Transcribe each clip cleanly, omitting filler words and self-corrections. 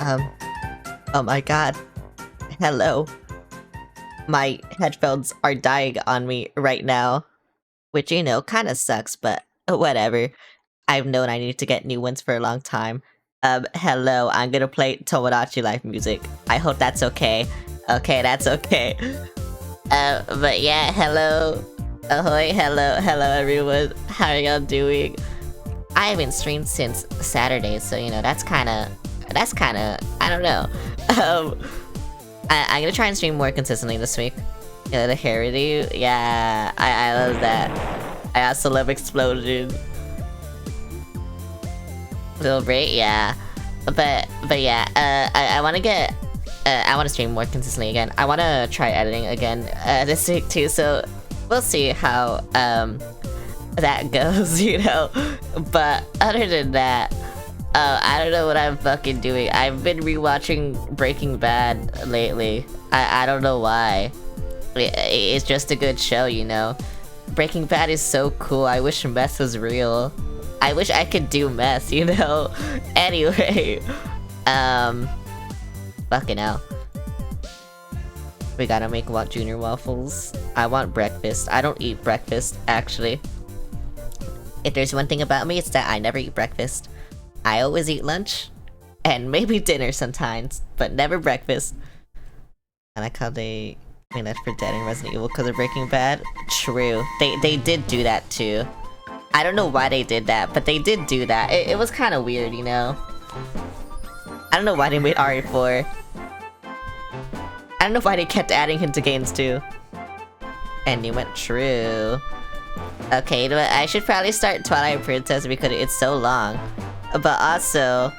Um, oh my god. Hello. My headphones are dying on me right now. Which, kinda sucks, but whatever. I've known I need to get new ones for a long time. Hello, I'm gonna play Tomodachi Life music. I hope that's okay. Okay, that's okay. But yeah, hello. Ahoy, hello everyone. How are y'all doing? I haven't streamed since Saturday, so that's kinda, I don't know. I'm gonna try and stream more consistently this week. The Harity, yeah, I love that. I also love Explosion. Little break, yeah. But yeah, I wanna get, I wanna stream more consistently again. I wanna try editing again this week too, so we'll see how that goes, But other than that, I don't know what I'm fucking doing. I've been rewatching Breaking Bad lately. I don't know why. It's just a good show, Breaking Bad is so cool. I wish meth was real. I wish I could do meth, Anyway, fucking hell. We gotta make junior waffles. I want breakfast. I don't eat breakfast, actually. If there's one thing about me, it's that I never eat breakfast. I always eat lunch, and maybe dinner sometimes, but never breakfast. I like how they made Left 4 Dead and Resident Evil because of Breaking Bad. True. They did do that too. I don't know why they did that, but they did do that. It was kind of weird, I don't know why they made RE4. I don't know why they kept adding him to games too. And you went true. Okay, but I should probably start Twilight Princess because it's so long. But also,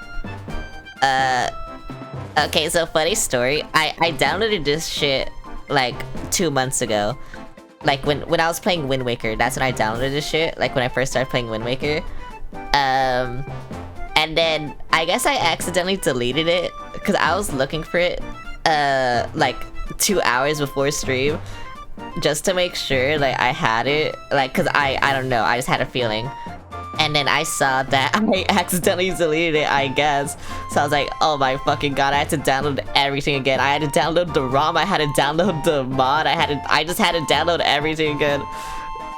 okay, so funny story. I downloaded this shit like 2 months ago. Like when I was playing Wind Waker, that's when I downloaded this shit. Like when I first started playing Wind Waker. And then I guess I accidentally deleted it because I was looking for it like 2 hours before stream just to make sure like I had it, like because I don't know, I just had a feeling. And then I saw that I accidentally deleted it, I guess. So I was like, oh my fucking god, I had to download everything again. I had to download the ROM, I had to download the mod, I just had to download everything again.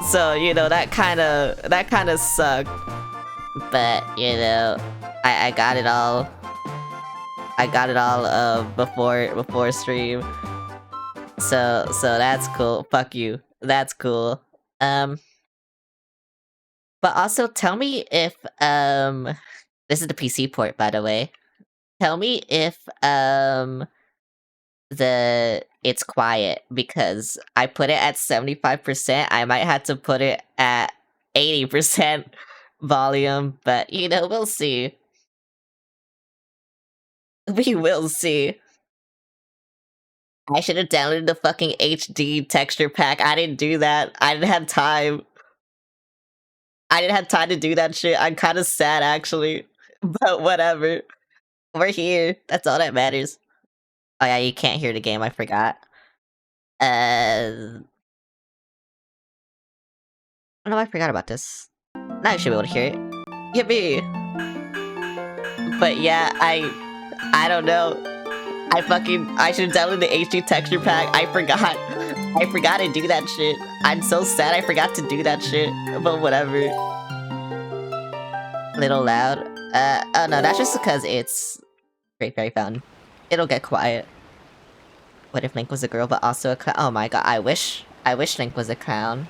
So, that kinda sucked. But, I got it all. I got it all before stream. So that's cool. Fuck you. That's cool. But also tell me if this is the PC port, by the way. Tell me if it's quiet because I put it at 75%. I might have to put it at 80% volume, but we'll see. We will see. I should have downloaded the fucking HD texture pack. I didn't do that. I didn't have time. I didn't have time to do that shit. I'm kind of sad, actually. But whatever. We're here. That's all that matters. Oh yeah, you can't hear the game. I forgot. Oh no, I forgot about this. Now you should be able to hear it. Yippee! But yeah, I don't know. I should have downloaded the HD texture pack. I forgot. I forgot to do that shit. I'm so sad I forgot to do that shit. But whatever. Little loud. Oh no, that's just because it's Great Fairy Fountain. It'll get quiet. What if Link was a girl but also a clown? Oh my god, I wish Link was a clown.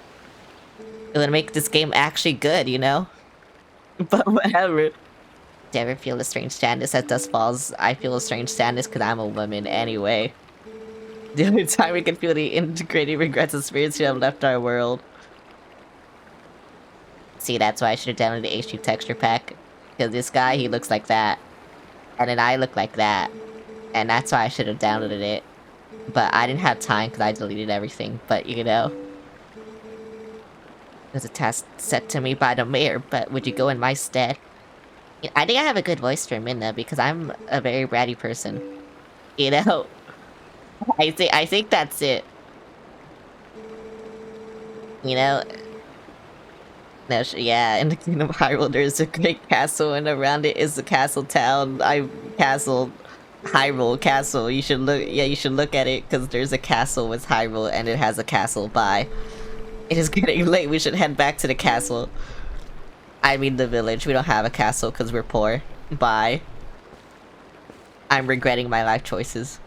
It would make this game actually good, But whatever. Do you ever feel a strange sadness as dusk falls? I feel a strange sadness because I'm a woman anyway. The only time we can feel the integrating regrets and spirits who have left our world. See, that's why I should have downloaded the HD texture pack. Because this guy, he looks like that. And then I look like that. And that's why I should have downloaded it. But I didn't have time because I deleted everything. But, There's a task set to me by the mayor, but would you go in my stead? I think I have a good voice for Minna because I'm a very bratty person. I think that's it. No, yeah, in the Kingdom of Hyrule there's a great castle and around it is a castle town. I'm castled. Hyrule Castle. You should look. Yeah, you should look at it because there's a castle with Hyrule, and it has a castle. Bye. It is getting late. We should head back to the castle. I mean the village. We don't have a castle because we're poor. Bye. I'm regretting my life choices.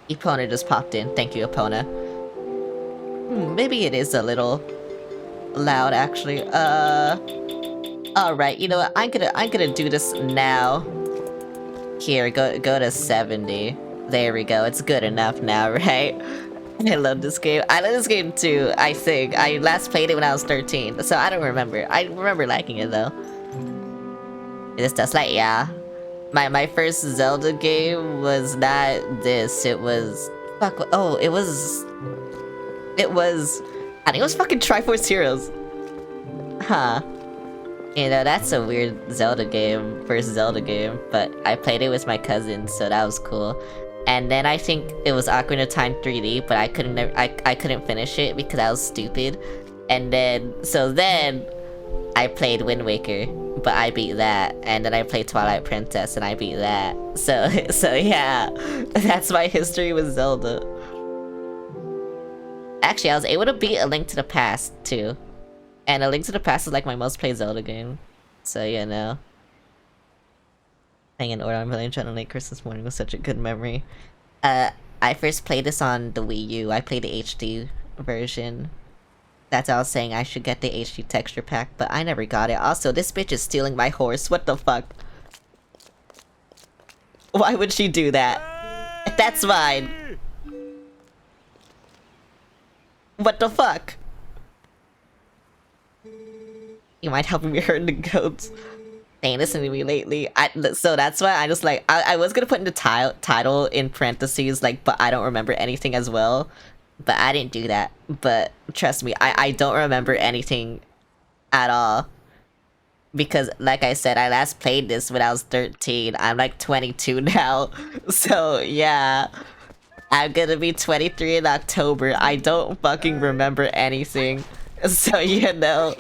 Epona just popped in. Thank you, Epona. Maybe it is a little loud, actually. Alright, you know what? I'm gonna do this now. Here, go to 70. There we go. It's good enough now, right? I love this game. I love this game too, I think. I last played it when I was 13, so I don't remember. I remember liking it though. This does like, yeah. My first Zelda game was not this. It was... Fuck, oh, it was... I think it was fucking Triforce Heroes. Huh. You know, that's a weird Zelda game, first Zelda game, but I played it with my cousins, so that was cool. And then I think it was Ocarina of Time 3D, but I couldn't finish it because I was stupid. And then, so then, I played Wind Waker, but I beat that. And then I played Twilight Princess, and I beat that. So yeah, that's my history with Zelda. Actually, I was able to beat A Link to the Past, too. And A Link to the Past is like my most played Zelda game. So, you know. Hanging order on Million Channel late Christmas morning was such a good memory. I first played this on the Wii U. I played the HD version. That's why I was saying I should get the HD texture pack, but I never got it. Also, this bitch is stealing my horse. What the fuck? Why would she do that? That's mine. What the fuck? You mind helping me herd the goats? They ain't listening to me lately. So that's why I just like... I was gonna put in the title in parentheses, like, but I don't remember anything as well. But I didn't do that. But trust me, I don't remember anything at all. Because, like I said, I last played this when I was 13. I'm like 22 now. So, yeah. I'm gonna be 23 in October. I don't fucking remember anything. So, you know...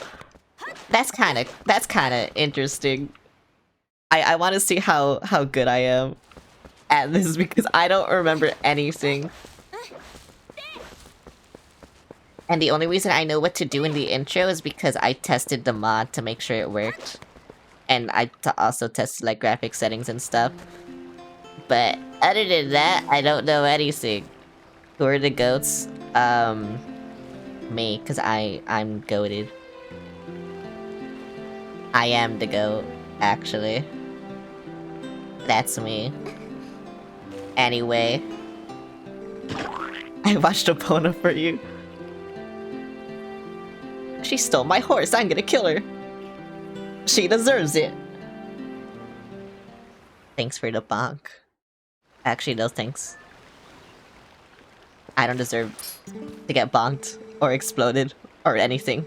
That's kind of interesting. I want to see how good I am at this because I don't remember anything. And the only reason I know what to do in the intro is because I tested the mod to make sure it worked. And I also tested like graphic settings and stuff. But other than that, I don't know anything. Who are the goats? Me, because I'm goated. I am the goat, actually. That's me. Anyway. I watched Epona for you. She stole my horse, I'm gonna kill her. She deserves it. Thanks for the bonk. Actually, no thanks. I don't deserve to get bonked, or exploded, or anything.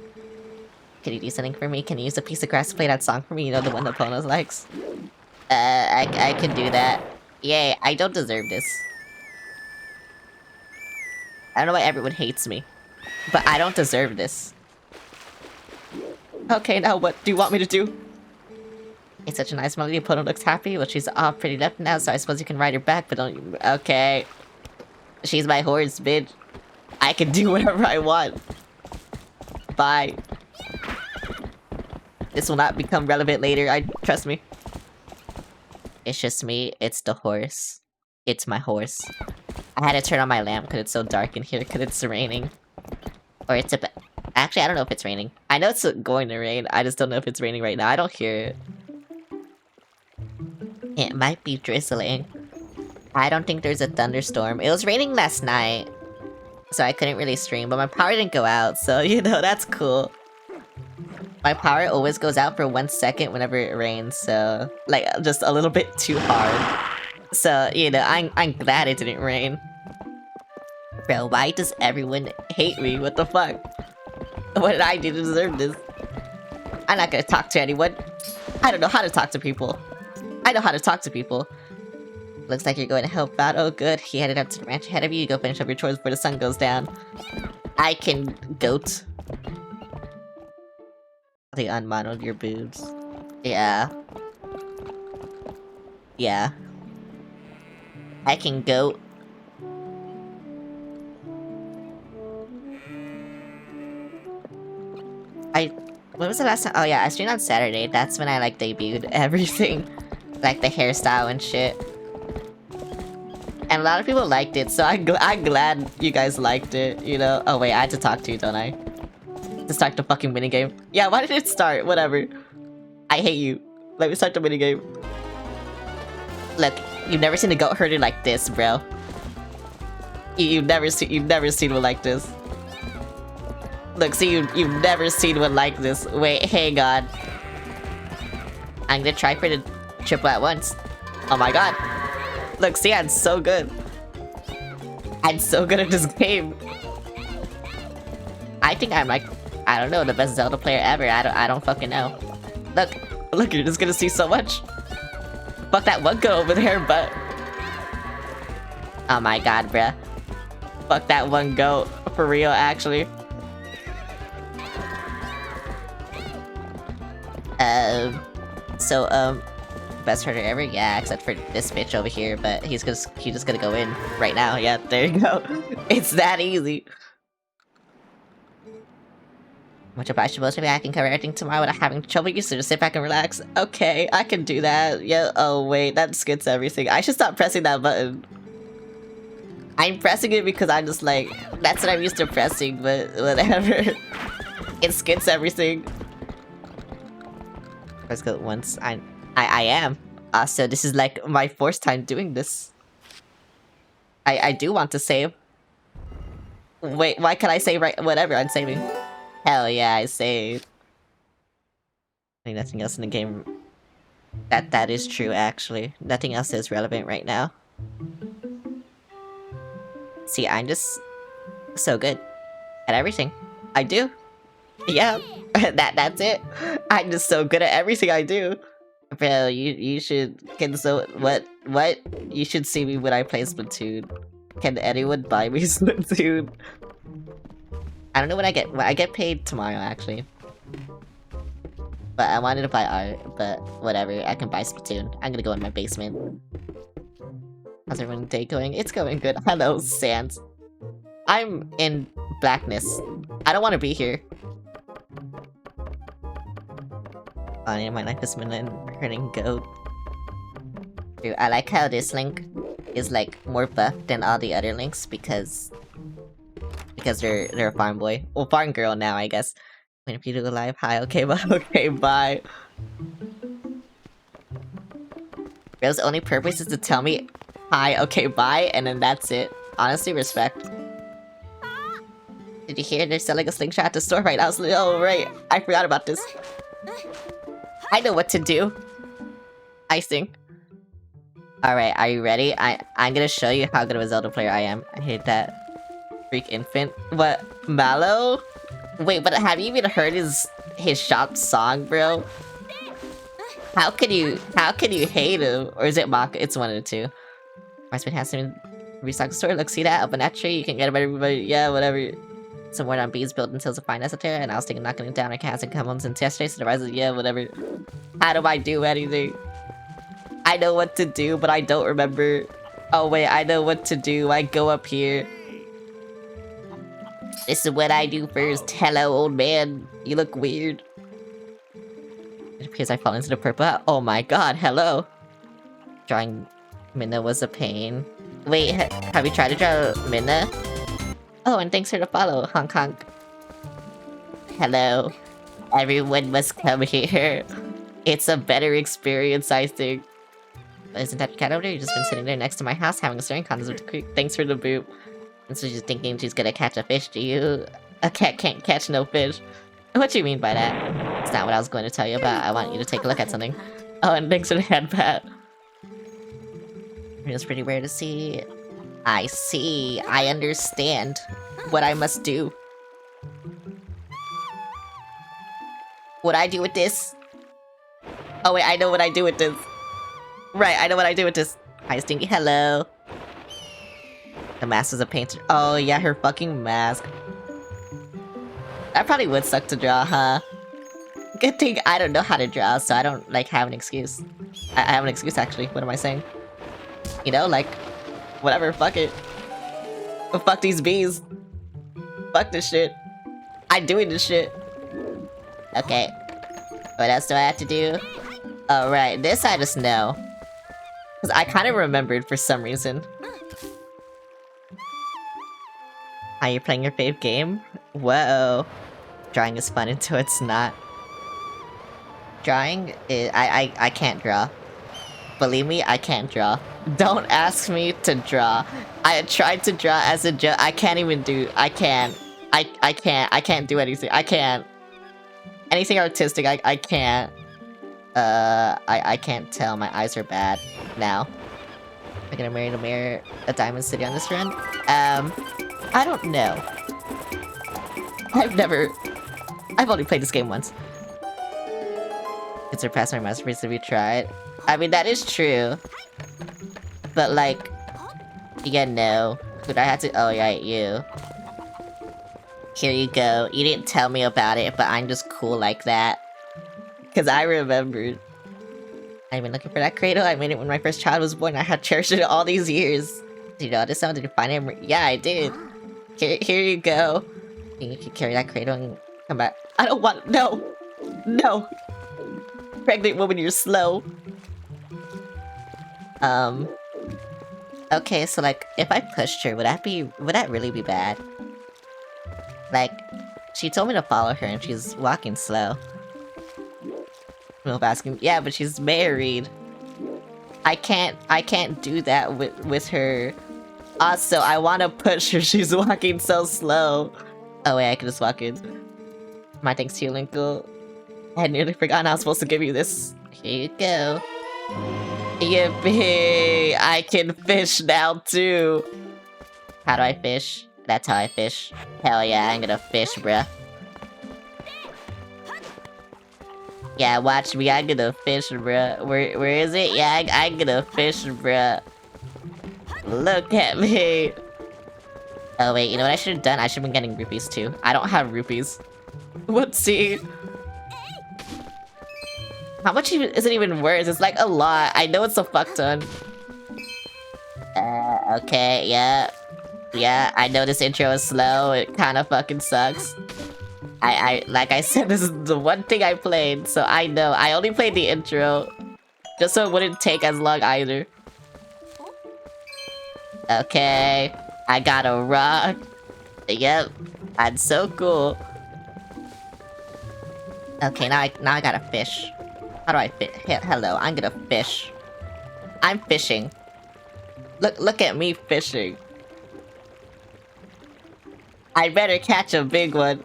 Can you do something for me? Can you use a piece of grass to play that song for me? You know, the one that Ponos likes? I can do that. Yay, I don't deserve this. I don't know why everyone hates me. But I don't deserve this. Okay, now what do you want me to do? It's such a nice melody. Pono looks happy. Well, she's all pretty left now, so I suppose you can ride her back, but don't you... Okay. She's my horse, bitch. I can do whatever I want. Bye. This will not become relevant later, trust me. It's just me, it's the horse. It's my horse. I had to turn on my lamp because it's so dark in here because it's raining. Or it's actually, I don't know if it's raining. I know it's going to rain, I just don't know if it's raining right now. I don't hear it. It might be drizzling. I don't think there's a thunderstorm. It was raining last night, so I couldn't really stream, but my power didn't go out, so you know, that's cool. My power always goes out for 1 second whenever it rains, so... Like, just a little bit too hard. So, you know, I'm glad it didn't rain. Bro, why does everyone hate me? What the fuck? What did I do to deserve this? I'm not gonna talk to anyone. I don't know how to talk to people. I know how to talk to people. Looks like you're going to help out. Oh, good. He headed up to the ranch ahead of you. You go finish up your chores before the sun goes down. I can goat. They unmodeled your boobs. Yeah. Yeah. I can go. When was the last time? Oh yeah, I streamed on Saturday. That's when I like debuted everything. Like the hairstyle and shit. And a lot of people liked it, so I'm glad you guys liked it, you know? Oh wait, I had to talk to you, don't I? To start the fucking minigame. Yeah, why did it start? Whatever. I hate you. Let me start the minigame. Look, you've never seen a goat herder like this, bro. You've never seen one like this. Look, see, you've never seen one like this. Wait, hang on. I'm gonna try for the triple at once. Oh my god. Look, see, I'm so good. I'm so good at this game. I think I'm like, I don't know, the best Zelda player ever. I don't fucking know. Look, you're just gonna see so much. Fuck that one girl over there, but... Oh my god, bruh. Fuck that one goat. For real, actually. Best herder ever? Yeah, except for this bitch over here, but he's just gonna go in right now. Yeah, there you go. It's that easy. Which if I supposed to be, I can cover everything tomorrow without having trouble. You should just sit back and relax. Okay, I can do that. Yeah, oh wait, that skips everything. I should stop pressing that button. I'm pressing it because I'm just like, that's what I'm used to pressing, but whatever. It skips everything. Let's go once. I am. So this is like my first time doing this. I do want to save. Wait, why can I save right? Whatever, I'm saving. Hell yeah, I saved. I think nothing else in the game. That is true, actually. Nothing else is relevant right now. See, I'm just so good at everything I do. Yeah, that's it. I'm just so good at everything I do. Bro, you should console what? You should see me when I play Splatoon. Can anyone buy me Splatoon? I don't know when I get paid tomorrow actually. But I wanted to buy art, but whatever, I can buy Splatoon. I'm gonna go in my basement. How's everyone's day going? It's going good. Hello, Sans. I'm in blackness. I don't want to be here. Oh yeah, my life is been hurting goat. Dude, I like how this link is like more buffed than all the other links because they're a farm boy. Well, farm girl now, I guess. Wait, if you do live, hi, okay, bye, okay, bye. Bill's only purpose is to tell me hi, okay, bye, and then that's it. Honestly, respect. Did you hear they're selling a slingshot at the store right now? Oh, right, I forgot about this. I know what to do. Icing. Alright, are you ready? I'm gonna show you how good of a Zelda player I am. I hate that. Freak infant. What? Mallow? Wait, but have you even heard his shop song, bro? How can you hate him? Or is it Maka? It's one of the two. My spin has to restock the store. Look, see that? Up in that tree, you can get it by everybody. Yeah, whatever. Some word on bees built until to find esoteric, and I was thinking knocking it down. I hasn't come on since yesterday, so the rise is, yeah, whatever. How do I do anything? I know what to do, but I don't remember. Oh wait, I know what to do. I go up here. This is what I do first. Hello, old man. You look weird. It appears I fall into the purple. Oh my god, hello. Drawing Minna was a pain. Wait, have you tried to draw Minna? Oh, and thanks for the follow, honk honk. Hello. Everyone must come here. It's a better experience, I think. Isn't that cat over there? You've just been sitting there next to my house having a staring contest with the creek. Thanks for the boop. And so she's thinking she's gonna catch a fish, do you? A cat can't catch no fish. What do you mean by that? It's not what I was going to tell you about. I want you to take a look at something. Oh, and thanks for the head pat. It's pretty rare to see. I see. I understand what I must do. What I do with this? Oh wait, I know what I do with this. Right, I know what I do with this. Hi, Stinky. Hello. The mask is a painter. Oh yeah, her fucking mask. That probably would suck to draw, huh? Good thing I don't know how to draw, so I don't, like, have an excuse. I have an excuse, actually. What am I saying? You know, like, Whatever, fuck it. Fuck these bees. Fuck this shit. I'm doing this shit. Okay. What else do I have to do? Oh, right. This I just know. Because I kind of remembered for some reason. Are you playing your fave game? Whoa. Drawing is fun until it's not. Drawing is... I can't draw. Believe me, I can't draw. Don't ask me to draw. I tried to draw as a joke. I can't even do... I can't. I can't do anything. I can't. Anything artistic, I can't. I can't tell. My eyes are bad now. I'm gonna marry the mayor of Diamond City on this run. I don't know. I've only played this game once. It surpassed my masterpiece to be tried. I mean, that is true. But like, yeah, no. But I had to, oh yeah, you. Here you go. You didn't tell me about it, but I'm just cool like that. Cause I remembered. I've been looking for that cradle. I made it when my first child was born. I had cherished it all these years. Did you notice something? Did you find it? Yeah, I did. Here you go. You can carry that cradle and come back. I don't want... No! No! Pregnant woman, you're slow. Okay, so like, if I pushed her, would that really be bad? Like, she told me to follow her and she's walking slow. Milf asking, yeah, but she's married. I can't do that with her. Also, I want to push her. She's walking so slow. Oh wait, I can just walk in. My thanks to you, Linkle. I had nearly forgotten I was supposed to give you this. Here you go. Yippee! I can fish now too. How do I fish? That's how I fish. Hell yeah, I'm gonna fish, bruh. Yeah, watch me, I'm gonna fish, bruh. Where is it? Yeah, I'm gonna fish, bruh. Look at me. Oh wait, you know what I should have done? I should have been getting rupees too. I don't have rupees. Whoopsie. How much is it even worth? It's like a lot. I know it's a fuck ton. Okay, yeah. Yeah, I know this intro is slow. It kind of fucking sucks. Like I said, this is the one thing I played, so I know. I only played the intro, just so it wouldn't take as long either. Okay, I got a rock. Yep, that's so cool. Okay, now I gotta fish. How do I fish? Hello, I'm gonna fish. I'm fishing. Look at me fishing. I better catch a big one.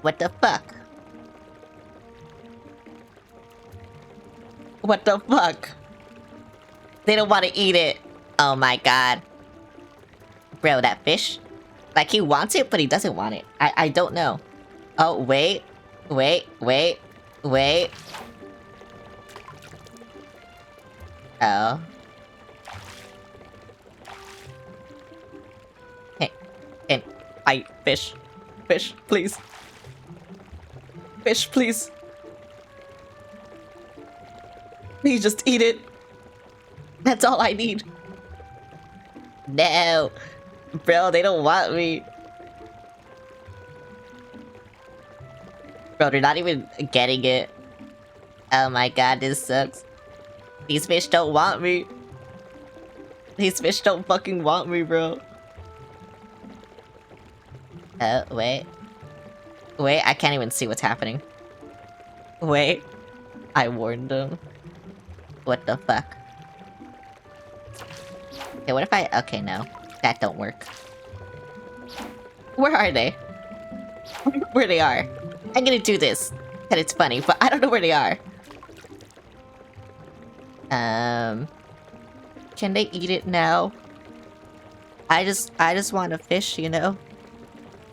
What the fuck? What the fuck? They don't want to eat it. Oh my god. Bro, that fish? Like, he wants it, but he doesn't want it. I don't know. Oh, wait. Wait. Oh. Hey. And I fish. Fish, please. Fish, please. Please just eat it. That's all I need. No. Bro, they don't want me. Bro, they're not even getting it. Oh my god, this sucks. These fish don't want me. These fish don't fucking want me, bro. Oh, wait. Wait, I can't even see what's happening. Wait. I warned them. What the fuck? Okay, what if I... Okay, no. That don't work. Where are they? Where they are. I'm gonna do this. And it's funny, but I don't know where they are. Can they eat it now? I just want to fish, you know?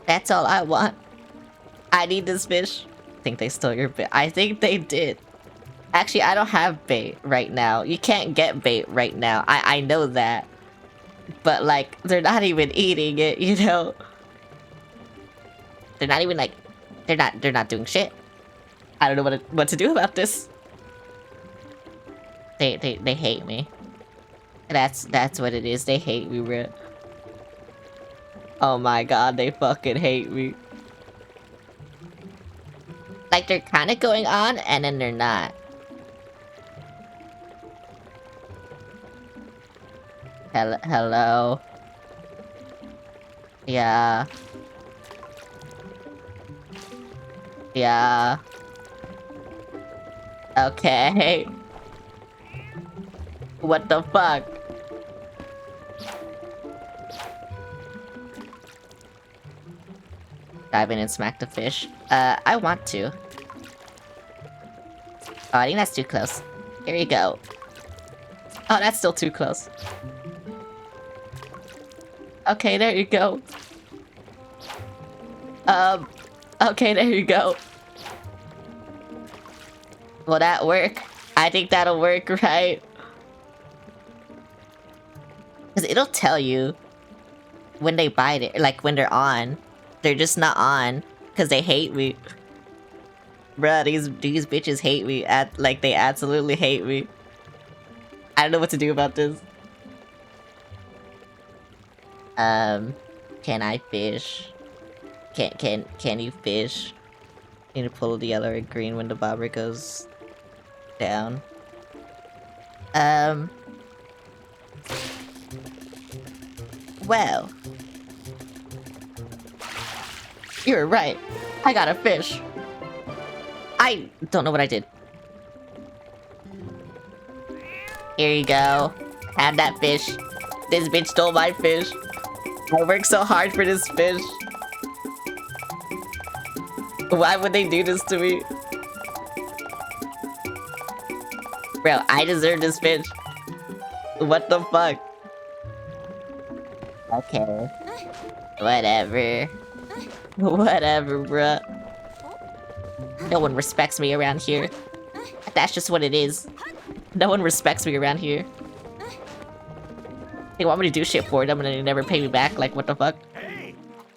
That's all I want. I need this fish. I think they stole your bait. I think they did. Actually, I don't have bait right now. You can't get bait right now. I know that. But like, they're not even eating it, you know? They're not even like, they're not doing shit. I don't know what to do about this. They hate me. That's what it is. They hate me, bro. Oh my god, they fucking hate me. Like, they're kind of going on, and then they're not. Hello? Yeah. Yeah. Okay. What the fuck? Dive in and smack the fish. I want to. Oh, I think that's too close. Here you go. Oh, that's still too close. Okay, there you go. Okay, there you go. Will that work? I think that'll work, right? Because it'll tell you when they bite it, like when they're on. They're just not on because they hate me. Bruh, these bitches hate me. Like, they absolutely hate me. I don't know what to do about this. Can I fish? Can you fish? You need to pull the yellow or green when the bobber goes down. Well. You're right. I got a fish. I don't know what I did. Here you go. Have that fish. This bitch stole my fish. I worked so hard for this fish. Why would they do this to me? Bro, I deserve this fish. What the fuck? Okay. Whatever. Whatever, bruh. No one respects me around here. That's just what it is. No one respects me around here. They want me to do shit for them and then they never pay me back. Like, what the fuck?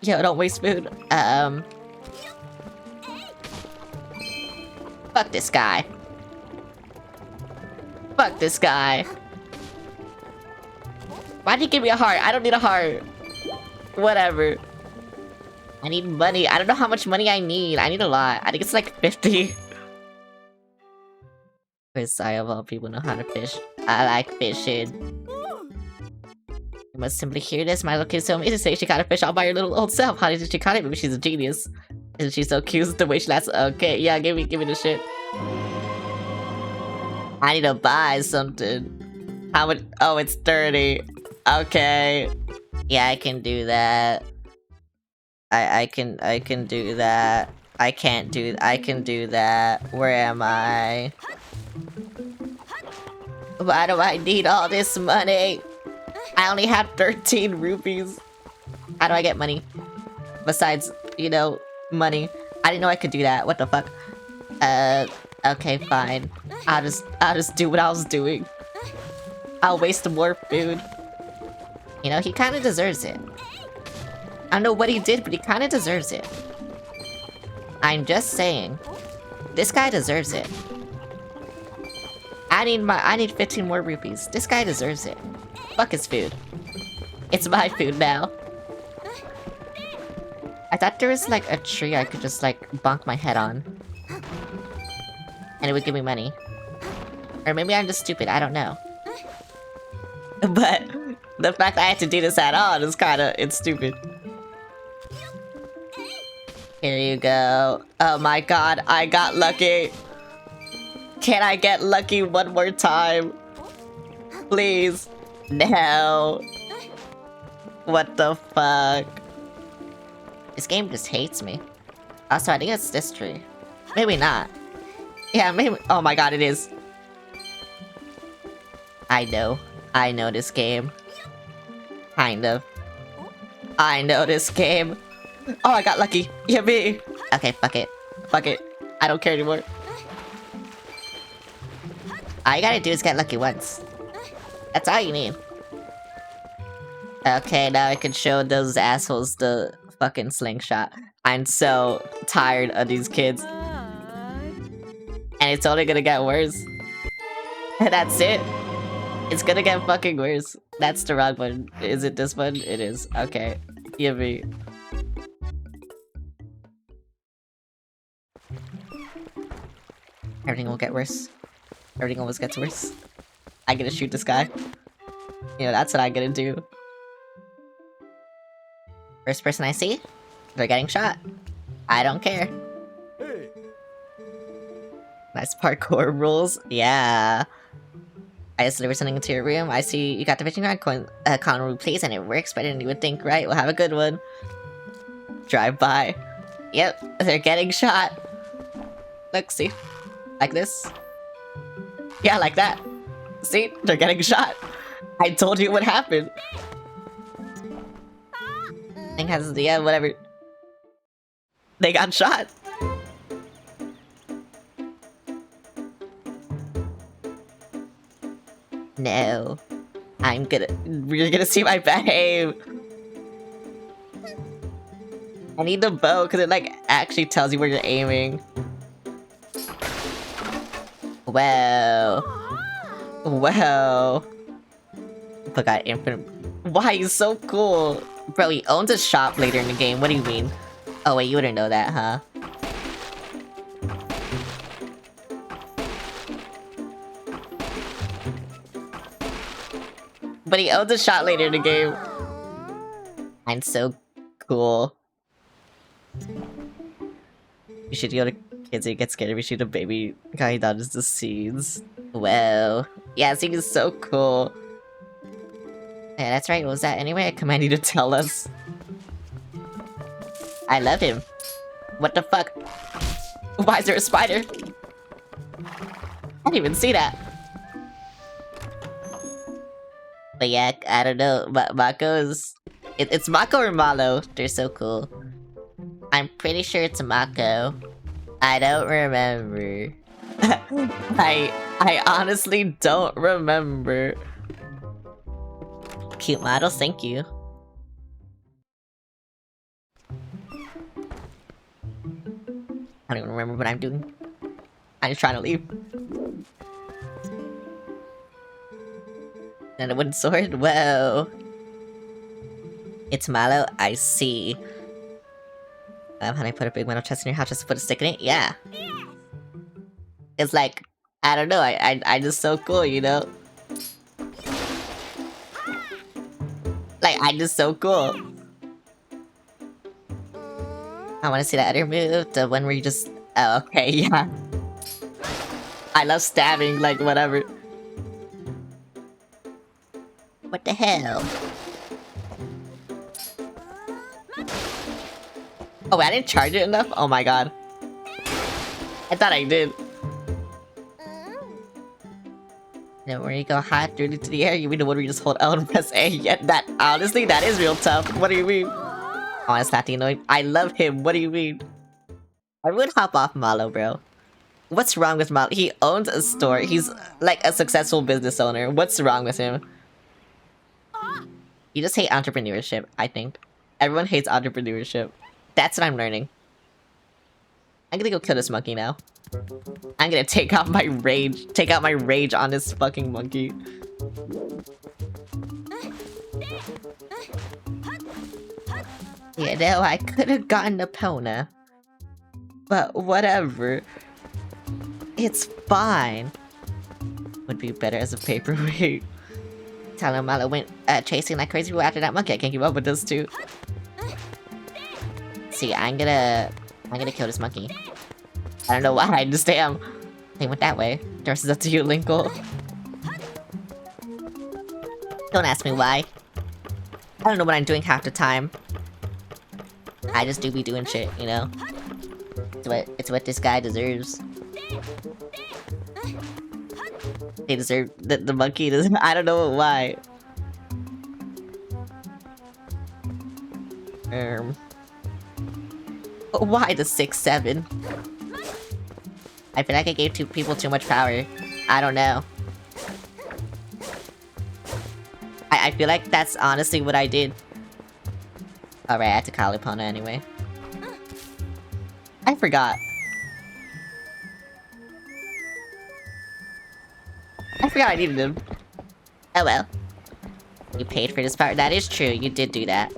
Yo, don't waste food. Fuck this guy. Fuck this guy. Why'd he give me a heart? I don't need a heart. Whatever. I need money. I don't know how much money I need. I need a lot. I think it's like 50. Because I, of all people, know how to fish. I like fishing. You must simply hear this. My little kid's so amazing to say she caught a fish all by her little old self. How did she caught it? Maybe she's a genius. Isn't she so cute? The way she laughs. Okay, yeah, give me the shit. I need to buy something. How much? Oh, it's 30. Okay. Yeah, I can do that. I can do that. I can do that. Where am I? Why do I need all this money? I only have 13 rupees. How do I get money? Besides, you know, money. I didn't know I could do that. What the fuck? Okay, fine. I'll just do what I was doing. I'll waste more food. You know, he kind of deserves it. I don't know what he did, but he kind of deserves it. I'm just saying. This guy deserves it. I need 15 more rupees. This guy deserves it. Fuck his food. It's my food now. I thought there was like a tree I could just like bonk my head on. And it would give me money. Or maybe I'm just stupid, I don't know. But the fact that I had to do this at all is it's stupid. Here you go. Oh my god, I got lucky. Can I get lucky one more time? Please. No. What the fuck? This game just hates me. Also, I think it's this tree. Maybe not. Yeah, maybe. Oh my god, it is. I know. I know this game. Kind of. I know this game. Oh, I got lucky. Yippee! Okay, fuck it. Fuck it. I don't care anymore. All you gotta do is get lucky once. That's all you need. Okay, now I can show those assholes the fucking slingshot. I'm so tired of these kids. And it's only gonna get worse. And that's it. It's gonna get fucking worse. That's the wrong one. Is it this one? It is. Okay. Give me. Everything will get worse. Everything always gets worse. I'm gonna shoot this guy. You know, that's what I'm gonna do. First person I see, they're getting shot. I don't care. Hey. Nice parkour rules. Yeah. I just delivered something into your room. I see you got the fishing rod coin room, please, and it works better than you would think, right? We'll have a good one. Drive by. Yep, they're getting shot. Look, see? Like this. Yeah, like that. See? They're getting shot. I told you what happened. Thing has, yeah, whatever. They got shot. No. You're gonna see my bad aim. I need the bow, because it, like, actually tells you where you're aiming. Wow. Wow. But got infinite. Why? He's so cool. Bro, he owns a shop later in the game. What do you mean? Oh, wait, you wouldn't know that, huh? But he owns a shop later in the game. I'm so cool. You should go to kids and get scared if you shoot a baby guy down just the seeds. Wow. Yeah, this thing is so cool. Yeah, that's right. What was that anyway? I command you to tell us. I love him. What the fuck? Why is there a spider? I didn't even see that. But yeah, I don't know. Mako's... It's Mako or Malo. They're so cool. I'm pretty sure it's Mako. I don't remember. I honestly don't remember. Cute models, thank you. I don't even remember what I'm doing. I'm just trying to leave. And a wooden sword? Whoa. It's Malo? I see. How do I put a big metal chest in your house just to put a stick in it? Yeah. It's like, I don't know, I just so cool, you know? Like, I'm just so cool. I want to see that other move, the one where you just... Oh, okay, yeah. I love stabbing, like, whatever. What the hell? Oh, I didn't charge it enough? Oh my god. I thought I did. No, where you go hot, dirty to the air, you mean the one where you just hold L and press A? Yeah, that, honestly, that is real tough. What do you mean? Oh, it's not the annoying. I love him, what do you mean? I would hop off Malo, bro. What's wrong with Malo? He owns a store. He's, like, a successful business owner. What's wrong with him? You just hate entrepreneurship, I think. Everyone hates entrepreneurship. That's what I'm learning. I'm gonna go kill this monkey now. I'm gonna take out my rage on this fucking monkey. You know, I could have gotten Epona. But whatever. It's fine. Would be better as a paperweight. Tell him Malo went chasing like crazy after that monkey. I can't keep up with this too. See, I'm gonna kill this monkey. I don't know why, I just am. They went that way. The rest is up to you, Linkle. Don't ask me why. I don't know what I'm doing half the time. I just do be doing shit, you know? It's what this guy deserves. They deserve the monkey does. I don't know why. Why the 6-7? I feel like I gave two people too much power. I don't know. I feel like that's honestly what I did. Alright, I had to call Epona anyway. I forgot. I forgot I needed him. Oh well. You paid for this power. That is true, you did do that.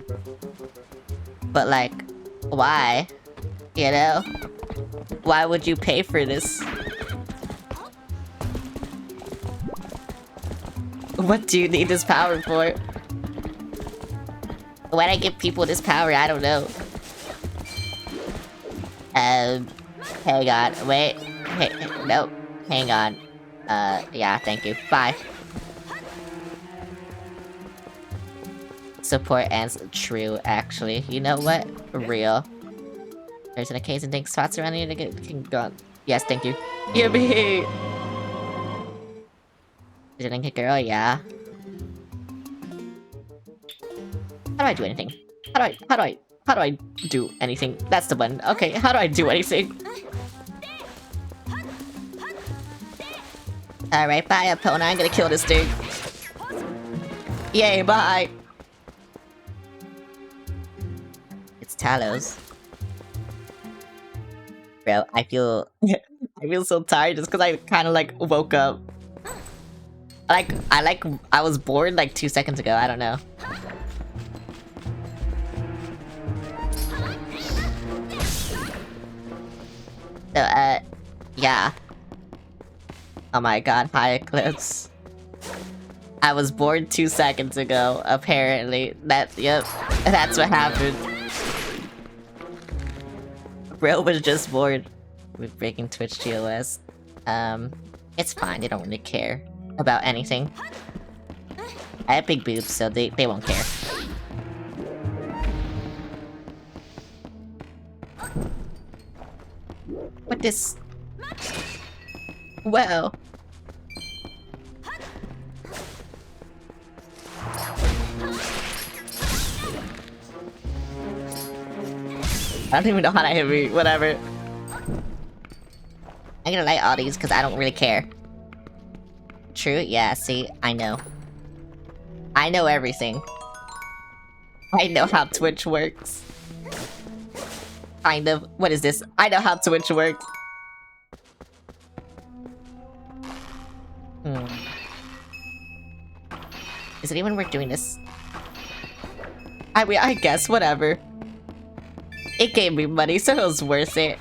But like, why? You know? Why would you pay for this? What do you need this power for? Why'd I give people this power? I don't know. Hang on. Wait. Hey, nope. Hang on. Yeah, thank you. Bye. Support and true, actually. You know what? Real. There's an occasion thing spots around here to get gone. Yes, thank you. Yippee! Is it a girl? Yeah. How do I do anything? How do I do anything? That's the button. Okay, how do I do anything? Alright, bye, opponent. I'm gonna kill this dude. Yay, bye! It's Talos. Bro, I feel... I feel so tired just because I kind of, like, woke up. I was bored, like, 2 seconds ago. I don't know. So, yeah. Oh my god, hi Eclipse. I was bored 2 seconds ago, apparently. Yep, that's what happened. Bro was just bored with breaking Twitch TOS. It's fine, they don't really care about anything. I have big boobs, so they won't care. What this? Well. I don't even know how to hit me, whatever. I'm gonna light all these because I don't really care. True? Yeah, see, I know. I know everything. I know how Twitch works. Kind of. What is this? I know how Twitch works. Is it even worth doing this? I mean, I guess, whatever. It gave me money, so it was worth it.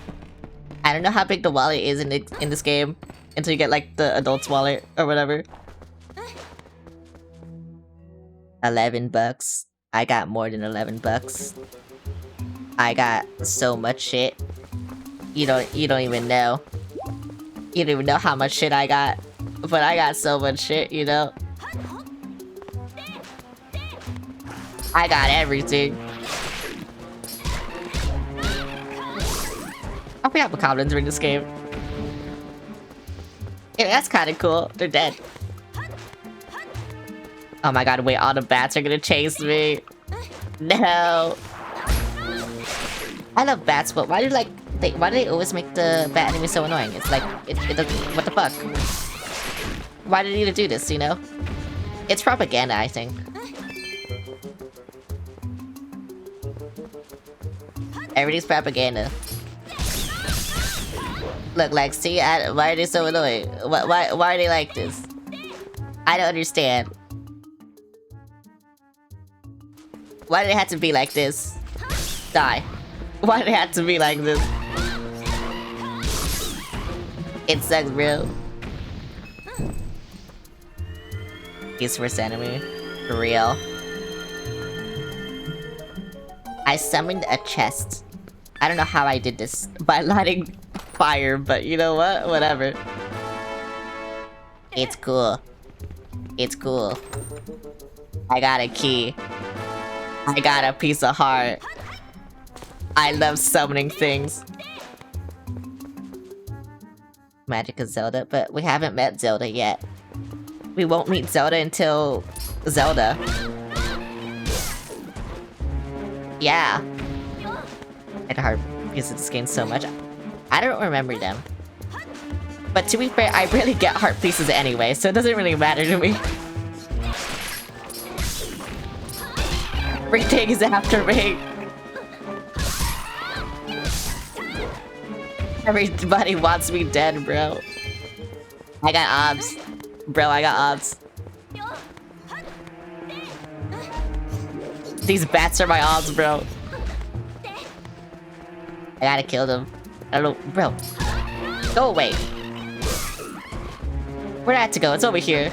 I don't know how big the wallet is in this game until you get like the adult's wallet or whatever. 11 bucks. I got more than 11 bucks. I got so much shit. You don't even know. You don't even know how much shit I got. But I got so much shit, you know? I got everything. I forgot what goblins are in this game. Yeah, that's kinda cool. They're dead. Oh my god, wait, all the bats are gonna chase me. No. I love bats, but why do they always make the bat enemy so annoying? It's like, it doesn't, what the fuck? Why did they need to do this, you know? It's propaganda, I think. Everything's propaganda. Look, like, see, why are they so annoying? Why are they like this? I don't understand. Why do they have to be like this? Die. Why do they have to be like this? It sucks, bro. He's first enemy. For real. I summoned a chest. I don't know how I did this by lighting fire, but you know what? Whatever. It's cool. It's cool. I got a key. I got a piece of heart. I love summoning things. Magic of Zelda, but we haven't met Zelda yet. We won't meet Zelda until Zelda. Yeah. I heart pieces of this game so much. I don't remember them. But to be fair, I rarely get heart pieces anyway, so it doesn't really matter to me. Everything is after me. Everybody wants me dead, bro. I got obs. Bro, I got obs. These bats are my odds, bro. I gotta kill them. I don't know, bro. Go away. Where'd I have to go? It's over here.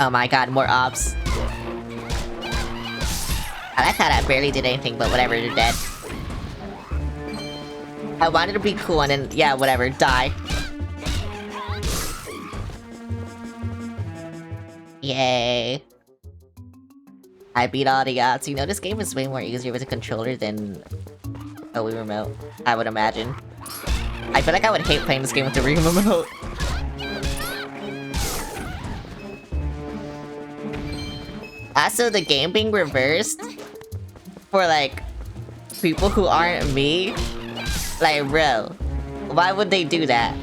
Oh my god, more ops. I like how that barely did anything, but whatever, they're dead. I wanted to be cool and then, yeah, whatever, die. Yay. I beat all the odds. You know, this game is way more easier with a controller than a Wii remote, I would imagine. I feel like I would hate playing this game with the Wii remote. Also, the game being reversed for, like, people who aren't me. Like, bro, why would they do that?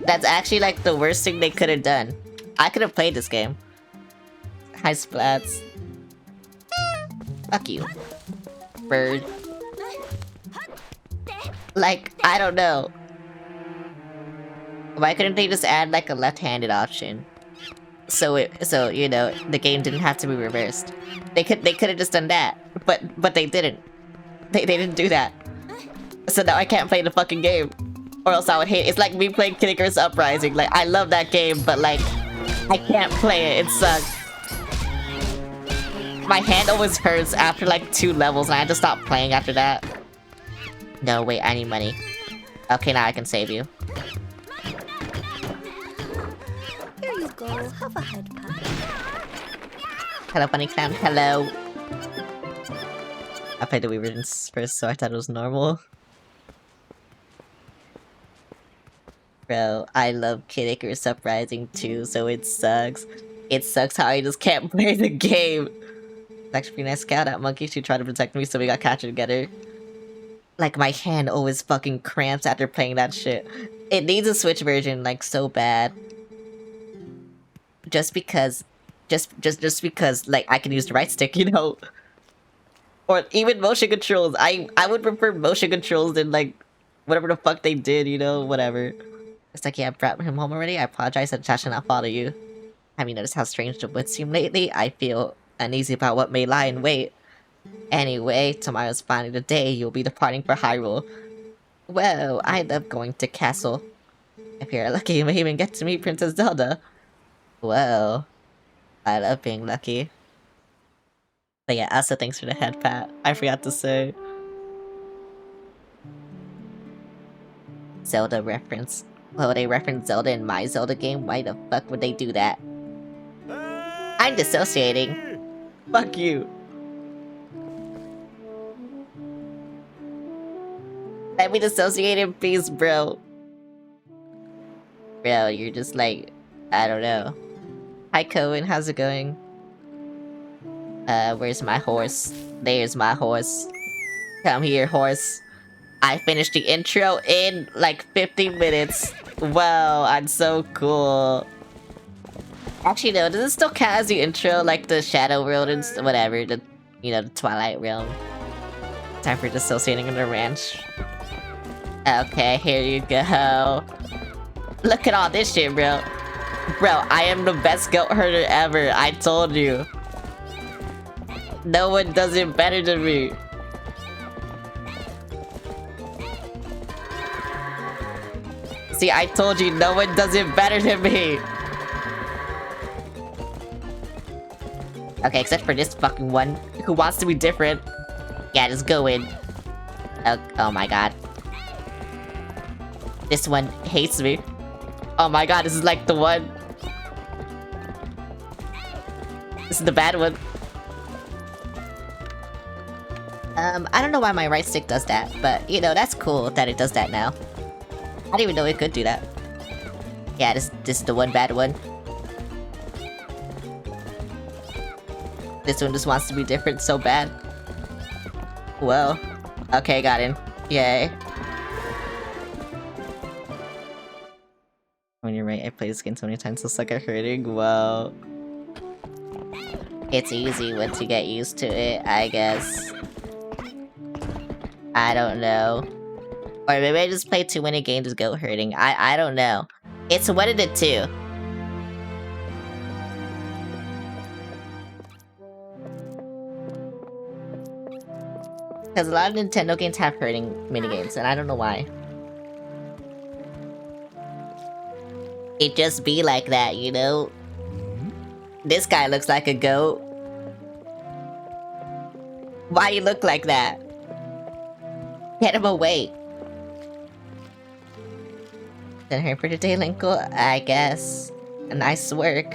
That's actually, like, the worst thing they could have done. I could have played this game. Hi, Splats. Fuck you. Bird. Like, I don't know. Why couldn't they just add, like, a left-handed option? So you know, the game didn't have to be reversed. They could have just done that. But they didn't. They didn't do that. So now I can't play the fucking game. Or else I would hate it. It's like me playing Kid Icarus Uprising. Like, I love that game, but like, I can't play it. It sucks. My hand always hurts after like 2 levels, and I had to stop playing after that. No, wait, I need money. Okay, now I can save you. Here you go. Have a head pat. Hello, Bunny Clown. Hello. I played the Wii version first, so I thought it was normal. Bro, I love Kid Icarus Uprising too, so it sucks. It sucks how I just can't play the game. It's actually pretty nice scout out monkeys who try to protect me, so we got captured together. Like, my hand always fucking cramps after playing that shit. It needs a Switch version, like, so bad. Just because, like, I can use the right stick, you know? Or even motion controls. I would prefer motion controls than, like, whatever the fuck they did, you know? Whatever. It's like, yeah, I brought him home already. I apologize that I should not follow you. Have you noticed how strange the woods seem lately? I feel uneasy about what may lie in wait. Anyway, tomorrow's finally the day you'll be departing for Hyrule. Well, I love going to castle. If you're lucky, you may even get to meet Princess Zelda. Well, I love being lucky. But yeah, also thanks for the head pat. I forgot to say. Zelda reference. Well, they reference Zelda in my Zelda game? Why the fuck would they do that? I'm dissociating. Fuck you. Let me dissociate in peace, bro. Bro, you're just like, I don't know. Hi, Cohen, how's it going? Where's my horse? There's my horse. Come here, horse. I finished the intro in like 15 minutes. Wow, I'm so cool. Actually, no, does it still count as the intro? Like the Shadow World and whatever, the, you know, the Twilight Realm. Time for dissociating in the ranch. Okay, here you go. Look at all this shit, bro. Bro, I am the best goat herder ever. I told you. No one does it better than me. See, I told you, no one does it better than me. Okay, except for this fucking one who wants to be different. Yeah, just go in. Oh my god. This one hates me. Oh my god, this is like the one. This is the bad one. I don't know why my right stick does that, but, you know, that's cool that it does that now. I didn't even know it could do that. Yeah, this is the one bad one. This one just wants to be different so bad. Well, okay, got in. Yay. When you're right, I played this game so many times, so suck at hurting. Well, it's easy once you get used to it, I guess. I don't know. Or maybe I just play too many games to go hurting. I don't know. It's one of the two. Because a lot of Nintendo games have hurting minigames, and I don't know why. It just be like that, you know? This guy looks like a goat. Why you look like that? Get him away. Then here for today, Linkle, I guess. Nice work.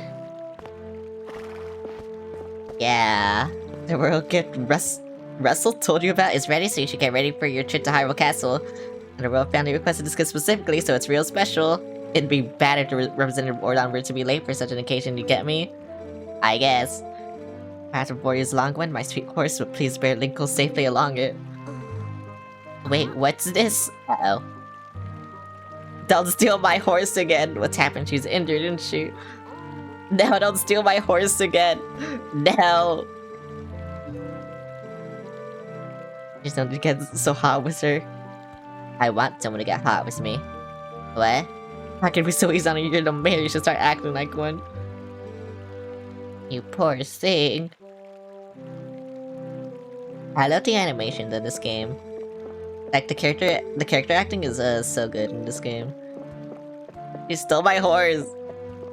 Yeah. The world gift Russell told you about is ready, so you should get ready for your trip to Hyrule Castle. And the royal family requested this gift specifically, so it's real special. It'd be bad if the Representative Ordon were to be late for such an occasion, you get me? I guess. After 4 years long one, my sweet horse would please bear Linkle safely along it. Wait, what's this? Uh-oh. Don't steal my horse again. What's happened? She's injured, isn't she? No, don't steal my horse again. No. Just don't get so hot with her. I want someone to get hot with me. What? How can it be so easy on you? You're the mayor. You should start acting like one. You poor thing. I love the animations in this game. Like the character acting is so good in this game. You stole my horse.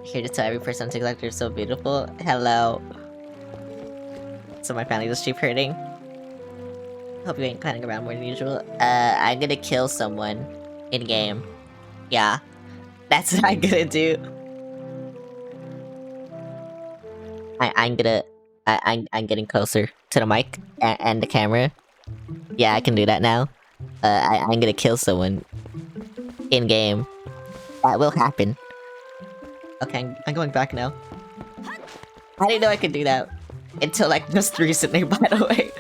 Here to tell every person to collect, you're so beautiful. Hello. So my family just keep hurting. Hope you ain't clowning around more than usual. I'm gonna kill someone in game. Yeah, that's what I'm gonna do. I'm getting closer to the mic and the camera. Yeah, I can do that now. I'm gonna kill someone in game. That will happen. Okay, I'm going back now. I didn't know I could do that until like just recently, by the way.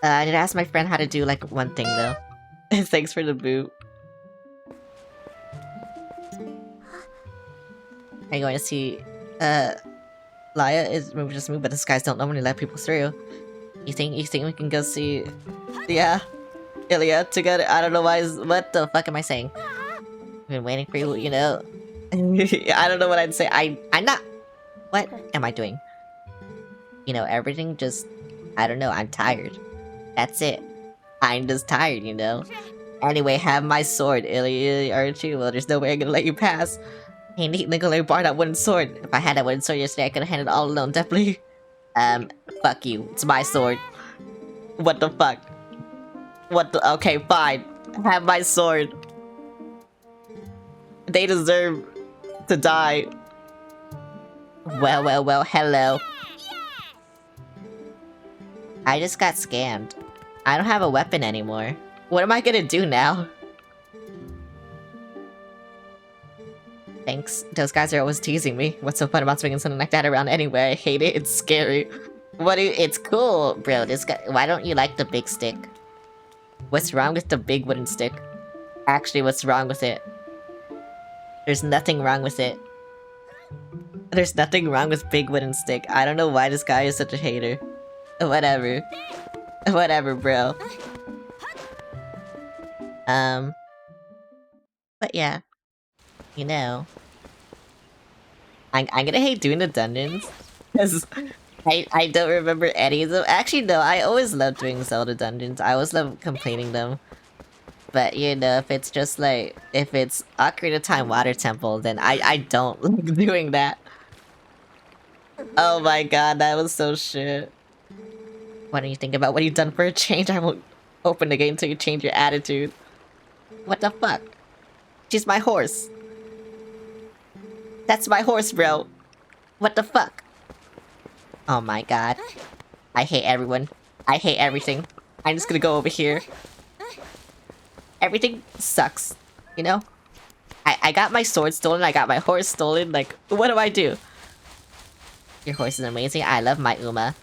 I need to ask my friend how to do like one thing though. Thanks for the boot. I'm going to see Laya is just moved, but the skies don't normally let people through. You think we can go see Ilya together? I don't know why what the fuck am I saying? I've been waiting for you, you know. I don't know what I'd say. I'm not. What am I doing? You know, everything just, I don't know, I'm tired. That's it. I'm just tired, you know. Anyway, have my sword, Ilya, aren't you? Well, there's no way I'm gonna let you pass. Hey, neat Nikolai borrowed that wooden sword. If I had that wooden sword yesterday, I could have handled it all alone, definitely. Fuck you. It's my sword. What the fuck? Okay, fine. Have my sword. They deserve to die. Well, hello. I just got scammed. I don't have a weapon anymore. What am I gonna do now? Thanks. Those guys are always teasing me. What's so fun about swinging something like that around anyway? I hate it. It's scary. It's cool, bro. Why don't you like the big stick? What's wrong with the big wooden stick? Actually, what's wrong with it? There's nothing wrong with it. There's nothing wrong with big wooden stick. I don't know why this guy is such a hater. Whatever. Whatever, bro. But yeah. You know. I'm gonna hate doing the dungeons. Because I don't remember any of them. Actually, no, I always love doing Zelda dungeons. I always love completing them. But, you know, if it's just like... If it's Ocarina of Time Water Temple, then I don't like doing that. Oh my god, that was so shit. Why don't you think about what you've done for a change? I won't open the game until you change your attitude. What the fuck? She's my horse. That's my horse, bro. What the fuck? Oh my god. I hate everyone. I hate everything. I'm just gonna go over here. Everything sucks, you know? I got my sword stolen, I got my horse stolen, like, what do I do? Your horse is amazing, I love my Uma.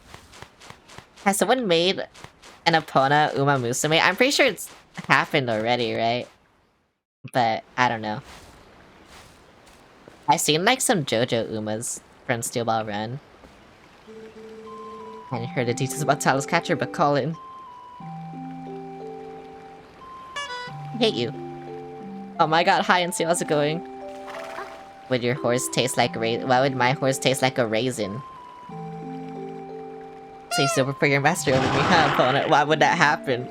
Has someone made an Epona Uma Musume? I'm pretty sure it's happened already, right? But, I don't know. I've seen, like, some JoJo Umas from Steel Ball Run. I heard the details about Talos Catcher, but Colin. I hate you. Oh my god, hi and see how's it going? Would your horse taste like why would my horse taste like a raisin? So you still prefer your master over me, huh, opponent? Why would that happen?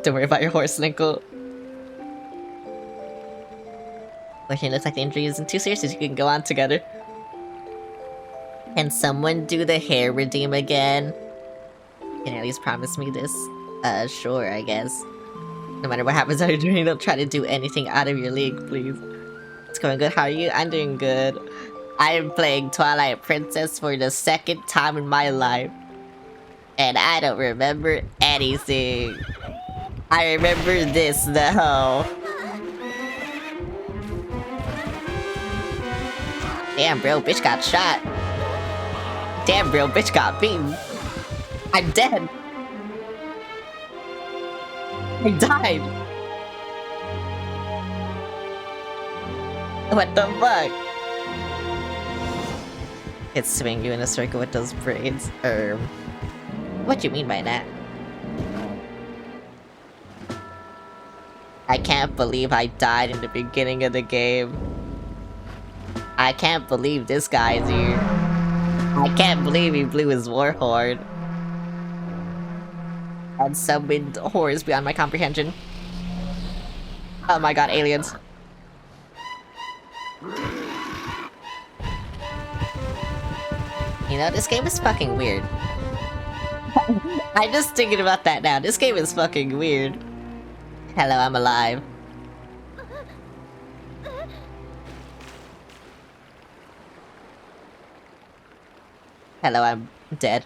Don't worry about your horse, Linkle. But it looks like the injury isn't too serious, so you can go on together. Can someone do the hair redeem again? Can you at least promise me this? Sure, I guess. No matter what happens on your journey, don't try to do anything out of your league, please. It's going good, how are you? I'm doing good. I am playing Twilight Princess for the second time in my life. And I don't remember anything. I remember this, though. Damn, bro, bitch got shot. Damn, bro, bitch got beaten. I'm dead. I died. What the fuck? It's swing you in a circle with those braids. What do you mean by that? I can't believe I died in the beginning of the game. I can't believe this guy's here. I can't believe he blew his war horn. And summoned horrors beyond my comprehension. Oh my god, aliens. You know, this game is fucking weird. I'm just thinking about that now. This game is fucking weird. Hello, I'm alive. Hello, I'm dead.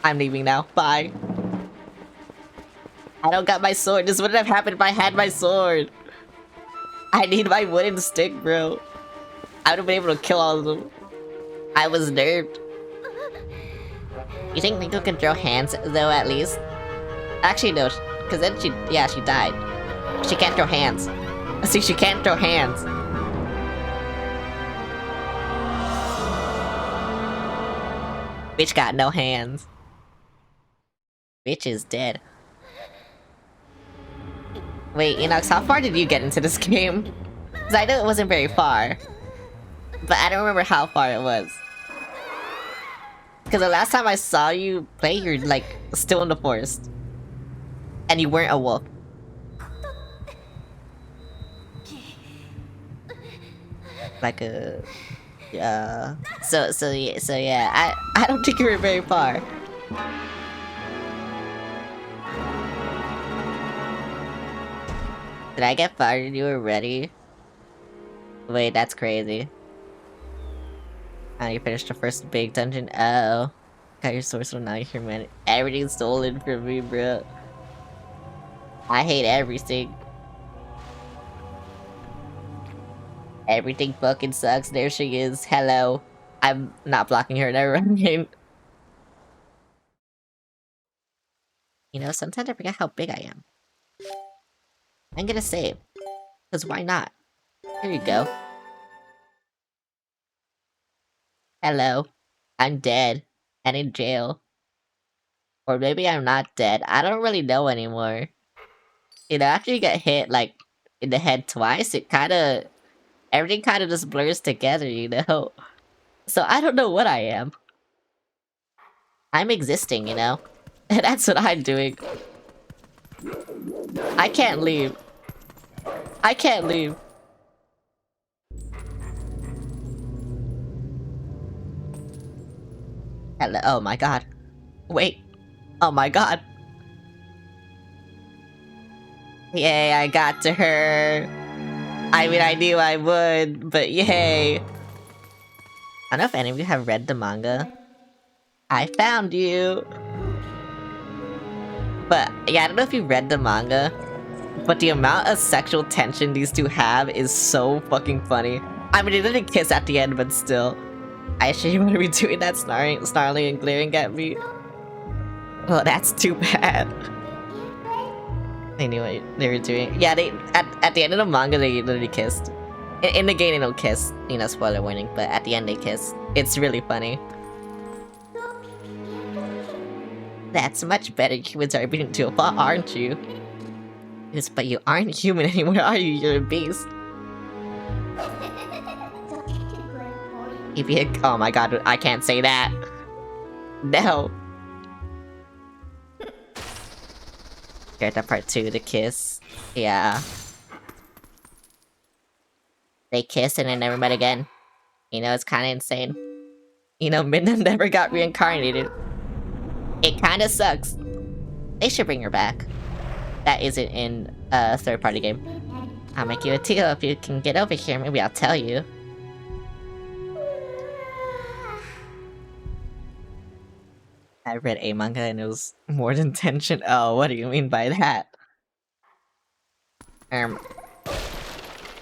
I'm leaving now. Bye. I don't got my sword. This wouldn't have happened if I had my sword. I need my wooden stick, bro. I would have been able to kill all of them. I was nerfed. You think Nico can throw hands, though, at least? Actually, no. Because then she died. She can't throw hands. See, she can't throw hands. Bitch got no hands. Bitch is dead. Wait, Enox, how far did you get into this game? Because I know it wasn't very far. But I don't remember how far it was. Because the last time I saw you play, you're like still in the forest. And you weren't a wolf. Like a... yeah. So yeah, I don't think you were very far. Did I get fired and you were ready? Wait, that's crazy. You finished the first big dungeon. Oh. Got your source, so now you're human. Everything's stolen from me, bro. I hate everything. Everything fucking sucks. There she is. Hello. I'm not blocking her, never mind. You know, sometimes I forget how big I am. I'm gonna save. Because why not? Here you go. Hello. I'm dead. And in jail. Or maybe I'm not dead. I don't really know anymore. You know, after you get hit, like, in the head twice, it kinda... everything kinda just blurs together, you know? So I don't know what I am. I'm existing, you know? And that's what I'm doing. I can't leave. I can't leave. Hello. Oh my god. Wait. Oh my god. Yay, I got to her. I mean, I knew I would, but yay. I don't know if any of you have read the manga. I found you. But yeah, I don't know if you read the manga, but the amount of sexual tension these two have is so fucking funny. I mean, they didn't kiss at the end, but still. I assume you want to be doing that snarling and glaring at me. Well, that's too bad. They knew what they were doing. Yeah, they at the end of the manga, they literally kissed. In the game, they don't kiss. You know, spoiler warning, but at the end, they kiss. It's really funny. That's much better. Humans are beating to a fault, aren't you? Yes, but you aren't human anymore, are you? You're a beast. Oh my god, I can't say that. No. Character part 2, the kiss. Yeah. They kissed and they never met again. You know, it's kind of insane. You know, Midna never got reincarnated. It kind of sucks. They should bring her back. That isn't in a third-party game. I'll make you a deal if you can get over here. Maybe I'll tell you. I read a manga and it was more than tension. Oh, what do you mean by that?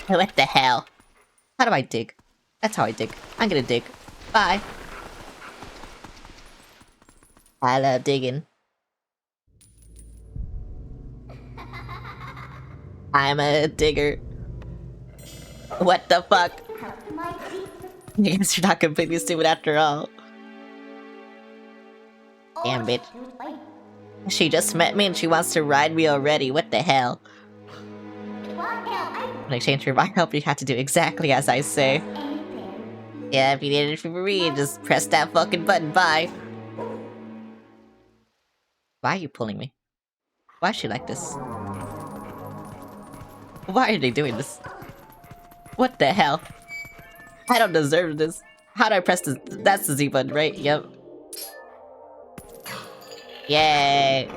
What the hell? How do I dig? That's how I dig. I'm gonna dig. Bye. I love digging. I'm a digger. What the fuck? I guess you're not completely stupid after all. Damn, bitch. She just met me and she wants to ride me already. What the hell? In exchange for my help, you have to do exactly as I say. Yeah, if you need it from me, just press that fucking button. Bye. Why are you pulling me? Why is she like this? Why are they doing this? What the hell? I don't deserve this. How do I press this? That's the Z button, right? Yep. Yay!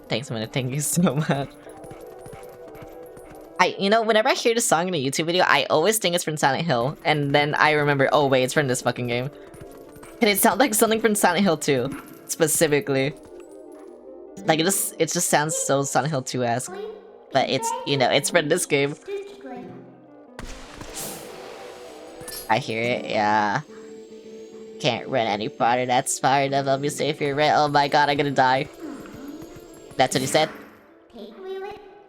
Thanks, man. Thank you so much. You know, whenever I hear the song in a YouTube video, I always think it's from Silent Hill, and then I remember, oh wait, it's from this fucking game. And it sounds like something from Silent Hill 2, specifically. Like, it just sounds so Silent Hill 2-esque. But it's, you know, it's from this game. I hear it, yeah. Can't run any farther, that's far enough, I'll be safe here, right? Oh my god, I'm gonna die. That's what he said?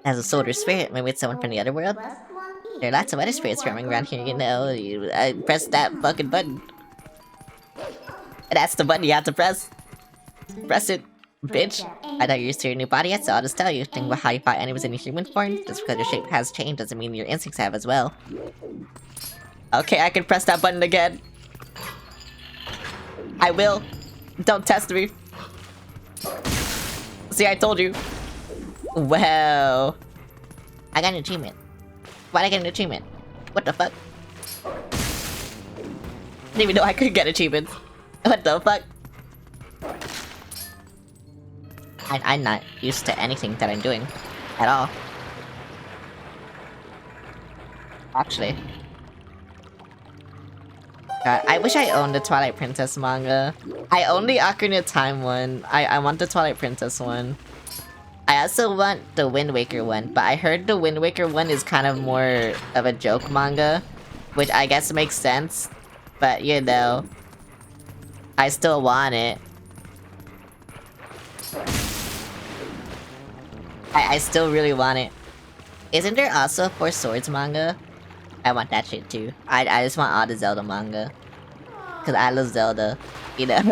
As a soldier spirit, maybe it's someone from the other world? There are lots of other spirits roaming around here, you know. I press that fucking button. That's the button you have to press. Press it, bitch. I thought you were used to your new body yet, so I'll just tell you. Think about how you fought enemies in your human form. Just because your shape has changed doesn't mean your instincts have as well. Okay, I can press that button again. I will. Don't test me. See, I told you. Wow. I got an achievement. Why'd I get an achievement? What the fuck? Didn't even know I could get achievements. What the fuck? I'm not used to anything that I'm doing. At all. Actually. God, I wish I owned the Twilight Princess manga. I own the Ocarina of Time one. I want the Twilight Princess one. I also want the Wind Waker one, but I heard the Wind Waker one is kind of more of a joke manga, which I guess makes sense, but you know, I still want it. I still really want it. Isn't there also a Four Swords manga? I want that shit too. I just want all the Zelda manga. Cause I love Zelda, you know?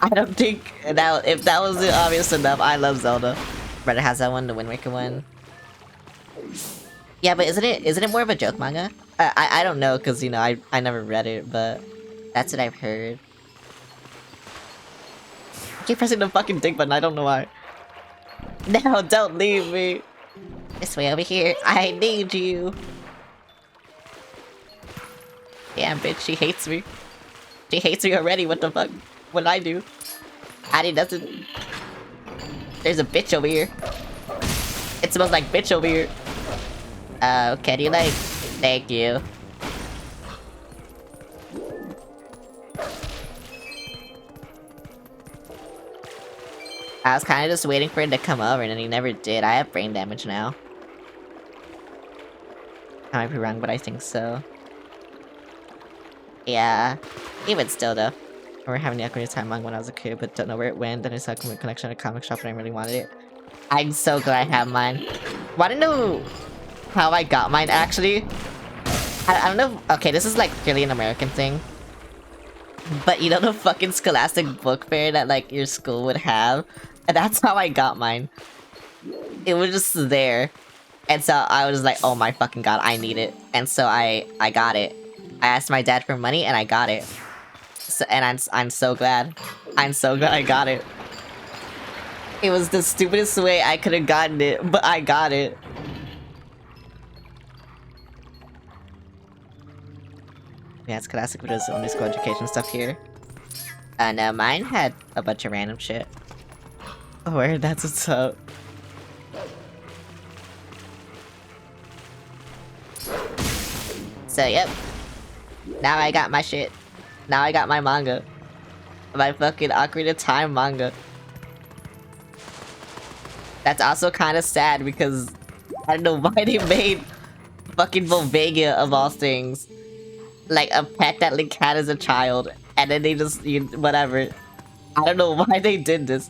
I don't think that if that wasn't obvious enough, I love Zelda. Brother has that one, the Wind Waker one. Yeah, but isn't it more of a joke manga? I don't know, cause you know I never read it, but that's what I've heard. I keep pressing the fucking dig button. I don't know why. No, don't leave me. This way over here. I need you. Damn, bitch, she hates me. She hates me already. What the fuck? What'd I do? I did nothing. There's a bitch over here. It smells like bitch over here. Can you like... Thank you. I was kind of just waiting for it to come over and then he never did. I have brain damage now. I might be wrong, but I think so. Yeah. Even still though. I remember having the Ocarina of Time manga when I was a kid, but don't know where it went. Then I saw a connection at a comic shop and I really wanted it. I'm so glad I have mine. Wanna know how I got mine actually? I don't know. Okay, this is like really an American thing. But you know the fucking Scholastic book fair that like your school would have? And that's how I got mine. It was just there. And so I was like, oh my fucking god, I need it. And so I got it. I asked my dad for money and I got it. So, and I'm so glad. I'm so glad I got it. It was the stupidest way I could have gotten it, but I got it. Yeah, it's classic with those underscore education stuff here. No, mine had a bunch of random shit. Where? That's what's up. So, yep. Now I got my shit. Now I got my manga. My fucking Ocarina of Time manga. That's also kind of sad because I don't know why they made fucking Volvagia of all things like a pet that Link had as a child, and then they just whatever. I don't know why they did this.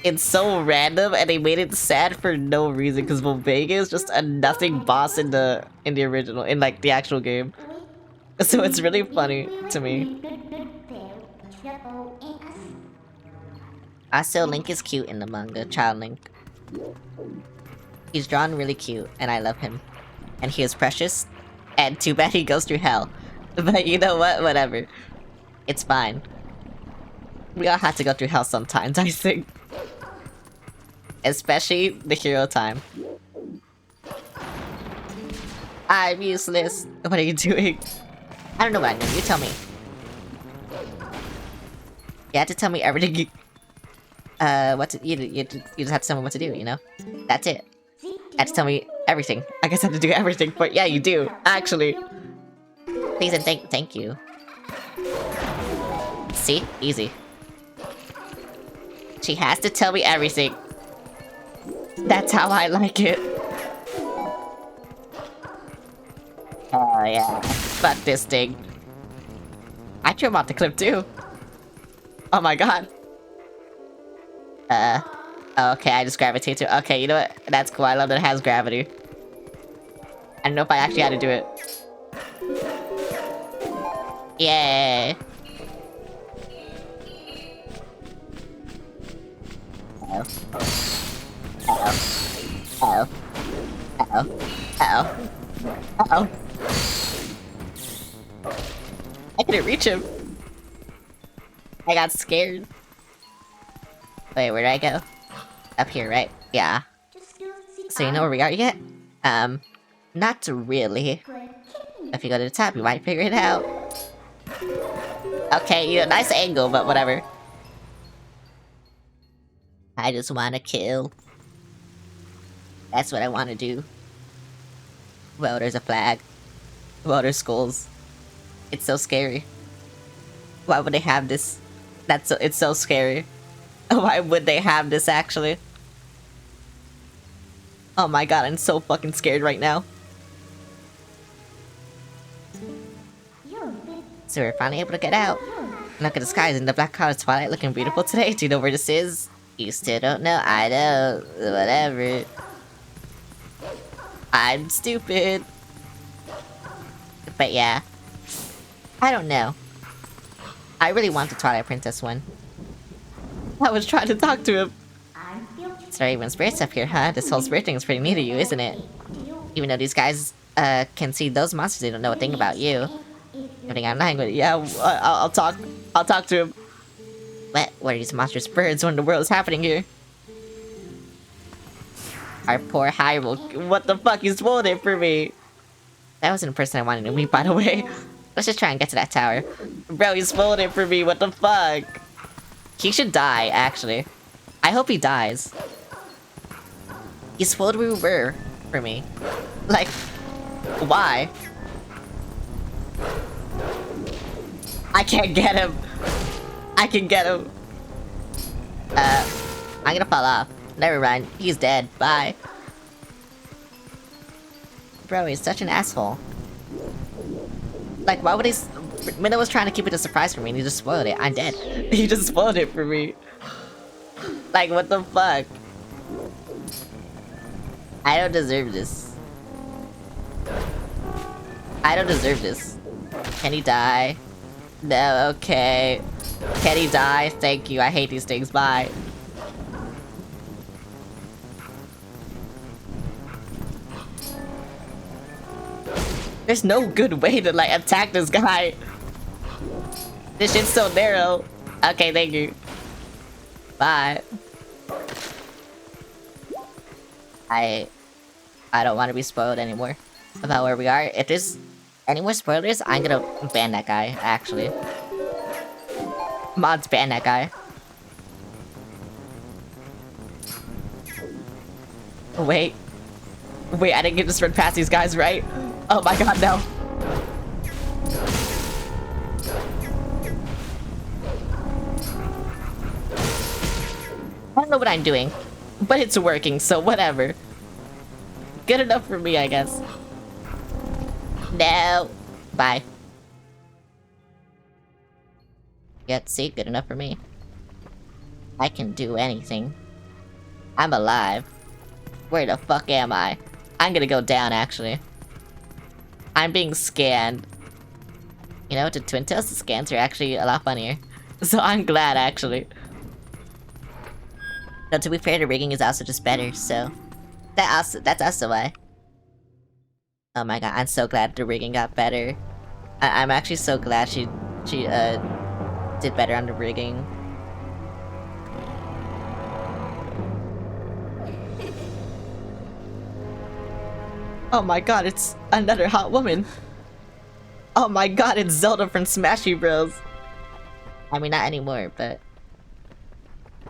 It's so random, and they made it sad for no reason because Volvagia is just a nothing boss in the original, in like the actual game. So it's really funny to me. Also, Link is cute in the manga, Child Link. He's drawn really cute, and I love him. And he is precious, and too bad he goes through hell. But you know what? Whatever. It's fine. We all have to go through hell sometimes, I think. Especially the hero time. I'm useless. What are you doing? I don't know what I know. You tell me. You have to tell me everything you... what to... You just have to tell me what to do, you know? That's it. You have to tell me everything. I guess I have to do everything, but yeah, you do. Actually. Please and thank you. See? Easy. She has to tell me everything. That's how I like it. Oh yeah. Fuck this thing. I threw him off the cliff too. Oh my god. Okay, I just gravitate to. Okay, you know what? That's cool. I love that it has gravity. I don't know if I actually had to do it. Yay. Oh. Uh-oh. Uh-oh. Uh-oh. Uh-oh. I couldn't reach him. I got scared. Wait, where did I go? Up here, right? Yeah. So you know where we are yet? Not really. If you go to the top, you might figure it out. Okay, you know, nice angle, but whatever. I just wanna kill. That's what I wanna do. Well, there's a flag. Well, there's skulls. It's so scary. Why would they have this? It's so scary. Why would they have this, actually? Oh my god, I'm so fucking scared right now. So we're finally able to get out. Look at the skies in the black cloud of Twilight looking beautiful today. Do you know where this is? You still don't know? I don't. Whatever. I'm stupid. But yeah. I don't know. I really want the Twilight Princess one. I was trying to talk to him. Sorry, even spirits up here, huh? This whole spirit thing is pretty new to you, isn't it? Even though these guys can see those monsters, they don't know a thing about you. I think I'm lying, but yeah, I'll talk to him. What are these monstrous birds? What in the world is happening here? Our poor Hyrule. What the fuck? You spoiled it for me. That wasn't the person I wanted to meet, by the way. Let's just try and get to that tower. Bro, you spoiled it for me. What the fuck? He should die, actually. I hope he dies. He spoiled where we were for me. Like, why? I can't get him. I can get him. I'm gonna fall off. Never mind. He's dead. Bye. Bro, he's such an asshole. Like, why would he... Minna was trying to keep it a surprise for me and he just spoiled it. I'm dead. He just spoiled it for me. Like, what the fuck? I don't deserve this. I don't deserve this. Can he die? No, okay. Can he die? Thank you. I hate these things. Bye. There's no good way to like attack this guy. This shit's so narrow. Okay, thank you. Bye. I don't want to be spoiled anymore about where we are. If there's any more spoilers, I'm gonna ban that guy, actually. Mods ban that guy. Wait. Wait, I didn't get to sprint past these guys, right? Oh my god, no. I don't know what I'm doing, but it's working, so whatever. Good enough for me, I guess. No. Bye. Yeah, see, good enough for me. I can do anything. I'm alive. Where the fuck am I? I'm gonna go down, actually. I'm being scanned. You know, to Twin Tails, the scans are actually a lot funnier. So I'm glad, actually. Though to be fair, the rigging is also just better, so... That's also why. Oh my god, I'm so glad the rigging got better. I'm actually so glad she did better on the rigging. Oh my god, it's another hot woman. Oh my god, it's Zelda from Smashy Bros. I mean, not anymore, but...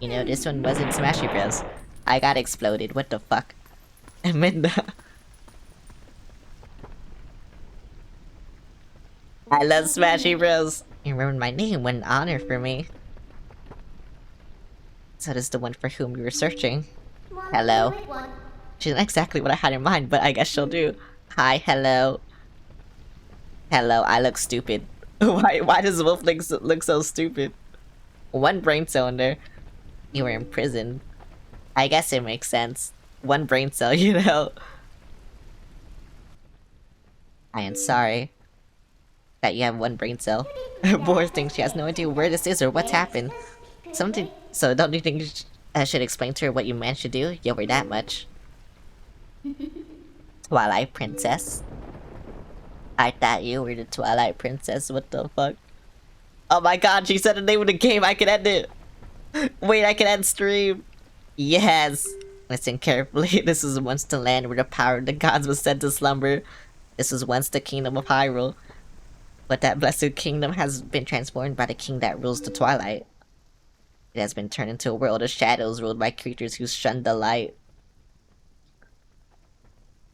You know, this one wasn't Smashy Bros. I got exploded, what the fuck? Aminda. I love Smashy Bros. You remembered my name, what an honor for me. So does the one for whom we were searching. Hello. She's not exactly what I had in mind, but I guess she'll do. Hi, hello. Hello, I look stupid. Why does Wolf look so stupid? One brain cylinder. You were imprisoned. I guess it makes sense. One brain cell, you know. I am sorry that you have one brain cell. Boar thinks she has no idea where this is or what's happened. So don't you think I should explain to her what you managed to do? You were that much. Twilight Princess. I thought you were the Twilight Princess, what the fuck? Oh my god, she said the name of the game, I can end it! Wait, I can end stream! Yes! Listen carefully, this was once the land where the power of the gods was said to slumber. This was once the kingdom of Hyrule. But that blessed kingdom has been transformed by the king that rules the Twilight. It has been turned into a world of shadows ruled by creatures who shun the light.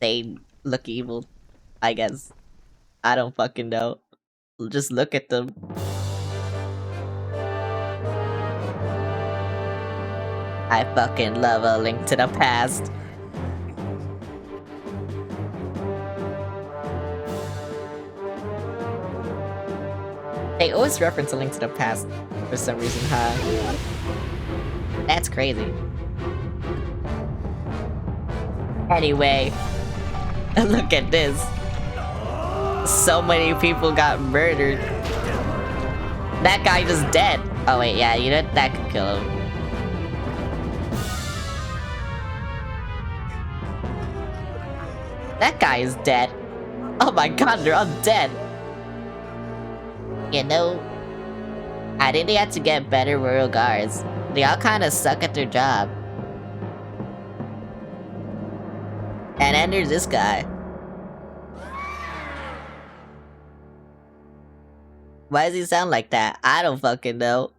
They look evil, I guess. I don't fucking know. Just look at them. I fucking love A Link to the Past. They always reference A Link to the Past for some reason, huh? That's crazy. Anyway, look at this. So many people got murdered. That guy just dead. Oh wait, yeah, you know, that could kill him. That guy is dead. Oh my god, they're all dead. You know, I think they had to get better royal guards. They all kind of suck at their job. And then there's this guy. Why does he sound like that? I don't fucking know.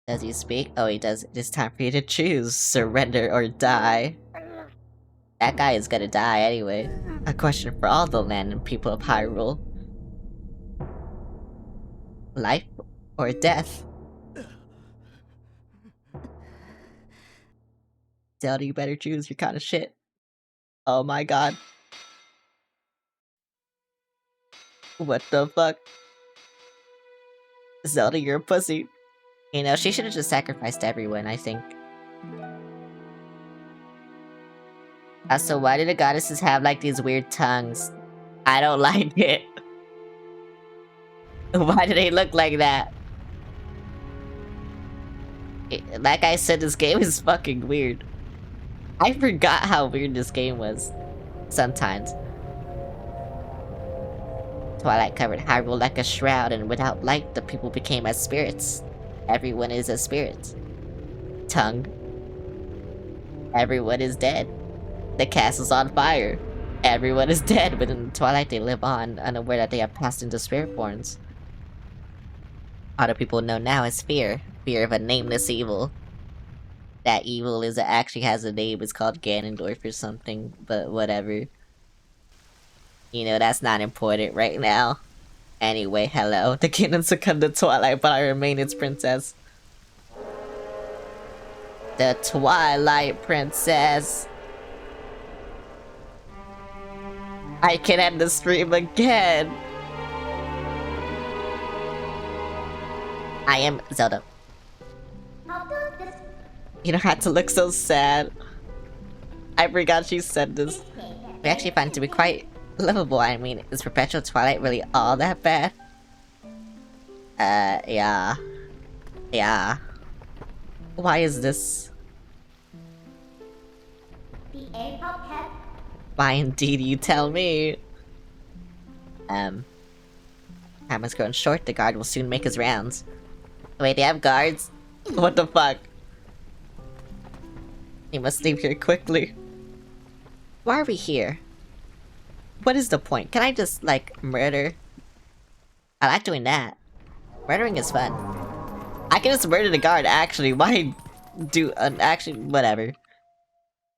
Does he speak? Oh, he does. It is time for you to choose. Surrender or die. That guy is gonna die anyway. A question for all the land and people of Hyrule. Life or death? Zelda, you better choose. You're kind of shit. Oh my god. What the fuck? Zelda, you're a pussy. You know, she should have just sacrificed everyone, I think. So why do the goddesses have like these weird tongues? I don't like it. Why do they look like that? Like I said, this game is fucking weird. I forgot how weird this game was. Sometimes. Twilight covered Hyrule like a shroud, and without light, the people became as spirits. Everyone is a spirit. Tongue. Everyone is dead. The castle's on fire. Everyone is dead, but in the Twilight they live on, unaware that they have passed into spirit forms. All the people know now is fear. Fear of a nameless evil. That evil actually has a name, it's called Ganondorf or something, but whatever. You know, that's not important right now. Anyway, hello. The kingdom succumbed to Twilight, but I remain its princess. The Twilight Princess. I can end the stream again. I am Zelda. You don't have to look so sad. I forgot she said this. We actually find it to be quite livable. I mean, is Perpetual Twilight really all that bad? Yeah. Yeah. Why is this? Why indeed, you tell me? Time is growing short, the guard will soon make his rounds. Wait, they have guards? What the fuck? You must leave here quickly. Why are we here? What is the point? Can I just, like, murder? I like doing that. Murdering is fun. I can just murder the guard, actually. Why do... actually, whatever.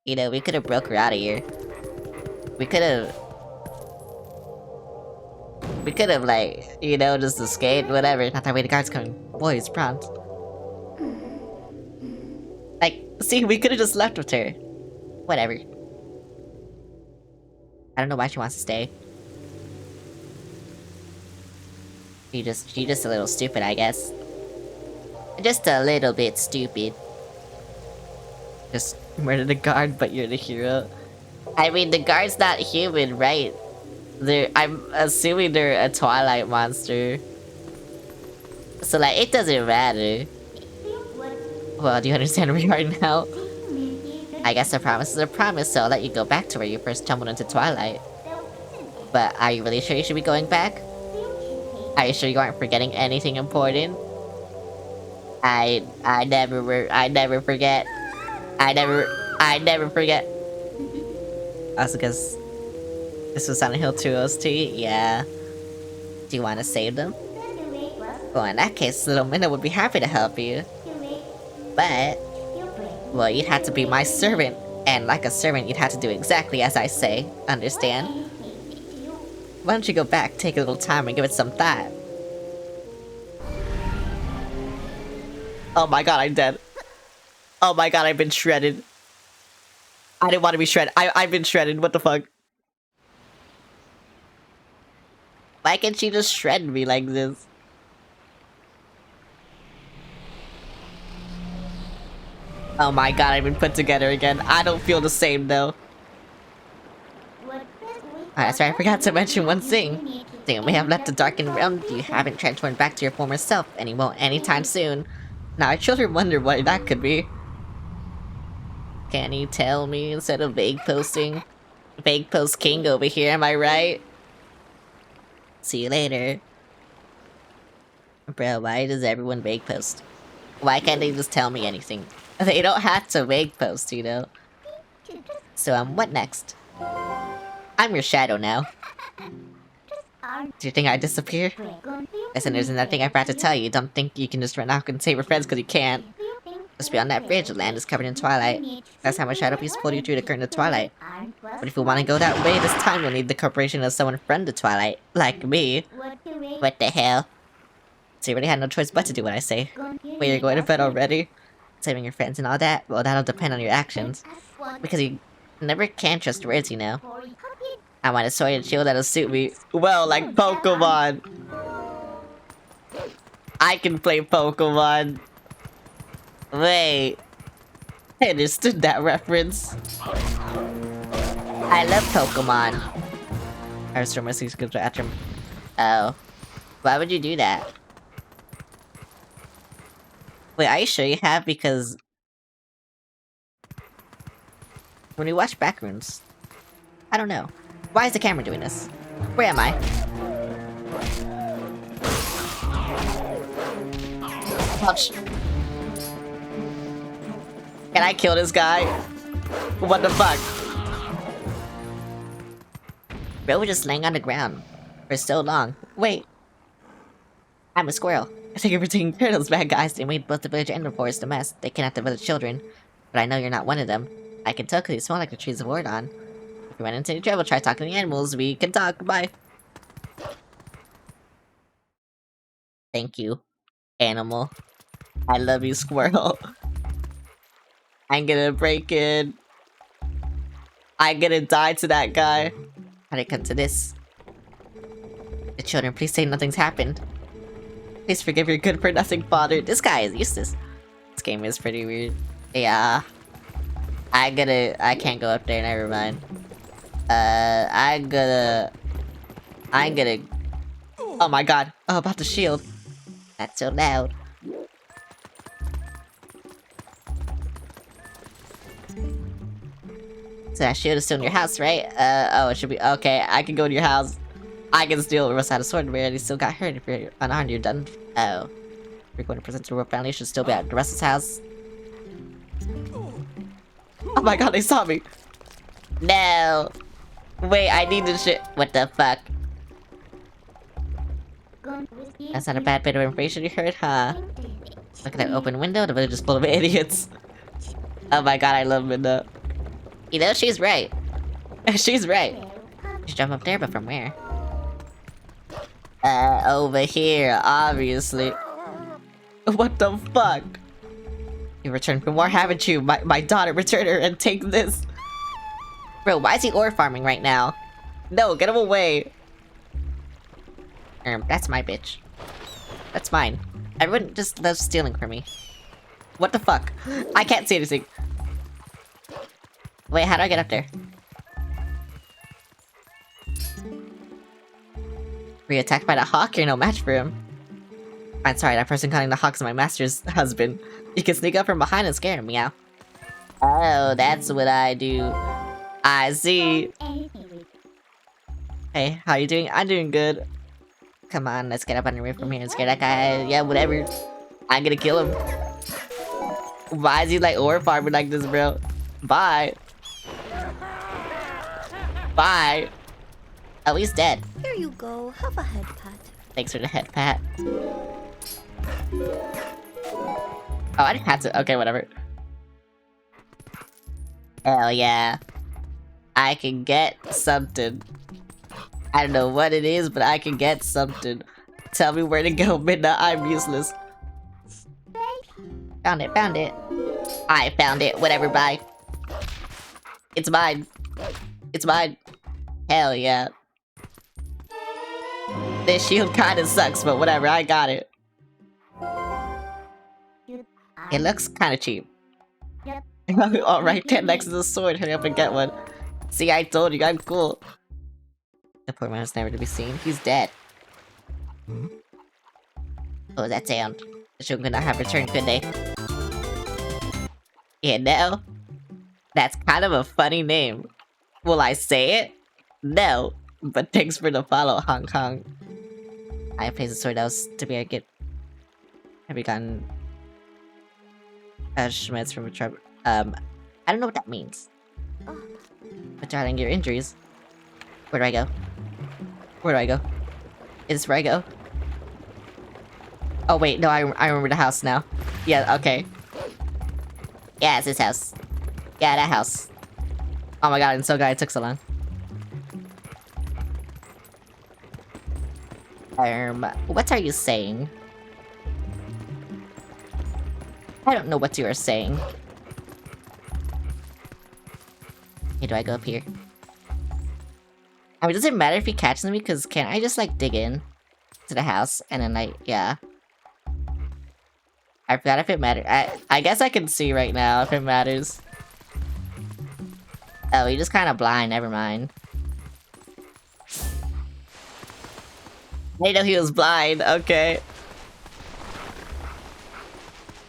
You know, we could've broke her out of here. We could've, like, you know, just escaped, whatever. Not that way the guard's coming. Boys, prompt. Like, see, we could've just left with her. Whatever. I don't know why she wants to stay. She's just a little stupid, I guess. Just a little bit stupid. Just murder the guard, but you're the hero. I mean, the guard's not human, right? I'm assuming they're a Twilight monster. So, like, it doesn't matter. Well, do you understand where we are now? I guess a promise is a promise, so I'll let you go back to where you first stumbled into Twilight. But are you really sure you should be going back? Are you sure you aren't forgetting anything important? I never forget. I never forget. Also, because this was Silent Hill 2 OST? Yeah. Do you want to save them? Well, in that case, little Minna would be happy to help you. But, well, you'd have to be my servant. And like a servant, you'd have to do exactly as I say. Understand? Why don't you go back, take a little time, and give it some thought? Oh my god, I'm dead. Oh my god, I've been shredded. I didn't want to be shredded. I've been shredded, what the fuck? Why can't she just shred me like this? Oh my god, I've been put together again. I don't feel the same though. That's right, I forgot to mention one thing. You may have left the darkened realm, you haven't transformed back to your former self, and you won't anytime soon. Now I truly wonder what that could be. Can you tell me instead of vague posting? Vague post king over here, am I right? See you later. Bro, why does everyone vague post? Why can't they just tell me anything? They don't have to vague post, you know? So, what next? I'm your shadow now. Do you think I disappear? Listen, there's another thing I forgot to tell you. Don't think you can just run out and save your friends because you can't. Just beyond that bridge, the land is covered in twilight. That's how my shadow piece pulled you through the current of twilight. But if you want to go that way this time, you'll need the cooperation of someone from the twilight. Like me. What the hell? So you really had no choice but to do what I say. Wait, you're going to bed already? Saving your friends and all that? Well, that'll depend on your actions. Because you never can trust words, you know. I want a sword and shield that'll suit me. Well, like Pokemon. I can play Pokemon. Wait. I understood that reference. I love Pokemon. I restore my 6 skills after. Oh. Why would you do that? Wait, are you sure you have? Because when we watch Backrooms, I don't know. Why is the camera doing this? Where am I? Ouch. Can I kill this guy? What the fuck? Bro, we're just laying on the ground for so long. Wait. I'm a squirrel. I think you're taking care of those bad guys. They made both the village and the forest a mess. They kidnapped the village children. But I know you're not one of them. I can tell because you smell like the trees of Ordon. If you run into any trouble, try talking to the animals. We can talk. Bye. Thank you, animal. I love you, squirrel. I'm gonna break in. I'm gonna die to that guy. How did it come to this? The children, please say nothing's happened. Please forgive your good-for-nothing father. This guy is useless. This game is pretty weird. Yeah. I can't go up there, never mind. I'm gonna... Oh my god. Oh, about the shield. Not so loud. So that shield is still in your house, right? Oh, it should be... Okay, I can go to your house. I can steal Russ out of sword, but he still got hurt. If you're unarmed, you're done. Oh. If you're going to present to the world family, you should still be at the Russ's house. Oh my god, they saw me! No! Wait, I need this shit. What the fuck? That's not a bad bit of information you heard, huh? Look at that open window, the village is full of idiots. Oh my god, I love Minda. You know, she's right. She's right. You should jump up there, but from where? Over here, obviously. What the fuck? You returned for more, haven't you? My daughter, return her and take this. Bro, why is he ore farming right now? No, get him away. That's my bitch. That's mine. Everyone just loves stealing from me. What the fuck? I can't see anything. Wait, how do I get up there? Were you attacked by the hawk? You're no match for him. I'm sorry, that person calling the hawk's my master's husband. You can sneak up from behind and scare him, meow. Oh, that's what I do. I see. Hey, how you doing? I'm doing good. Come on, let's get up on the roof from here and scare that guy. Yeah, whatever. I'm gonna kill him. Why is he like ore farming like this, bro? Bye. Bye. Oh, he's dead. Here you go. Have a head pat. Thanks for the head pat. Oh, I didn't have to. Okay, whatever. Hell yeah. I can get something. I don't know what it is, but I can get something. Tell me where to go, Midna. I'm useless. Found it, found it. I found it. Whatever, bye. It's mine. It's mine. Hell yeah. This shield kinda sucks, but whatever, I got it. It looks kinda cheap. Alright, 10 next to the sword, hurry up and get one. See, I told you, I'm cool. The poor man is never to be seen, he's dead. What was that sound? The children could not have returned, could they? Yeah, no. That's kind of a funny name. Will I say it? No. But thanks for the follow, Hong Kong. I have placed a sword else to be a get. Have you gotten Schmitz from a tribe? I don't know what that means. But darling, your injuries. Where do I go? Where do I go? Is this where I go? Oh wait, no, I remember the house now. Yeah, okay. Yeah, it's this house. Yeah, that house. Oh my god, I'm so glad it took so long. What are you saying? I don't know what you are saying. Hey, do I go up here? I mean, does it matter if he catches me? Because can't I just, like, dig in to the house and then, like, yeah. I forgot if it matters. I guess I can see right now if it matters. Oh, you're just kind of blind. Never mind. I didn't know he was blind. Okay.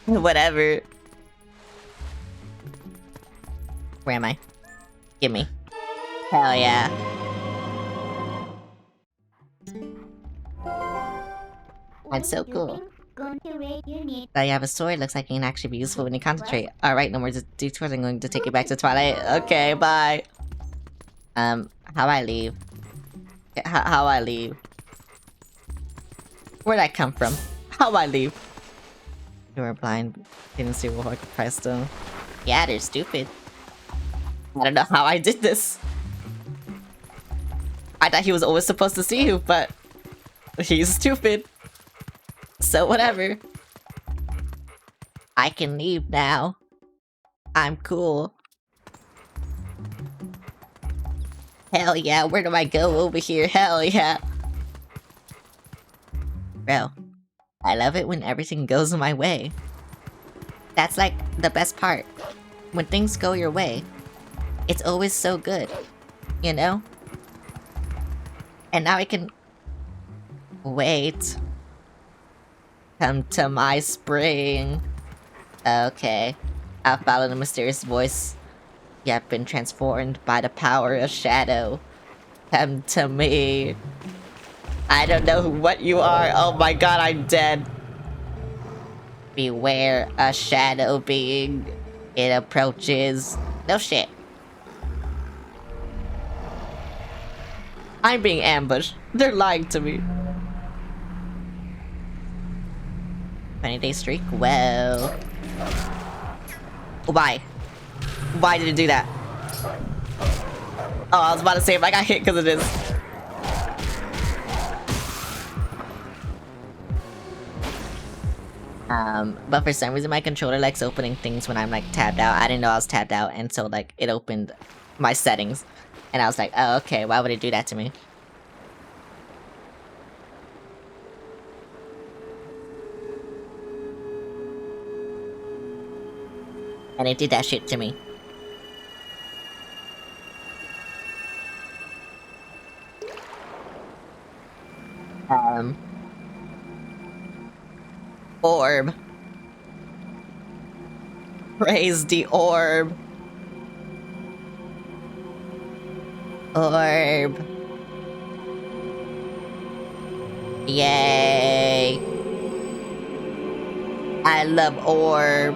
Whatever. Where am I? Give me. Hell yeah. That's so cool. Now you have a sword, looks like it can actually be useful when you concentrate. Alright, no more detours, I'm going to take you back to Twilight. Okay, bye. How I leave? How I leave? Where'd I come from? How I leave? You were blind, didn't see what I could press them. Yeah, they're stupid. I don't know how I did this. I thought he was always supposed to see you, but he's stupid. So whatever. I can leave now. I'm cool. Hell yeah, where do I go over here? Hell yeah. Bro, I love it when everything goes my way. That's like the best part. When things go your way, it's always so good, you know? And now I can... Wait. Come to my spring. Okay. I'll follow the mysterious voice. You have been transformed by the power of shadow. Come to me. I don't know what you are. Oh my god, I'm dead. Beware a shadow being. It approaches. No shit. I'm being ambushed. They're lying to me. 20-day streak? Well... Why? Why did it do that? Oh, I was about to say if I got hit because of this. But for some reason my controller likes opening things when I'm like tabbed out. I didn't know I was tabbed out, and so like it opened my settings. And I was like, oh, okay, why would it do that to me? And it did that shit to me. Orb. Praise the orb. Orb. Yay. I love orb.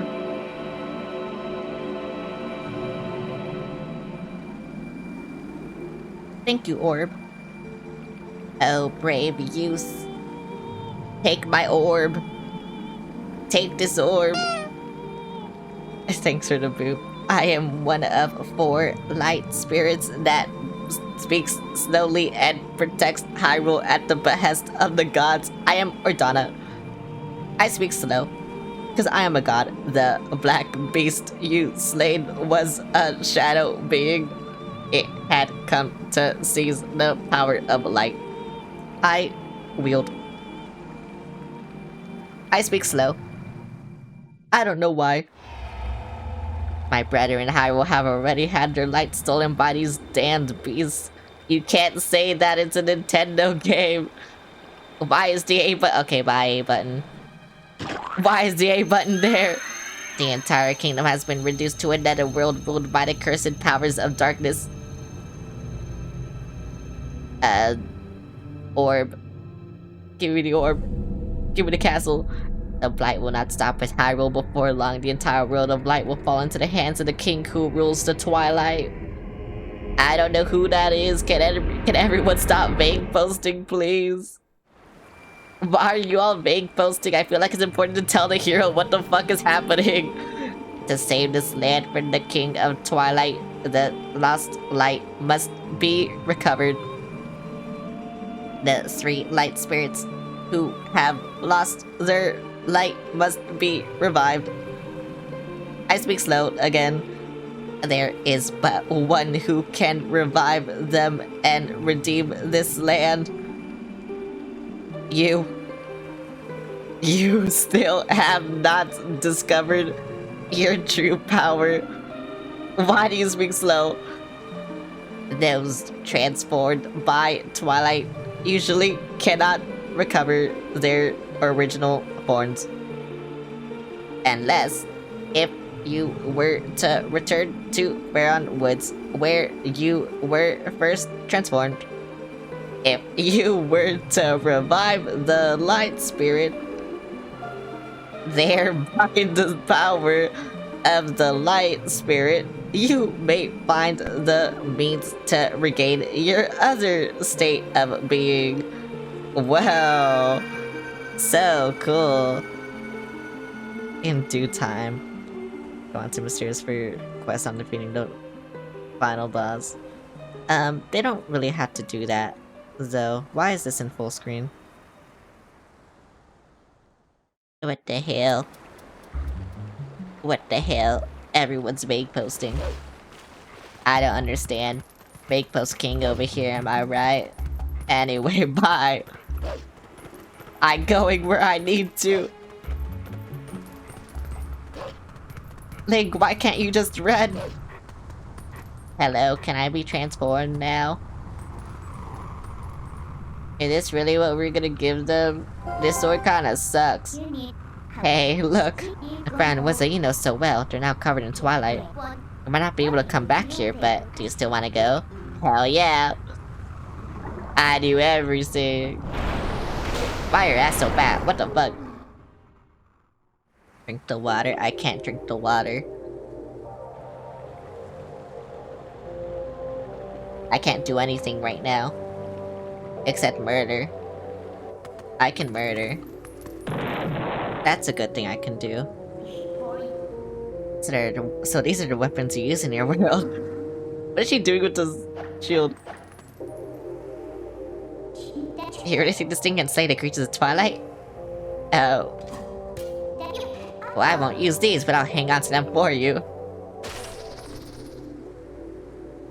Thank you, orb. Oh, brave youth. Take my orb. Take this orb. Thanks for the boop. I am one of 4 light spirits that speaks slowly and protects Hyrule at the behest of the gods. I am Ordana. I speak slow, because I am a god. The black beast you slain was a shadow being. It had come to seize the power of light. I wield. I speak slow. I don't know why. My brethren and I will have already had their light stolen by these damned beasts. You can't say that it's a Nintendo game. Why is the A button? Okay, bye A button. Why is the A button there? The entire kingdom has been reduced to a netherworld ruled by the cursed powers of darkness. Orb. Give me the orb. Give me the castle. The blight will not stop with Hyrule before long. The entire world of light will fall into the hands of the king who rules the Twilight. I don't know who that is. Can everyone stop vague posting, please? Why are you all vague posting? I feel like it's important to tell the hero what the fuck is happening. To save this land from the king of Twilight, the lost light must be recovered. The 3 light spirits who have lost their light must be revived. I speak slow again. There is but one who can revive them and redeem this land. You still have not discovered your true power. Why do you speak slow? Those transformed by Twilight usually cannot recover their original forms. Unless if you were to return to Faron Woods where you were first transformed. If you were to revive the light spirit, thereby the power of the light spirit, you may find the means to regain your other state of being. Wow, so cool. In due time, go on to Mysterious for your quest on defeating the final boss. They don't really have to do that, though. Why is this in full screen? What the hell? What the hell? Everyone's make posting. I don't understand. Make post king over here, am I right? Anyway, bye. I'm going where I need to. Link, why can't you just run? Hello, can I be transformed now? Is this really what we're gonna give them? This sword kinda sucks. Hey, look. A friend Wizard you know so well. They're now covered in Twilight. We might not be able to come back here, but do you still want to go? Hell yeah. I do everything. Why your ass so bad? What the fuck? Drink the water? I can't drink the water. I can't do anything right now. Except murder. I can murder. That's a good thing I can do. So these are the weapons you use in your world. What is she doing with this shield? You really think this thing can slay the creatures of Twilight? Oh. Well, I won't use these, but I'll hang on to them for you.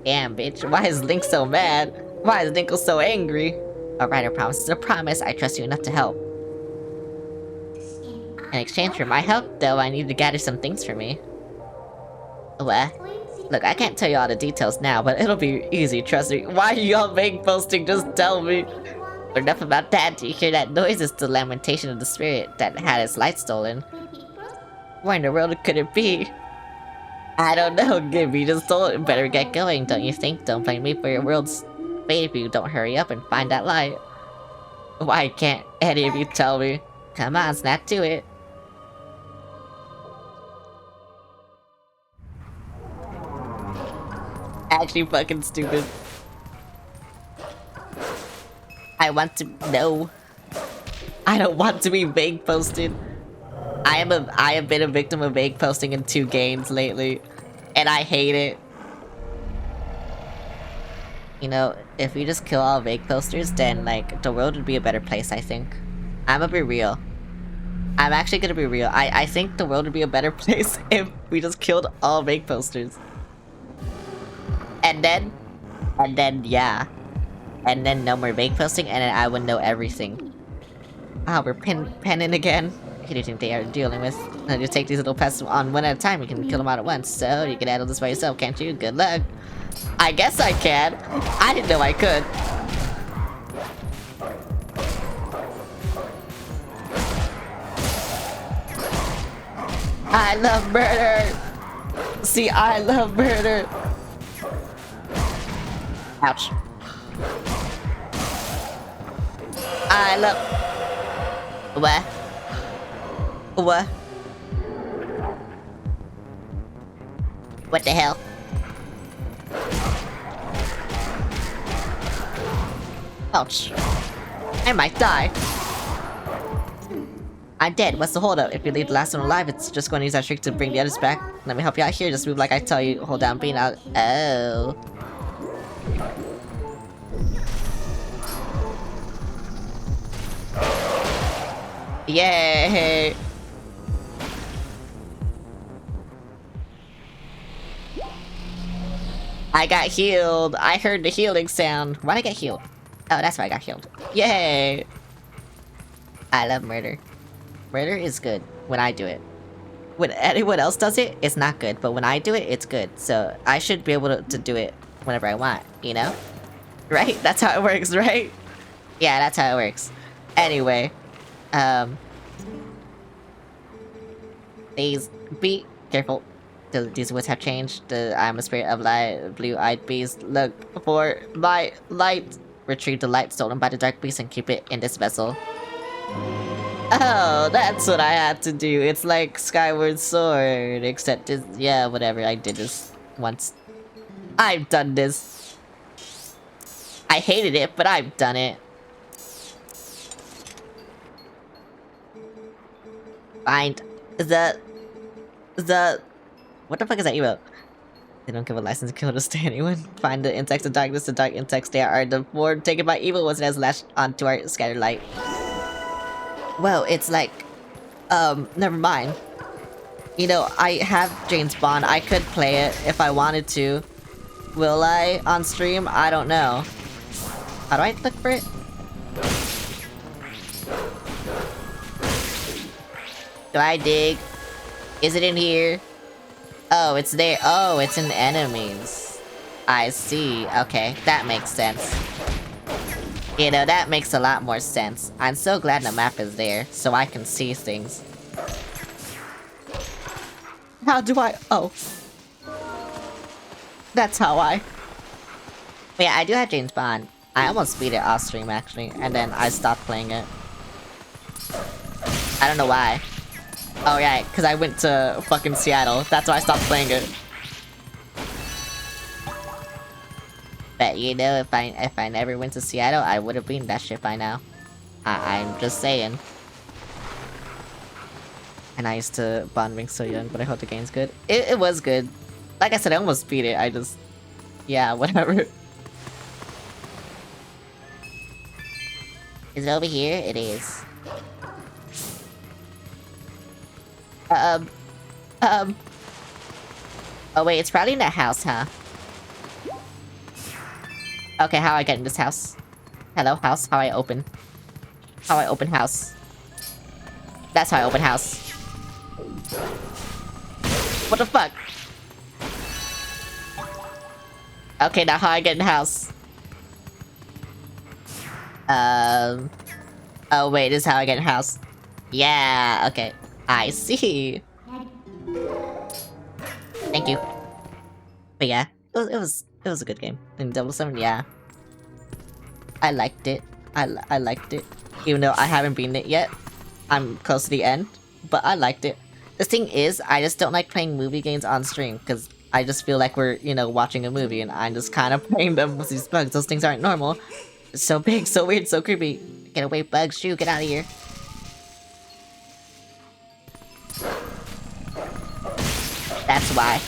Damn, bitch. Why is Link so mad? Why is Dinkle so angry? Alright, I promise. It's a promise. I trust you enough to help. In exchange for my help, though, I need to gather some things for me. What? Look, I can't tell you all the details now, but it'll be easy, trust me. Why are y'all make posting? Just tell me. But enough about that. Do you hear that noise? It's the lamentation of the spirit that had its light stolen. Where in the world could it be? I don't know, Gibby just stole it. Better get going, don't you think? Don't blame me for your world's fate if you don't hurry up and find that light. Why can't any of you tell me? Come on, snap to it. Actually fucking stupid. I want to know. I don't want to be vague posted. I have been a victim of vague posting in 2 games lately, and I hate it. You know, if we just kill all vague posters, then like the world would be a better place, I think. I'm gonna be real. I'm actually gonna be real. I think the world would be a better place if we just killed all vague posters. And then yeah. And then no more vague posting, and then I would know everything. Ah, we're penning again. Who do you think they are dealing with? And you take these little pests on one at a time, you can kill them all at once. So, you can handle this by yourself, can't you? Good luck. I guess I can. I didn't know I could. I love murder! See, I love murder! Ouch. I love... What? What? What the hell? Ouch. I might die. I'm dead. What's the holdup? If you leave the last one alive, it's just going to use that trick to bring the others back. Let me help you out here. Just move like I tell you. Hold down being out. Oh. Yay! I got healed. I heard the healing sound. Why'd I get healed? Oh, that's why I got healed. Yay! I love murder. Murder is good when I do it. When anyone else does it, it's not good. But when I do it, it's good. So I should be able to do it whenever I want, you know? Right? That's how it works, right? Yeah, that's how it works. Anyway. Please be careful. These woods have changed. I am a spirit of light, blue-eyed beast. Look for my light. Retrieve the light stolen by the dark beast and keep it in this vessel. Oh, that's what I had to do. It's like Skyward Sword, except this. Yeah, whatever. I did this once. I've done this. I hated it, but I've done it. Find the what the fuck is that email? They don't give a license to kill or to stay anyone. Find the insects of darkness, the dark insects. They are the form taken by evil ones and has lashed onto our scattered light. Well, it's like, never mind. You know, I have James Bond. I could play it if I wanted to. Will I on stream? I don't know. How do I look for it? Do I dig? Is it in here? Oh, it's there. Oh, it's in enemies. I see. Okay, that makes sense. You know, that makes a lot more sense. I'm so glad the map is there, so I can see things. How do I... Oh. That's how I... Yeah, I do have James Bond. I almost beat it off stream, actually, and then I stopped playing it. I don't know why. Oh, right, because I went to fucking Seattle. That's why I stopped playing it. But, you know, if I never went to Seattle, I would have beaten that shit by now. I'm just saying. And I used to Bond Ring so young, but I hope the game's good. It was good. Like I said, I almost beat it. I just... Yeah, whatever. Is it over here? It is. Oh wait, it's probably in that house, huh? Okay, how I get in this house? Hello, house? How I open? How I open house? That's how I open house. What the fuck? Okay, now how I get in house? Oh wait, this is how I get in house. Yeah, okay. I see. Thank you. But yeah, it was a good game. In 007, yeah. I liked it. I liked it. Even though I haven't beaten it yet. I'm close to the end. But I liked it. The thing is, I just don't like playing movie games on stream. Because I just feel like we're, you know, watching a movie. And I'm just kind of playing them with these bugs. Those things aren't normal. It's so big, so weird, so creepy. Get away, bugs. Shoo, get out of here. That's why.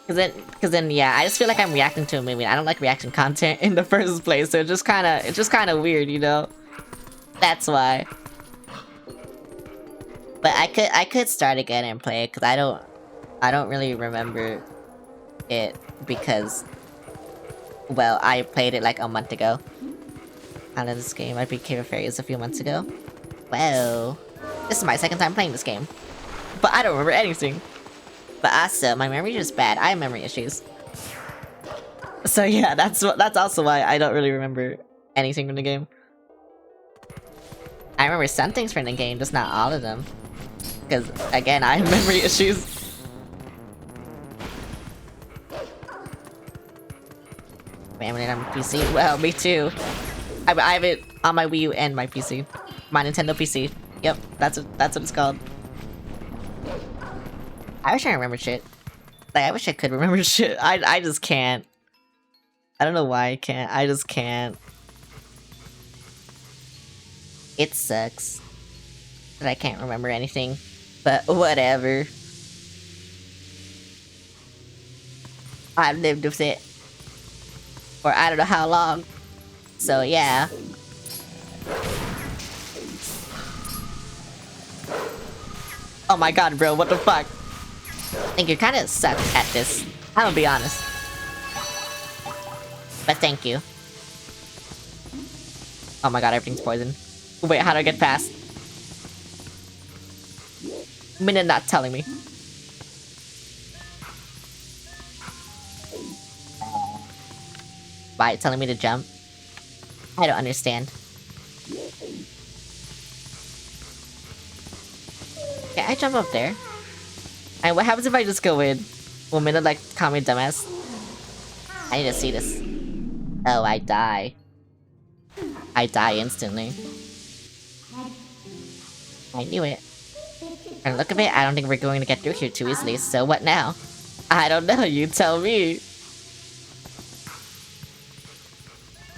Cause then, yeah, I just feel like I'm reacting to a movie. I don't like reaction content in the first place, so it's just kind of weird, you know. That's why. But I could start again and play it, cause I don't really remember it because, well, I played it like a month ago. Out of this game, I beat Cave of Fairies a few months ago. Well, this is my second time playing this game. But I don't remember anything. But also, my memory is just bad. I have memory issues. So yeah, that's also why I don't really remember anything from the game. I remember some things from the game, just not all of them. Because, again, I have memory issues. Spamming it on my PC. Well, me too. I have it on my Wii U and my PC. My Nintendo PC. Yep, that's what it's called. I wish I remembered shit. Like, I wish I could remember shit. I just can't. I don't know why I can't. I just can't. It sucks that I can't remember anything. But whatever. I've lived with it for I don't know how long. So yeah. Oh my god, bro, what the fuck? I think you kinda suck at this. I'm gonna be honest. But thank you. Oh my god, everything's poison. Wait, how do I get past? Minute not telling me. Why, it's telling me to jump? I don't understand. Can I jump up there? And what happens if I just go in? Will Minna like call me dumbass? I need to see this. Oh, I die. I die instantly. I knew it. And look of it, I don't think we're going to get through here too easily, so what now? I don't know, you tell me.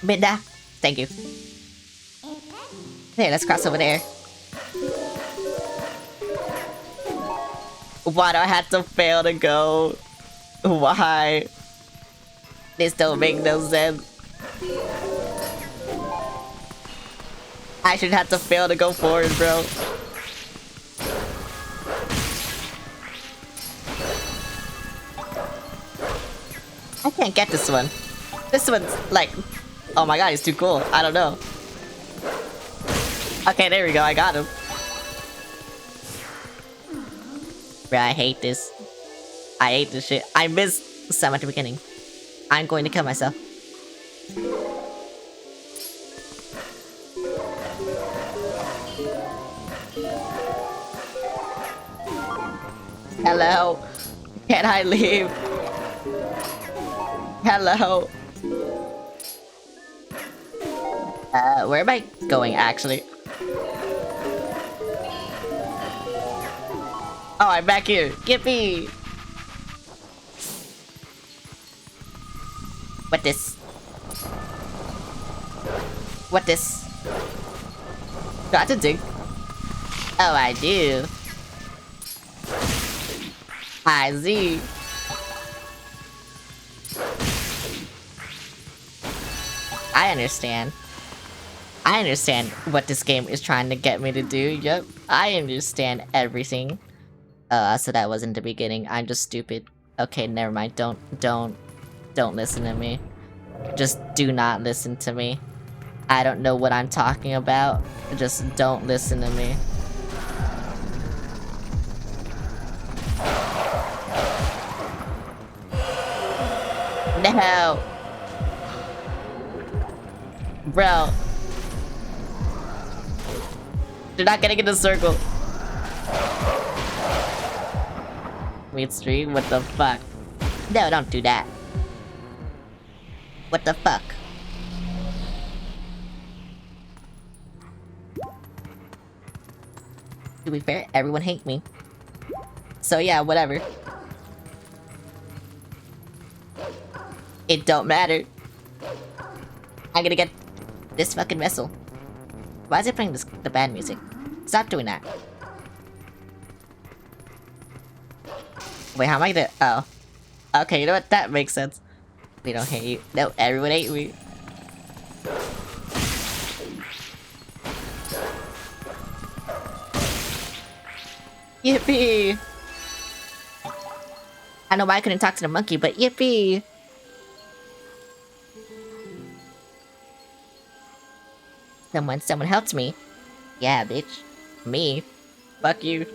Minna, thank you. There, let's cross over there. Why do I have to fail to go? Why? This don't make no sense. I should have to fail to go forward, bro. I can't get this one. This one's like... Oh my god, he's too cool. I don't know. Okay, there we go. I got him. Bro, I hate this. I hate this shit. I missed some at the beginning. I'm going to kill myself. Hello? Can I leave? Hello? Where am I going, actually? Oh, I'm back here. Yippee! What this? What this? Do I have to dig? Oh, I do. I see. I understand. I understand what this game is trying to get me to do. Yep, I understand everything. So that wasn't the beginning. I'm just stupid. Okay, never mind. Don't listen to me. Just do not listen to me. I don't know what I'm talking about. Just don't listen to me. No! Bro. You're not getting in the circle. Midstream? What the fuck? No, don't do that. What the fuck? To be fair, everyone hate me. So yeah, whatever. It don't matter. I'm gonna get this fucking vessel. Why is it playing the bad music? Stop doing that. Wait, how am I gonna... Oh. Okay, you know what? That makes sense. We don't hate you. No, everyone hate me. Yippee! I know why I couldn't talk to the monkey, but yippee! Someone helped me. Yeah, bitch. Me? Fuck you.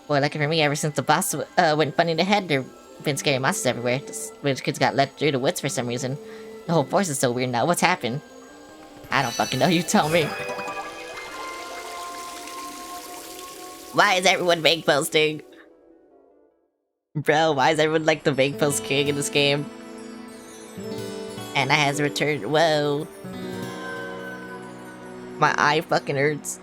Boy, lucky for me, ever since the boss went funny in the head, there been scary monsters everywhere. This village kids got led through the woods for some reason. The whole forest is so weird now. What's happened? I don't fucking know. You tell me. Why is everyone vague posting? Bro, why is everyone like the vague post king in this game? Anna has returned. Whoa. My eye fucking hurts.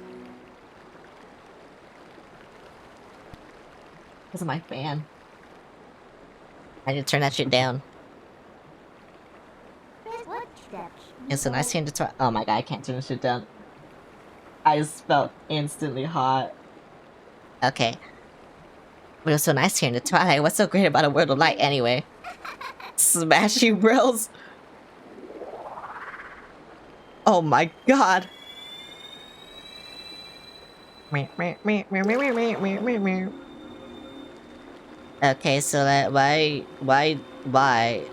Because of my fan. I need to turn that shit down. It's a nice hand to try. Oh my god, I can't turn this shit down. I just felt instantly hot. Okay. But it was so nice here in the Twilight. What's so great about a world of light anyway? Smashy bros. Oh my god. Okay, so that why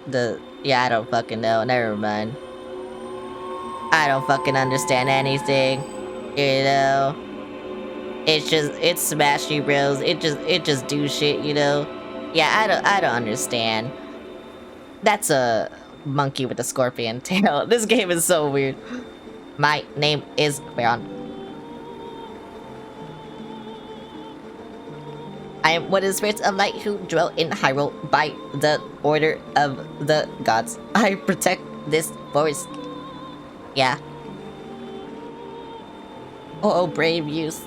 the yeah, I don't fucking know. Never mind. I don't fucking understand anything. You know? It's smashy bros. It just do shit, you know? Yeah, I don't understand. That's a monkey with a scorpion tail. This game is so weird. My name is Baron. I am one of the spirits of light who dwell in Hyrule by the order of the gods. I protect this forest. Yeah. Oh, brave youth.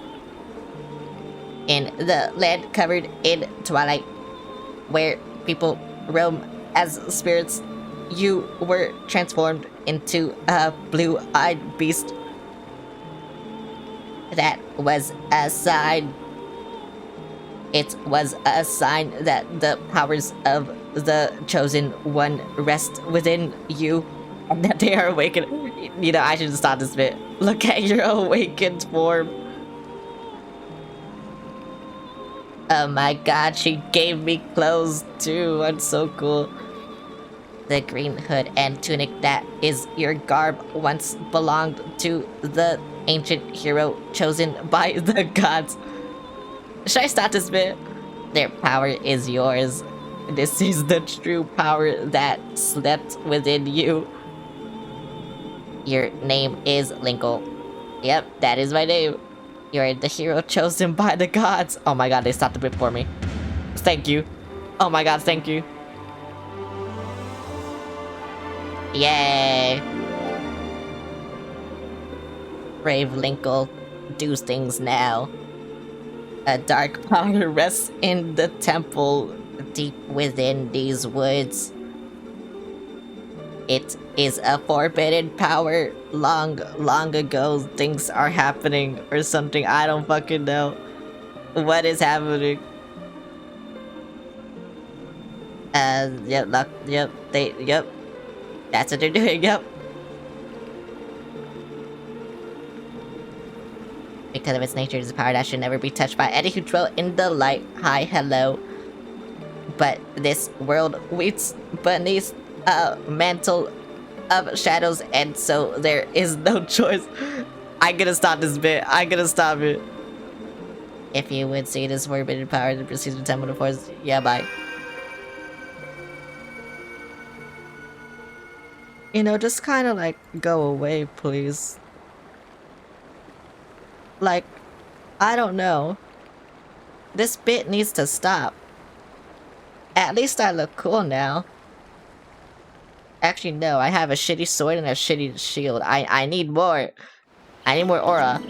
In the land covered in twilight, where people roam as spirits, you were transformed into a blue-eyed beast. That was a sign. It was a sign that the powers of the Chosen One rest within you, and that they are awakened. You know, I should stop this bit. Look at your awakened form. Oh my god, she gave me clothes too. I'm so cool. The green hood and tunic that is your garb once belonged to the ancient hero chosen by the gods. Should I stop this bit? Their power is yours. This is the true power that slept within you. Your name is Linkle. Yep, that is my name. You're the hero chosen by the gods. Oh my god, they stopped the bit for me. Thank you. Oh my god, thank you. Yay. Brave Linkle, do things now. A dark power rests in the temple deep within these woods. It is a forbidden power. Long ago, things are happening or something. I don't fucking know. What is happening? Yep. That's what they're doing, yep. Because of its nature, it is a power that should never be touched by any who dwell in the light. Hi, hello. But this world waits beneath a mantle of shadows, and so there is no choice. I'm gonna stop this bit. I'm gonna stop it. If you would see this forbidden power that precedes the temple of force, yeah, bye. You know, just kind of like go away, please. Like, I don't know. This bit needs to stop. At least I look cool now. Actually, no, I have a shitty sword and a shitty shield. I need more. I need more aura.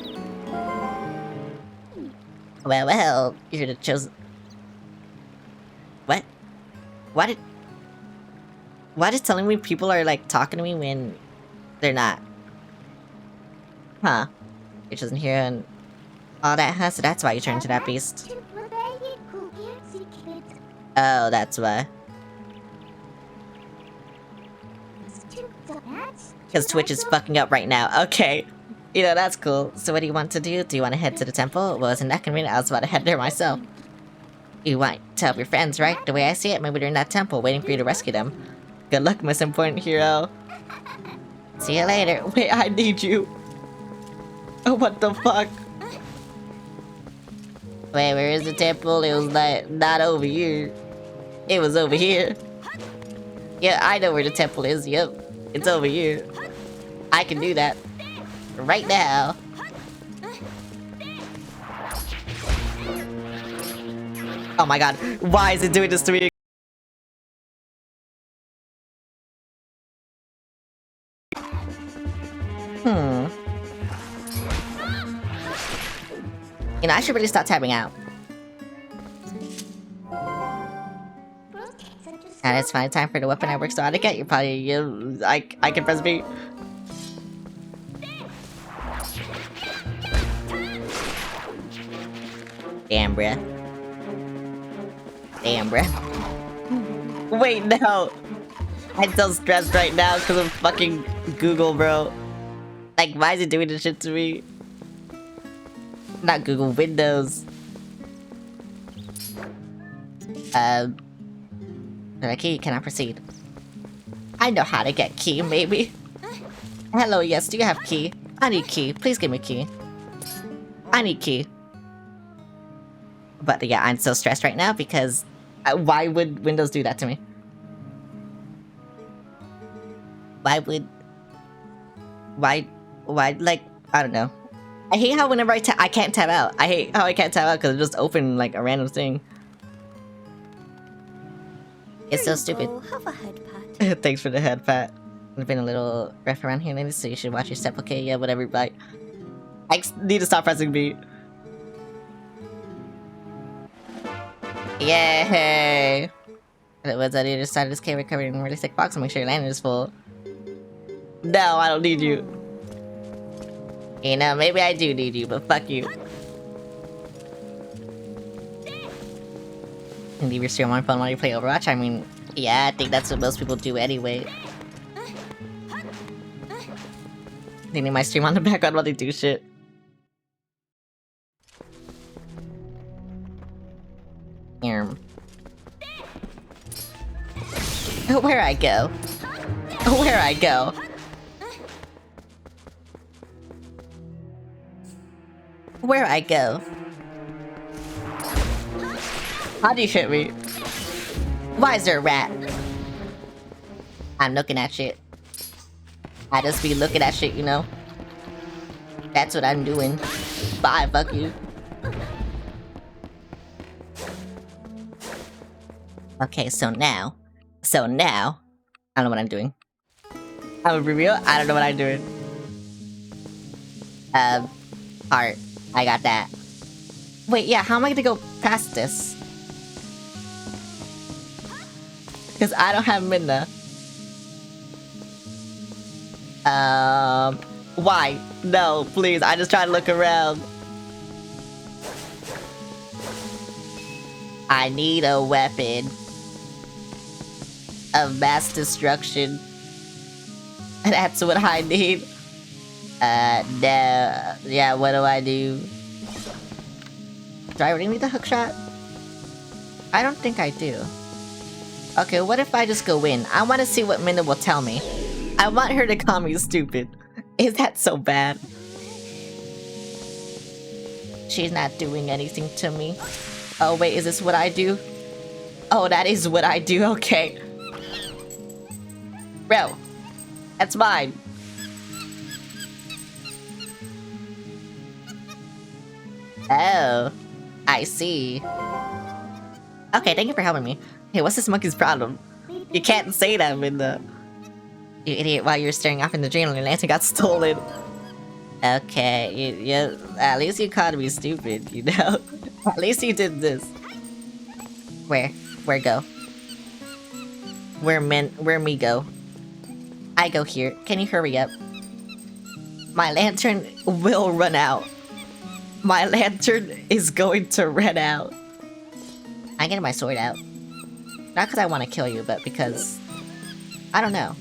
Well, you're the chosen... What? What is telling me people are like talking to me when they're not? Huh. You're chosen here and all that, huh? So that's why you turned into that beast. Oh, that's why. Because Twitch is fucking up right now. Okay. You know, that's cool. So what do you want to do? Do you want to head to the temple? Well, isn't that convenient? I was about to head there myself. You want to help your friends, right? The way I see it, maybe they're in that temple waiting for you to rescue them. Good luck, most important hero. See you later. Wait, I need you. Oh, what the fuck? Wait, where is the temple? It was like, not over here. It was over here. Yeah, I know where the temple is. Yep. It's over here. I can do that. Right now. Oh my god. Why is it doing this to me? You know, I should really stop tapping out. And it's finally time for the weapon I worked so hard to get. You're probably... I can press B. Damn, bruh. Damn, bruh. Wait, no! I'm so stressed right now because of fucking Google, bro. Like, why is it doing this shit to me? Not Google, Windows. The key, can I proceed? I know how to get key, maybe. Hello, yes, do you have key? I need key, please give me key. I need key. But yeah, I'm so stressed right now because why would Windows do that to me? Why, like, I don't know. I hate how whenever I can't tab out. I hate how I can't tab out because it just opened like a random thing. It's so Here you stupid. go, have a head pat. Thanks for the head pat. There's been a little rough around here lately, so you should watch your step, okay? Yeah, whatever, bye. Need to stop pressing B. Yay! The woods on either side of this cave are covered in a really thick fog, so make sure your lantern is full. No, I don't need you. You know, maybe I do need you, but fuck you. And leave your stream on phone while you play Overwatch? I mean, yeah, I think that's what most people do anyway. They need my stream on the background while they do shit. Here. Where I go? Where I go? Where I go? How'd you hit me? Why is there a rat? I'm looking at shit. I just be looking at shit, you know? That's what I'm doing. Bye, fuck you. Okay, so now, I don't know what I'm doing. I'm a reveal. I don't know what I'm doing. Heart. I got that. Wait, yeah, how am I gonna go past this? Because I don't have Midna. Why? No, please, I just try to look around. I need a weapon of mass destruction. That's what I need. No. Yeah, what do I do? Do I really need the hook shot? I don't think I do. Okay, what if I just go in? I want to see what Minna will tell me. I want her to call me stupid. Is that so bad? She's not doing anything to me. Oh wait, is this what I do? Oh, that is what I do, okay. Bro, that's mine. Oh, I see. Okay, thank you for helping me. Hey, what's this monkey's problem? You can't say that, Minna. You idiot, while you were staring off in the dream, your lantern got stolen. Okay, you, at least you called me stupid, you know? At least you did this. Where go? Where me go? I go here. Can you hurry up? My lantern will run out. My lantern is going to run out. I'm getting my sword out. Not because I want to kill you, but because... I don't know.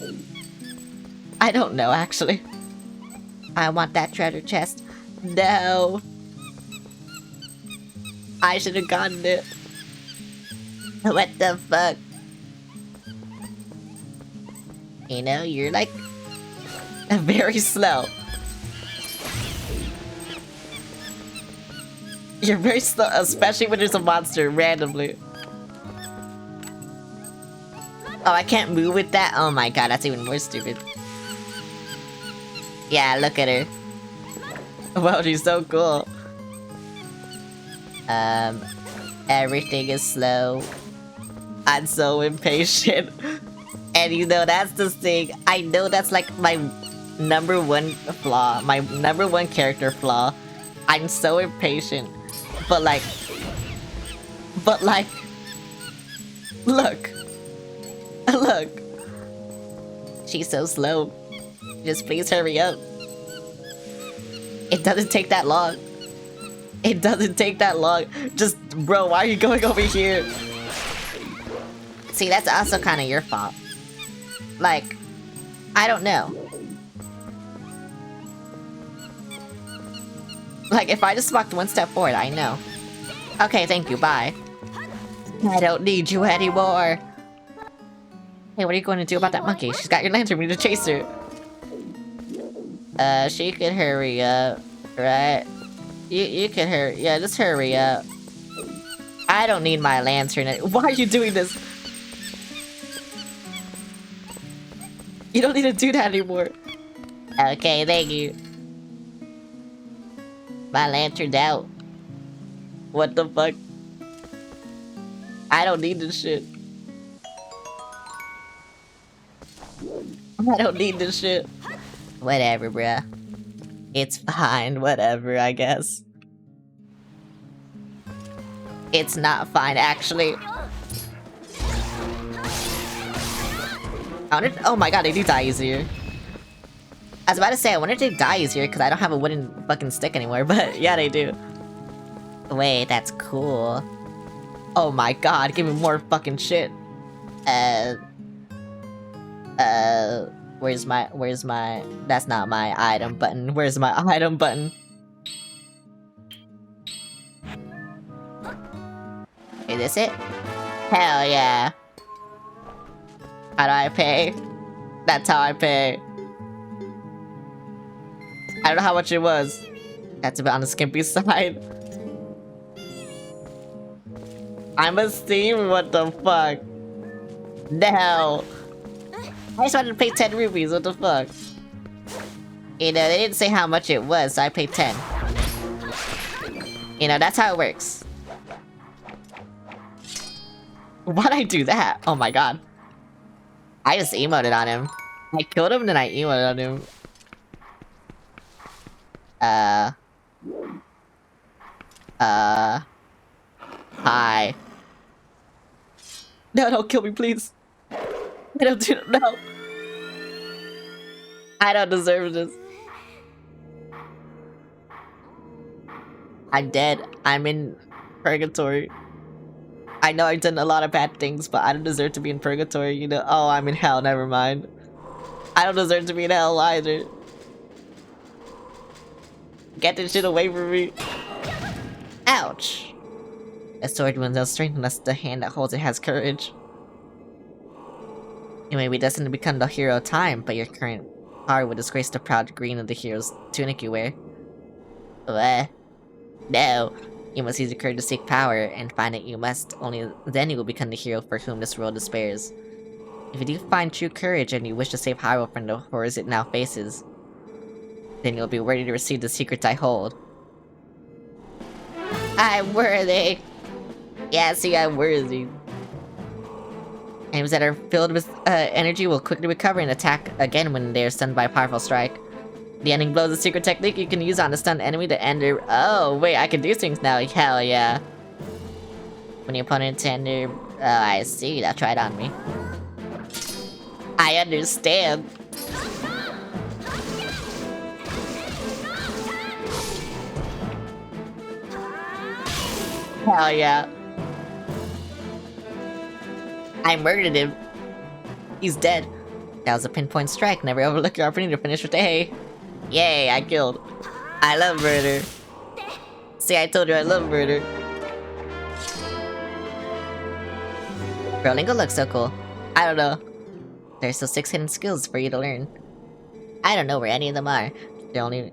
I don't know, actually. I want that treasure chest. No. I should have gotten it. What the fuck? You know, you're like... very slow. You're very slow, especially when there's a monster randomly. Oh, I can't move with that? Oh my god, that's even more stupid. Yeah, look at her. Wow, she's so cool. Everything is slow. I'm so impatient. And you know, that's the thing. I know that's like my #1 flaw. My #1 character flaw. I'm so impatient. But like... Look. Look. She's so slow. Just please hurry up. It doesn't take that long. It doesn't take that long. Just, bro, why are you going over here? See, that's also kind of your fault. Like, I don't know. Like, if I just walked one step forward, I know. Okay, thank you, bye. I don't need you anymore. Hey, what are you going to do about that monkey? She's got your lantern, we need to chase her. She could hurry up, right? You can hurry, yeah, just hurry up. I don't need my lantern. Why are you doing this? You don't need to do that anymore. Okay, thank you. My lantern's out. What the fuck? I don't need this shit. I don't need this shit. Whatever, bruh. It's fine, whatever, I guess. It's not fine, actually. Oh my god, they do die easier. I was about to say, I wonder if they die easier because I don't have a wooden fucking stick anymore, but yeah, they do. Wait, that's cool. Oh my god, give me more fucking shit. Where's my, that's not my item button. Where's my item button? Is this it? Hell yeah. How do I pay? That's how I pay. I don't know how much it was. That's a bit on the skimpy side. I'm a Steam? What the fuck? No. I just wanted to pay 10 rupees, what the fuck? You know, they didn't say how much it was, so I paid 10. You know, that's how it works. Why'd I do that? Oh my god. I just emoted on him. I killed him, then I emoted on him. Hi. No, don't kill me, please. I don't do no. I don't deserve this. I'm dead. I'm in purgatory. I know I've done a lot of bad things, but I don't deserve to be in purgatory, you know? Oh, I'm in hell, never mind. I don't deserve to be in hell either. Get this shit away from me. Ouch. A sword wins out strength unless the hand that holds it has courage. You may be destined to become the hero of time, but your current power would disgrace the proud green of the hero's tunic you wear. What? No. You must use your courage to seek power, and find it you must. Only then you will become the hero for whom this world despairs. If you do find true courage and you wish to save Hyrule from the horrors it now faces, then you'll be worthy to receive the secrets I hold. I'm worthy! Yeah, see, I'm worthy. Enemies that are filled with energy will quickly recover and attack again when they are stunned by a powerful strike. The ending blow is a secret technique you can use on a stunned enemy to end their— oh, wait, I can do things now. Hell yeah. When your opponent end their— oh, I see. Now try it on me. I understand. Hell yeah. I murdered him. He's dead. That was a pinpoint strike. Never overlook your opportunity to finish with the hay. Yay, I killed. I love murder. See, I told you I love murder. Bro, Lingo looks so cool. I don't know. There's still 6 hidden skills for you to learn. I don't know where any of them are. They're only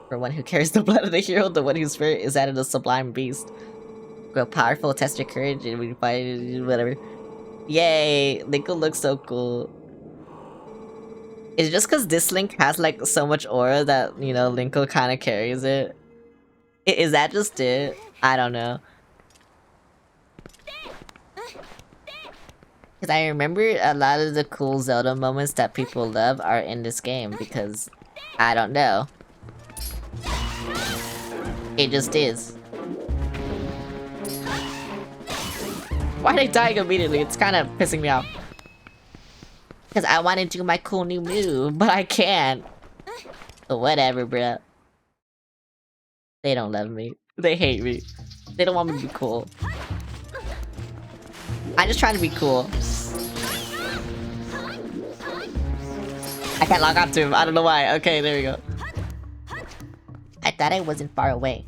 for one who carries the blood of the hero, the one whose spirit is that of the sublime beast. Grow powerful, test your courage, and we fight whatever. Yay! Linko looks so cool. It's just because this Link has like so much aura that, you know, Linko kind of carries it. Is that just it? I don't know. Because I remember a lot of the cool Zelda moments that people love are in this game because, I don't know. It just is. Why are they dying immediately? It's kind of pissing me off. Because I want to do my cool new move, but I can't. But whatever, bruh. They don't love me. They hate me. They don't want me to be cool. I'm just trying to be cool. I can't log on to him. I don't know why. Okay, there we go. I thought I wasn't far away.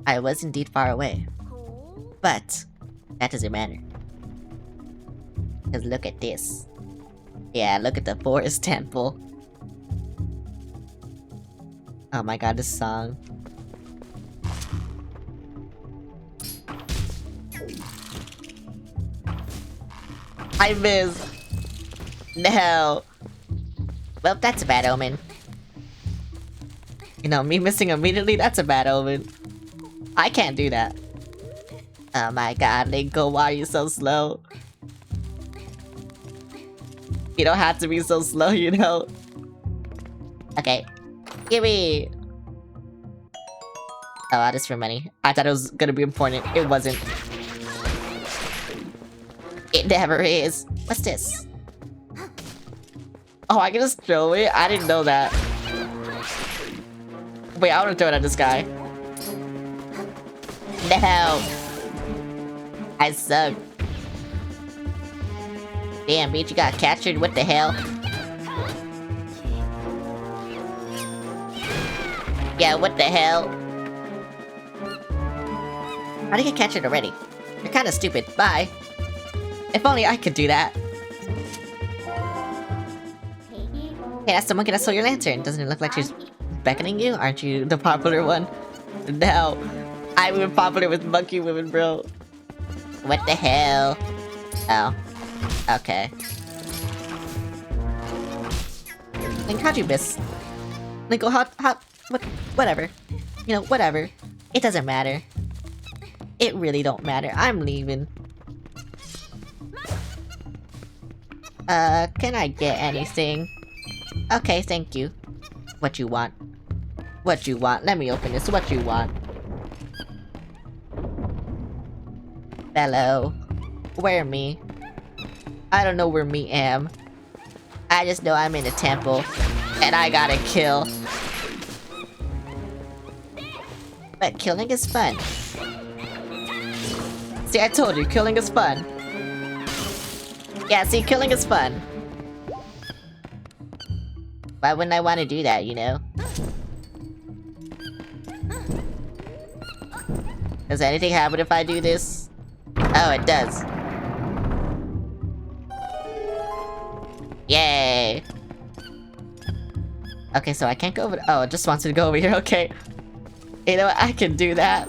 I was indeed far away. But that doesn't matter. Because look at this. Yeah, look at the forest temple. Oh my god, this song. I missed. No. Well, that's a bad omen. You know, me missing immediately, that's a bad omen. I can't do that. Oh my god, Linko, why are you so slow? You don't have to be so slow, you know? Okay. Gimme! Oh, this for money. I thought it was gonna be important. It wasn't. It never is. What's this? Oh, I can just throw it? I didn't know that. Wait, I wanna throw it at this guy. No! I suck. Damn, bitch, you got captured? What the hell? Yeah, what the hell? How did you get captured already? You're kinda stupid. Bye. If only I could do that. Hey, that's the monkey that stole your lantern. Doesn't it look like she's beckoning you? Aren't you the popular one? No. I'm even popular with monkey women, bro. What the hell? Oh. Okay. Link, how'd you miss? Link, whatever. You know, whatever. It doesn't matter. It really don't matter. I'm leaving. Can I get anything? Okay, thank you. What you want? What you want? Let me open this. What you want? Hello. Where me? I don't know where me am. I just know I'm in a temple. And I gotta kill. But killing is fun. See, I told you, killing is fun. Yeah, see, killing is fun. Why wouldn't I want to do that, you know? Does anything happen if I do this? Oh, it does. Yay! Okay, so I can't go over. Oh, it just wants me to go over here. Okay. You know what? I can do that.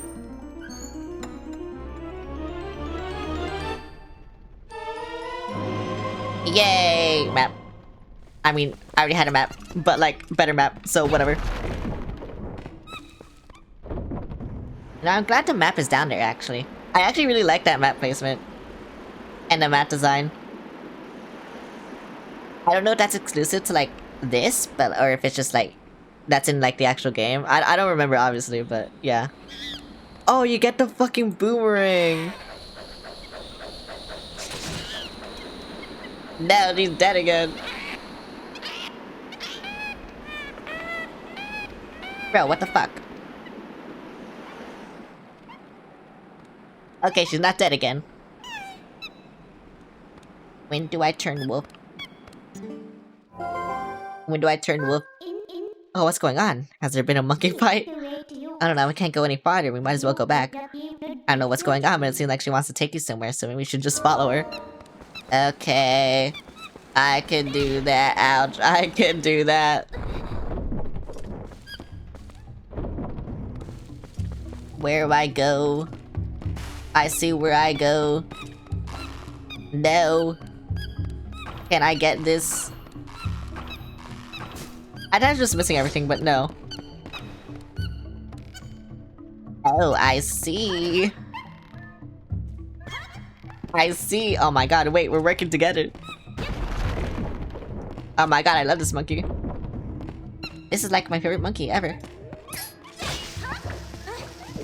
Yay! Map. I mean, I already had a map, but like, better map, so whatever. Now, I'm glad the map is down there, actually. I actually really like that map placement. And the map design. I don't know if that's exclusive to, like, this, but, or if it's just, like, that's in, like, the actual game. I don't remember, obviously, but, yeah. Oh, you get the fucking boomerang! No, he's dead again. Bro, what the fuck? Okay, she's not dead again. When do I turn wolf? When do I turn wolf? Oh, what's going on? Has there been a monkey fight? I don't know, we can't go any farther, we might as well go back. I don't know what's going on, but it seems like she wants to take you somewhere, so maybe we should just follow her. Okay. I can do that, ouch, I can do that. Where do I go? I see where I go. No. Can I get this? I thought I was just missing everything, but no. Oh, I see. I see. Oh my god, wait, we're working together. Oh my god, I love this monkey. This is like my favorite monkey ever.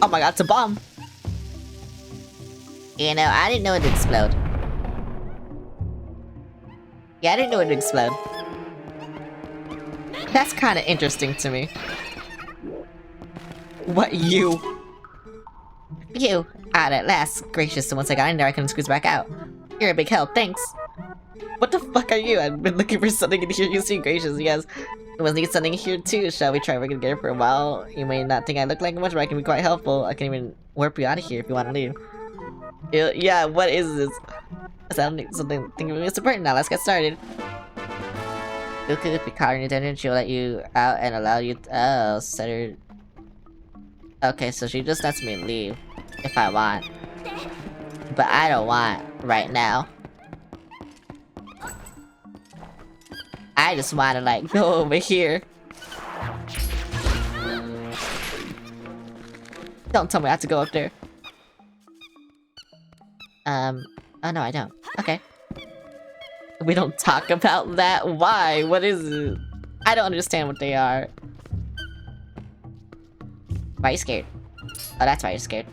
Oh my god, it's a bomb. You know, I didn't know it'd explode. Yeah, I didn't know it'd explode. That's kind of interesting to me. What, you? You! Ah, at last. Gracious, so once I got in there, I couldn't squeeze back out. You're a big help, thanks. What the fuck are you? I've been looking for something in here. You seem gracious, yes. I must need something here too. Shall we try working together for a while? You may not think I look like much, but I can be quite helpful. I can even warp you out of here if you want to leave. Yeah, what is this? Something it's important now. Let's get started. Goku, if you caught her in your dungeon, she'll let you out and allow you oh, set her... Okay, so she just lets me leave. If I want. But I don't want right now. I just wanna, like, go over here. Don't tell me I have to go up there. Oh no, I don't. Okay. We don't talk about that? Why? What is it? I don't understand what they are. Why are you scared? Oh, that's why you're scared.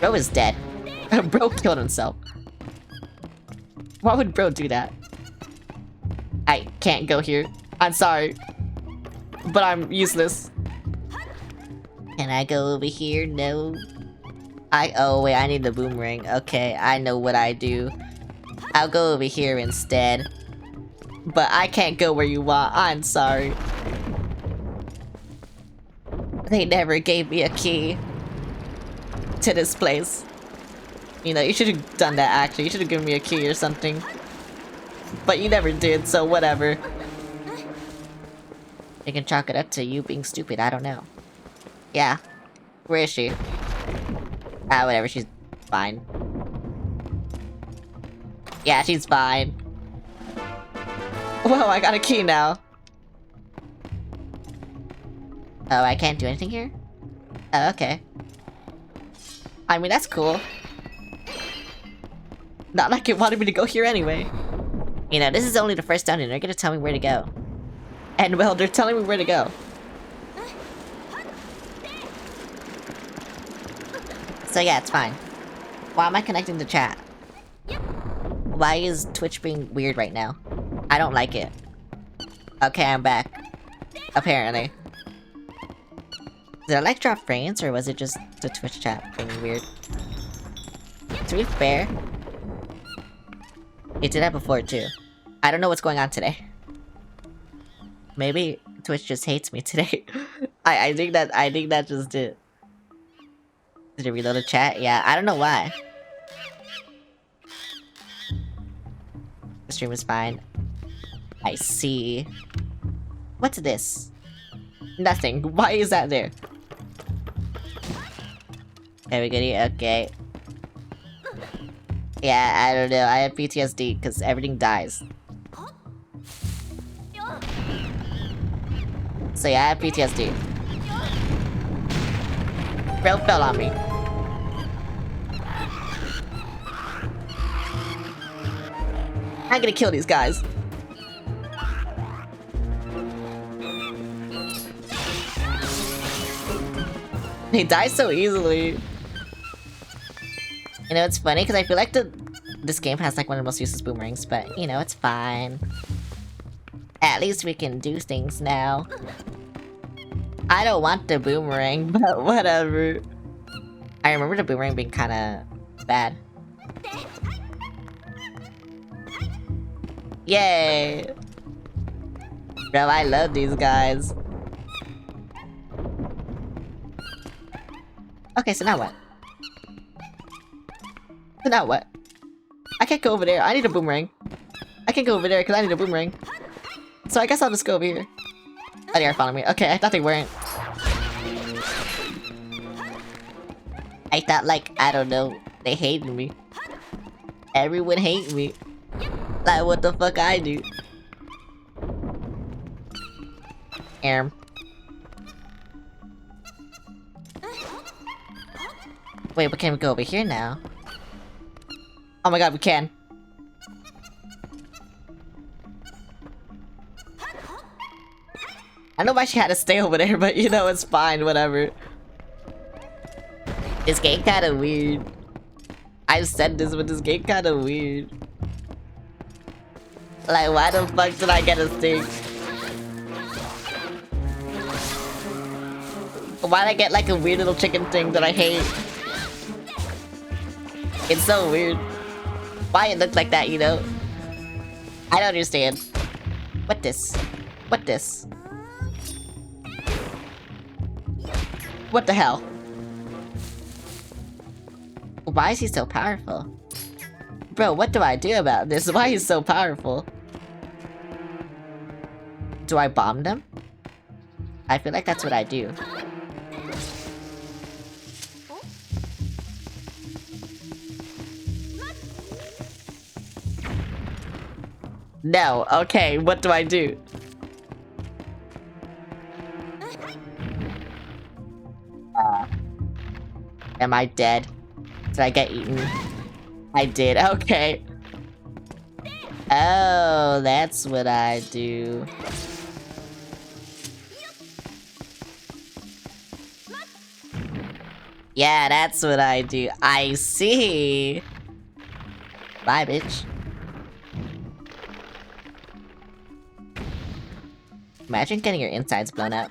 Bro is dead. Bro killed himself. Why would bro do that? I can't go here. I'm sorry. But I'm useless. Can I go over here? No. Oh wait, I need the boomerang. Okay, I know what I do. I'll go over here instead. But I can't go where you want. I'm sorry. They never gave me a key to this place. You know, you should have done that actually. You should have given me a key or something. But you never did, so whatever. You can chalk it up to you being stupid, I don't know. Yeah. Where is she? Ah, whatever, she's fine. Yeah, she's fine. Whoa, I got a key now. Oh, I can't do anything here? Oh, okay. I mean, that's cool. Not like it wanted me to go here anyway. You know, this is only the first dungeon. They're gonna tell me where to go. And well, they're telling me where to go. So yeah, it's fine. Why am I connecting to chat? Why is Twitch being weird right now? I don't like it. Okay, I'm back. Apparently. Did I like drop frames, or was it just the Twitch chat being weird? To be fair, it did that before too. I don't know what's going on today. Maybe Twitch just hates me today. I think that just did. Did it reload the chat? Yeah, I don't know why. The stream is fine. I see. What's this? Nothing. Why is that there? Are we good here? Okay. Yeah, I don't know. I have PTSD because everything dies. So yeah, I have PTSD. Bro fell on me. I'm gonna kill these guys. They die so easily. You know, it's funny because I feel like this game has like one of the most useless boomerangs, but you know, it's fine. At least we can do things now. I don't want the boomerang, but whatever. I remember the boomerang being kind of bad. Yay! Bro, I love these guys. Okay, so now what? So now what? I can't go over there. I need a boomerang. I can't go over there because I need a boomerang. So I guess I'll just go over here. Oh, they are following me. Okay, I thought they weren't. I thought, like, I don't know, they hated me. Everyone hates me. Like, what the fuck I do? Wait, but can we go over here now? Oh my god, we can. I know why she had to stay over there, but you know, it's fine, whatever. This game kinda weird. I said this, but this game kinda weird. Like, why the fuck did I get a stick? Why'd I get like a weird little chicken thing that I hate? It's so weird. Why it looked like that, you know? I don't understand. What this? What this? What the hell? Why is he so powerful? Bro, what do I do about this? Why is he so powerful? Do I bomb them? I feel like that's what I do. No, okay, what do I do? Am I dead? Did I get eaten? I did, okay. Oh, that's what I do. Yeah, that's what I do. I see. Bye, bitch. Imagine getting your insides blown out.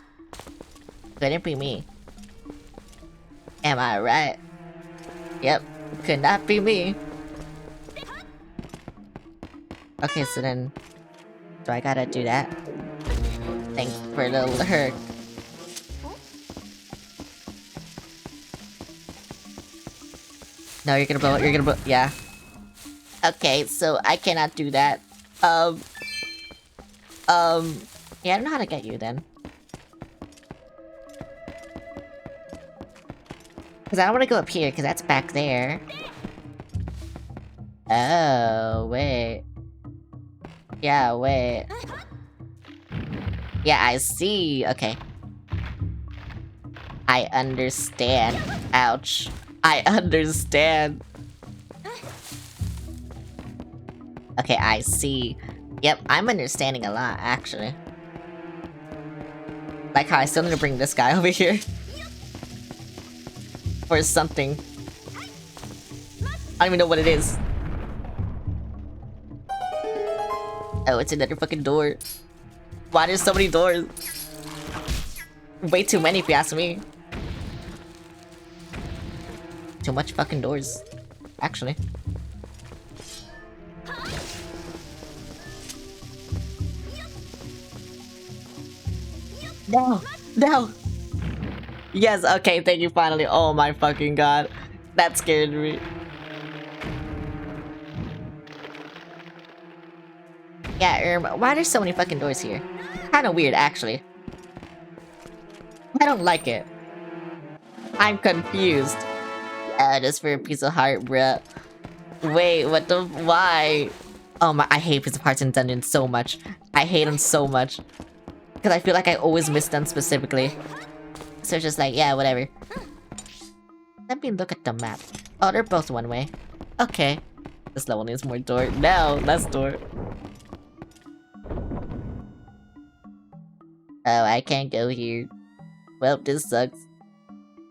Couldn't be me. Am I right? Yep, could not be me. Okay, so then... do I gotta do that? Thanks for the lurk. No, you're gonna blow it, you're gonna blow- yeah. Okay, so I cannot do that. Yeah, I don't know how to get you then. Cause I don't wanna go up here, cause that's back there. Oh, wait. Yeah, wait. Yeah, I see. Okay. I understand. Ouch. I understand. Okay, I see. Yep, I'm understanding a lot, actually. Like how I still need to bring this guy over here. Or something. I don't even know what it is. Oh, it's another fucking door. Why there's so many doors? Way too many if you ask me. Too much fucking doors. Actually. No! No! Yes, okay, thank you finally. Oh my fucking god. That scared me. Yeah, why are there so many fucking doors here? Kinda weird, actually. I don't like it. I'm confused. Just for a piece of heart, bruh. Wait, what the- why? Oh my- I hate piece of hearts in dungeons so much. I hate them so much. Because I feel like I always miss them specifically. So it's just like, yeah, whatever. Let me look at the map. Oh, they're both one way. Okay. This level needs more door. No, less door. Oh, I can't go here. Well, this sucks.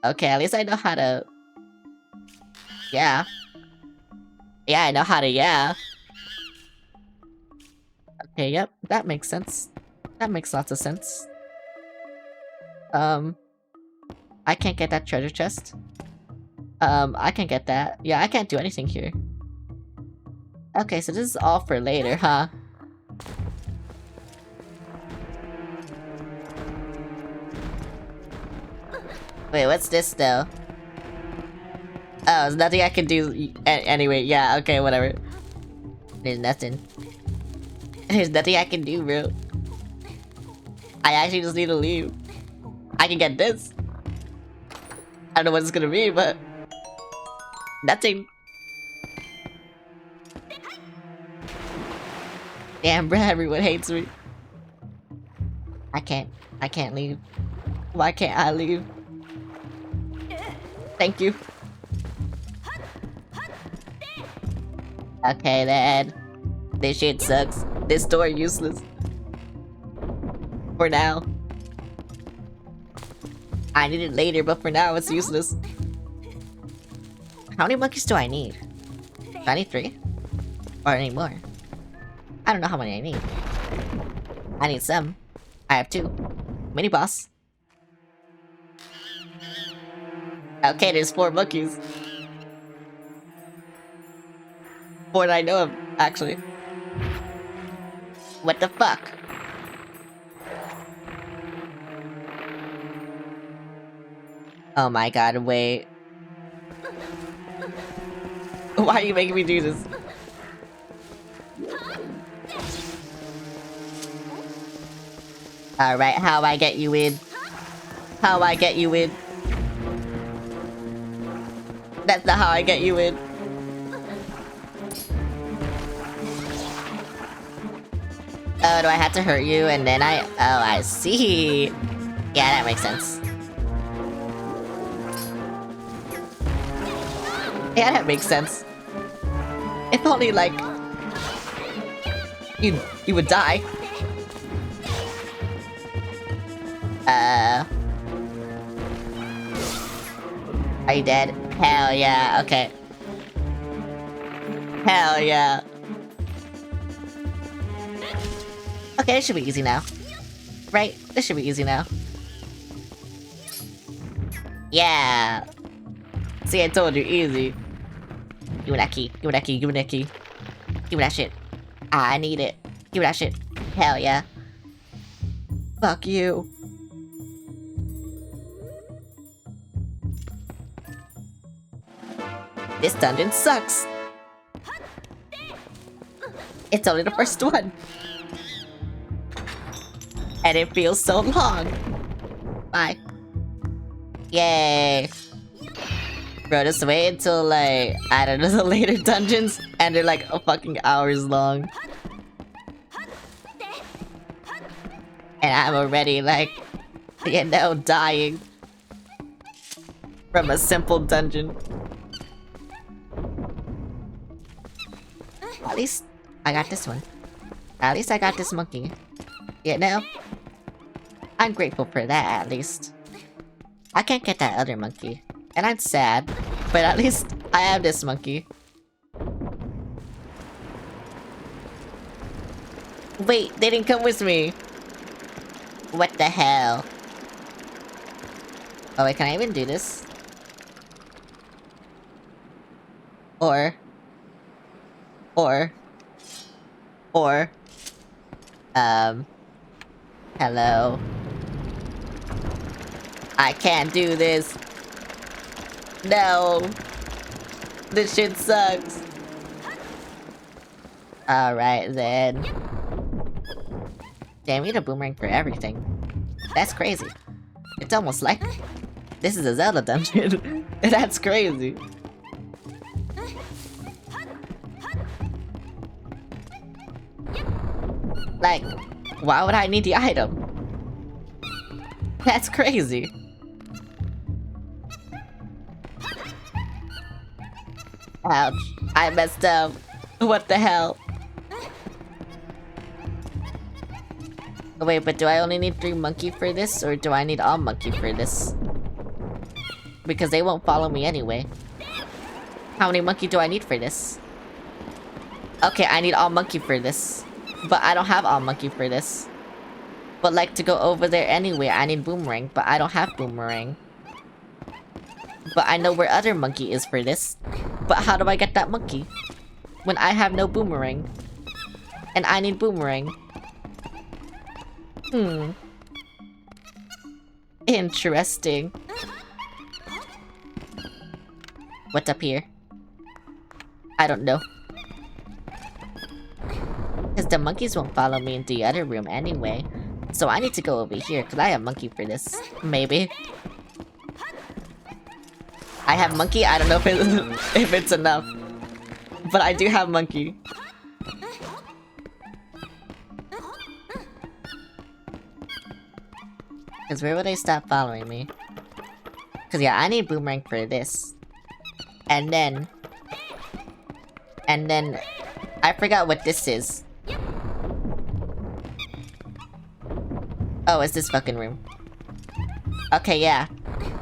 Okay, at least I know how to... yeah. Yeah, I know how to, yeah. Okay, yep, that makes sense. That makes lots of sense. I can't get that treasure chest. I can get that. Yeah, I can't do anything here. Okay, so this is all for later, huh? Wait, what's this though? Oh, there's nothing I can do anyway, yeah, okay, whatever. There's nothing. There's nothing I can do, bro. I actually just need to leave. I can get this. I don't know what it's gonna be, but... nothing. Damn, bro, everyone hates me. I can't leave. Why can't I leave? Thank you. Okay then. This shit sucks. This door useless. For now. I need it later, but for now it's useless. How many monkeys do I need? Do I need 3? Or any more? I don't know how many I need. I need some. I have 2. Mini boss. Okay, there's 4 monkeys. 4 that I know of, actually. What the fuck? Oh my god, wait. Why are you making me do this? Alright, how I get you in? How I get you in? That's not how I get you in. Oh, do I have to hurt you and then I... oh, I see. Yeah, that makes sense. Yeah, that makes sense. If only, like... You would die. Are you dead? Hell yeah, okay. Hell yeah. Okay, this should be easy now. Right? This should be easy now. Yeah! See, I told you, easy. Give me that key, give me that key, give me that key. Give me that shit. I need it. Give me that shit. Hell yeah. Fuck you. This dungeon sucks. It's only the first one. And it feels so long. Bye. Yay. Bro, just wait until like, I don't know, the later dungeons and they're like fucking hours long. And I'm already like, you know, dying. From a simple dungeon. At least I got this one. At least I got this monkey. You know? I'm grateful for that, at least. I can't get that other monkey. And I'm sad. But at least I have this monkey. Wait, they didn't come with me. What the hell? Oh wait, can I even do this? Or... Hello. I can't do this. No. This shit sucks. Alright then. Damn, you need a boomerang for everything. That's crazy. It's almost like this is a Zelda dungeon. That's crazy. Like, why would I need the item? That's crazy. Ouch. I messed up. What the hell? Wait, but do I only need 3 monkey for this? Or do I need all monkey for this? Because they won't follow me anyway. How many monkey do I need for this? Okay, I need all monkey for this. But I don't have all monkey for this. But like to go over there anyway, I need boomerang, but I don't have boomerang. But I know where other monkey is for this. But how do I get that monkey? When I have no boomerang. And I need boomerang. Interesting. What's up here? I don't know. Because the monkeys won't follow me into the other room anyway. So I need to go over here, because I have monkey for this. Maybe. I have monkey, I don't know if it's enough. But I do have monkey. Because where would they stop following me? Because yeah, I need boomerang for this. And then... I forgot what this is. Oh, it's this fucking room. Okay, yeah.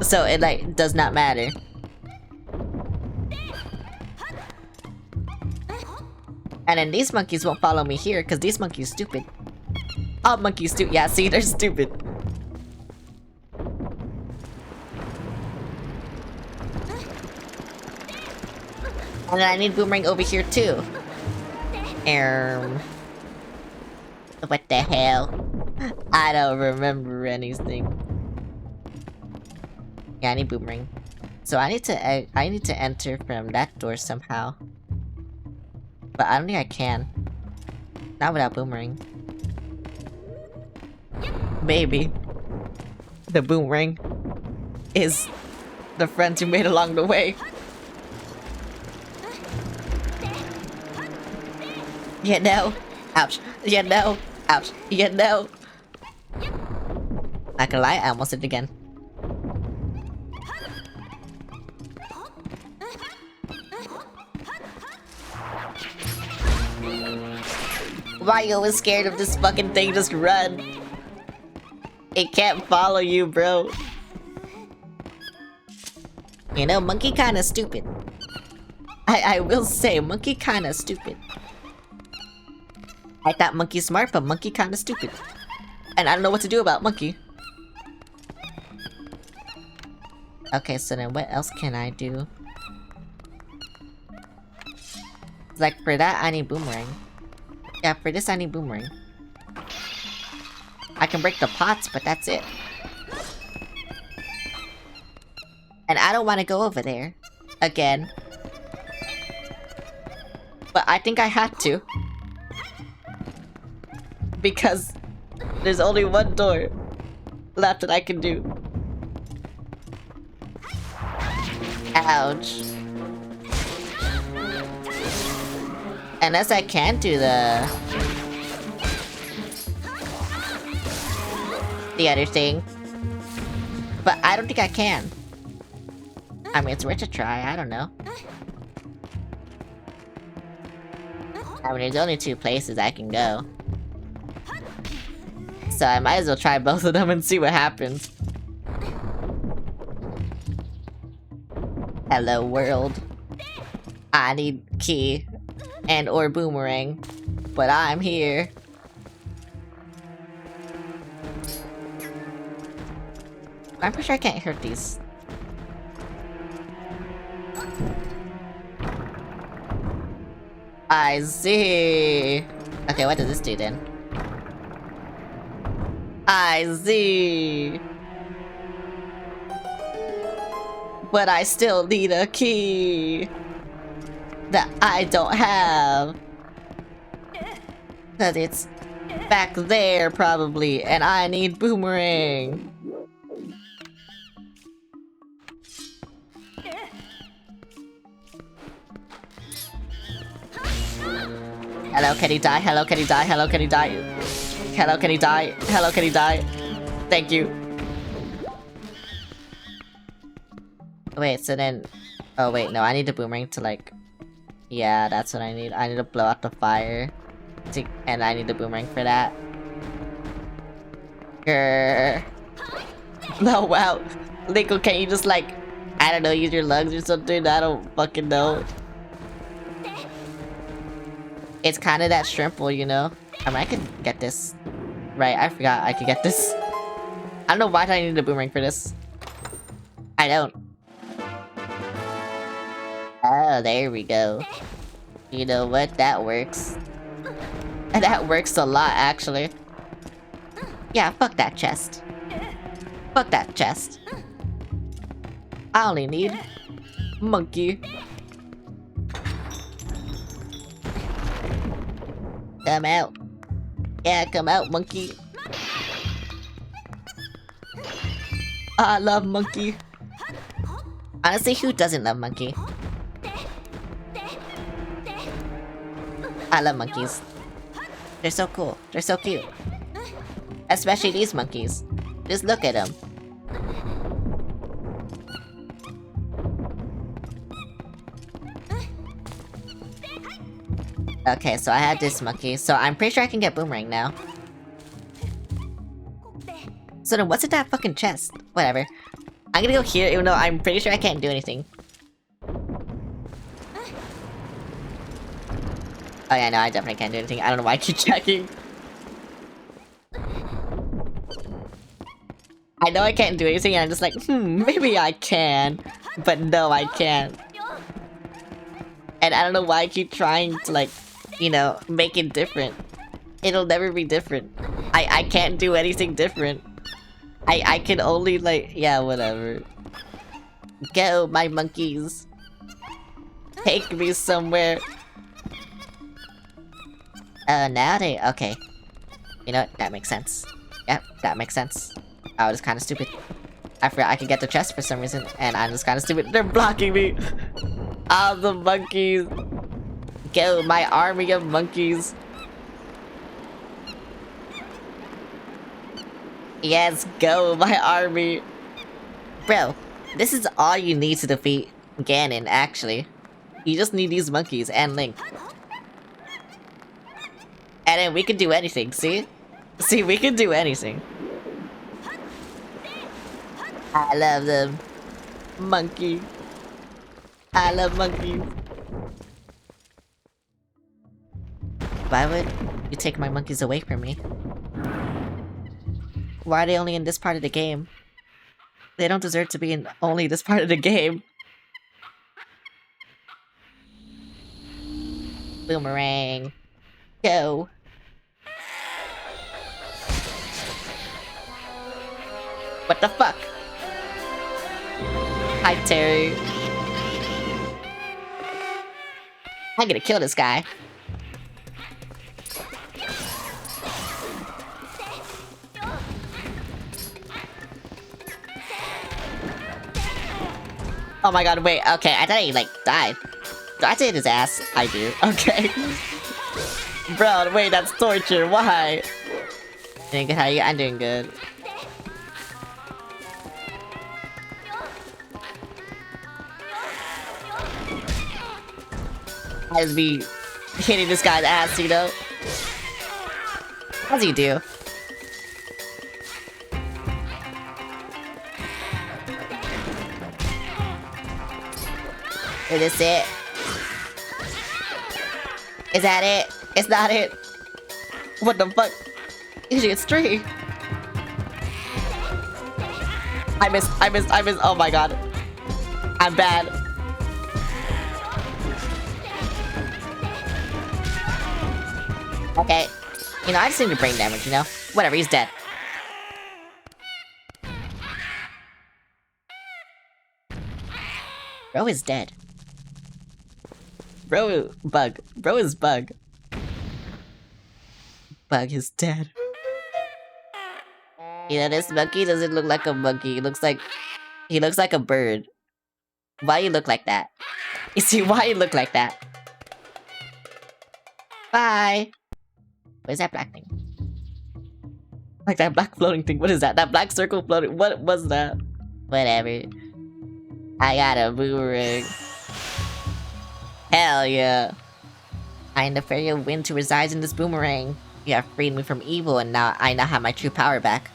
So it like, does not matter. And then these monkeys won't follow me here, because these monkeys stupid. All monkeys stupid. Yeah, see, they're stupid. And then I need boomerang over here too. What the hell? I don't remember anything. Yeah, I need boomerang. So I need to enter from that door somehow. But I don't think I can. Not without boomerang. Maybe. The boomerang is the friends you made along the way. You know? Ouch. You know? Ouch. You know? Not gonna lie, I almost did it again. Why are you always scared of this fucking thing? Just run. It can't follow you, bro. You know, monkey kinda stupid. I will say, monkey kinda stupid. I thought monkey smart, but monkey kinda stupid. And I don't know what to do about monkey. Okay, so then what else can I do? Like, for that, I need boomerang. Yeah, for this, I need boomerang. I can break the pots, but that's it. And I don't want to go over there. Again. But I think I had to. Because there's only one door left that I can do. Ouch. Unless I can do the other thing. But I don't think I can. I mean, it's worth a try, I don't know. I mean, there's only 2 places I can go. So I might as well try both of them and see what happens. Hello world. I need key and or boomerang, but I'm here. I'm pretty sure I can't hurt these. I see. Okay, what does this do then? I see. But I still need a key that I don't have. Cause it's back there probably, and I need boomerang. Hello, can he die? Hello, can he die? Hello, can he die? Hello, can he die? Hello, can he die? Thank you. Wait, so then... Oh wait, no, I need the boomerang to like... Yeah, that's what I need. I need to blow out the fire. And I need the boomerang for that. Grrr. Blow out. Liko, can you just like... I don't know, use your lungs or something? I don't fucking know. It's kind of that shrimple, you know? I mean, I could get this. Right, I forgot I could get this. I don't know why I need a boomerang for this. I don't. Oh, there we go. You know what? That works. And that works a lot, actually. Yeah, fuck that chest. Fuck that chest. I only need... monkey. Come out. Yeah, come out, monkey. I love monkey. Honestly, who doesn't love monkey? I love monkeys. They're so cool. They're so cute. Especially these monkeys. Just look at them. Okay, so I had this monkey, so I'm pretty sure I can get boomerang now. So then what's in that fucking chest? Whatever. I'm gonna go here, even though I'm pretty sure I can't do anything. Oh yeah, no, I definitely can't do anything. I don't know why I keep checking. I know I can't do anything, and I'm just like, maybe I can. But no, I can't. And I don't know why I keep trying to, like, you know, make it different. It'll never be different. I can't do anything different. I can only, like, yeah, whatever. Go, my monkeys. Take me somewhere. Now they... Okay. You know what? That makes sense. Yep, that makes sense. I was kind of stupid. I forgot I could get the chest for some reason, and I'm just kind of stupid. They're blocking me! All the monkeys! Go, my army of monkeys! Yes, go, my army! Bro, this is all you need to defeat Ganon, actually. You just need these monkeys and Link. And then we can do anything, see? See, we can do anything. I love them. Monkey. I love monkeys. Why would you take my monkeys away from me? Why are they only in this part of the game? They don't deserve to be in only this part of the game. Boomerang. Go. What the fuck? Hi, Terry. I'm gonna kill this guy. Oh my god, wait, okay, I thought he, like, died. Do I have to hit his ass? I do. Okay. Bro, wait, that's torture. Why? How are you? I'm doing good. I just be hitting this guy's ass, you know? How's he do? Is this it? Is that it? It's not it. What the fuck? Usually it's 3. I missed. Oh my god. I'm bad. Okay. You know, I just need to brain damage, you know? Whatever, he's dead. Bro is dead. Bro is bug. Bug is dead. You know, this monkey doesn't look like a monkey. He looks like a bird. Why you look like that? You see, why you look like that? Bye. What is that black thing? Like that black floating thing. What is that? That black circle floating. What was that? Whatever. I got a boomerang. Hell yeah. I am the fairy of wind who resides in this boomerang. You have freed me from evil, and now I have my true power back.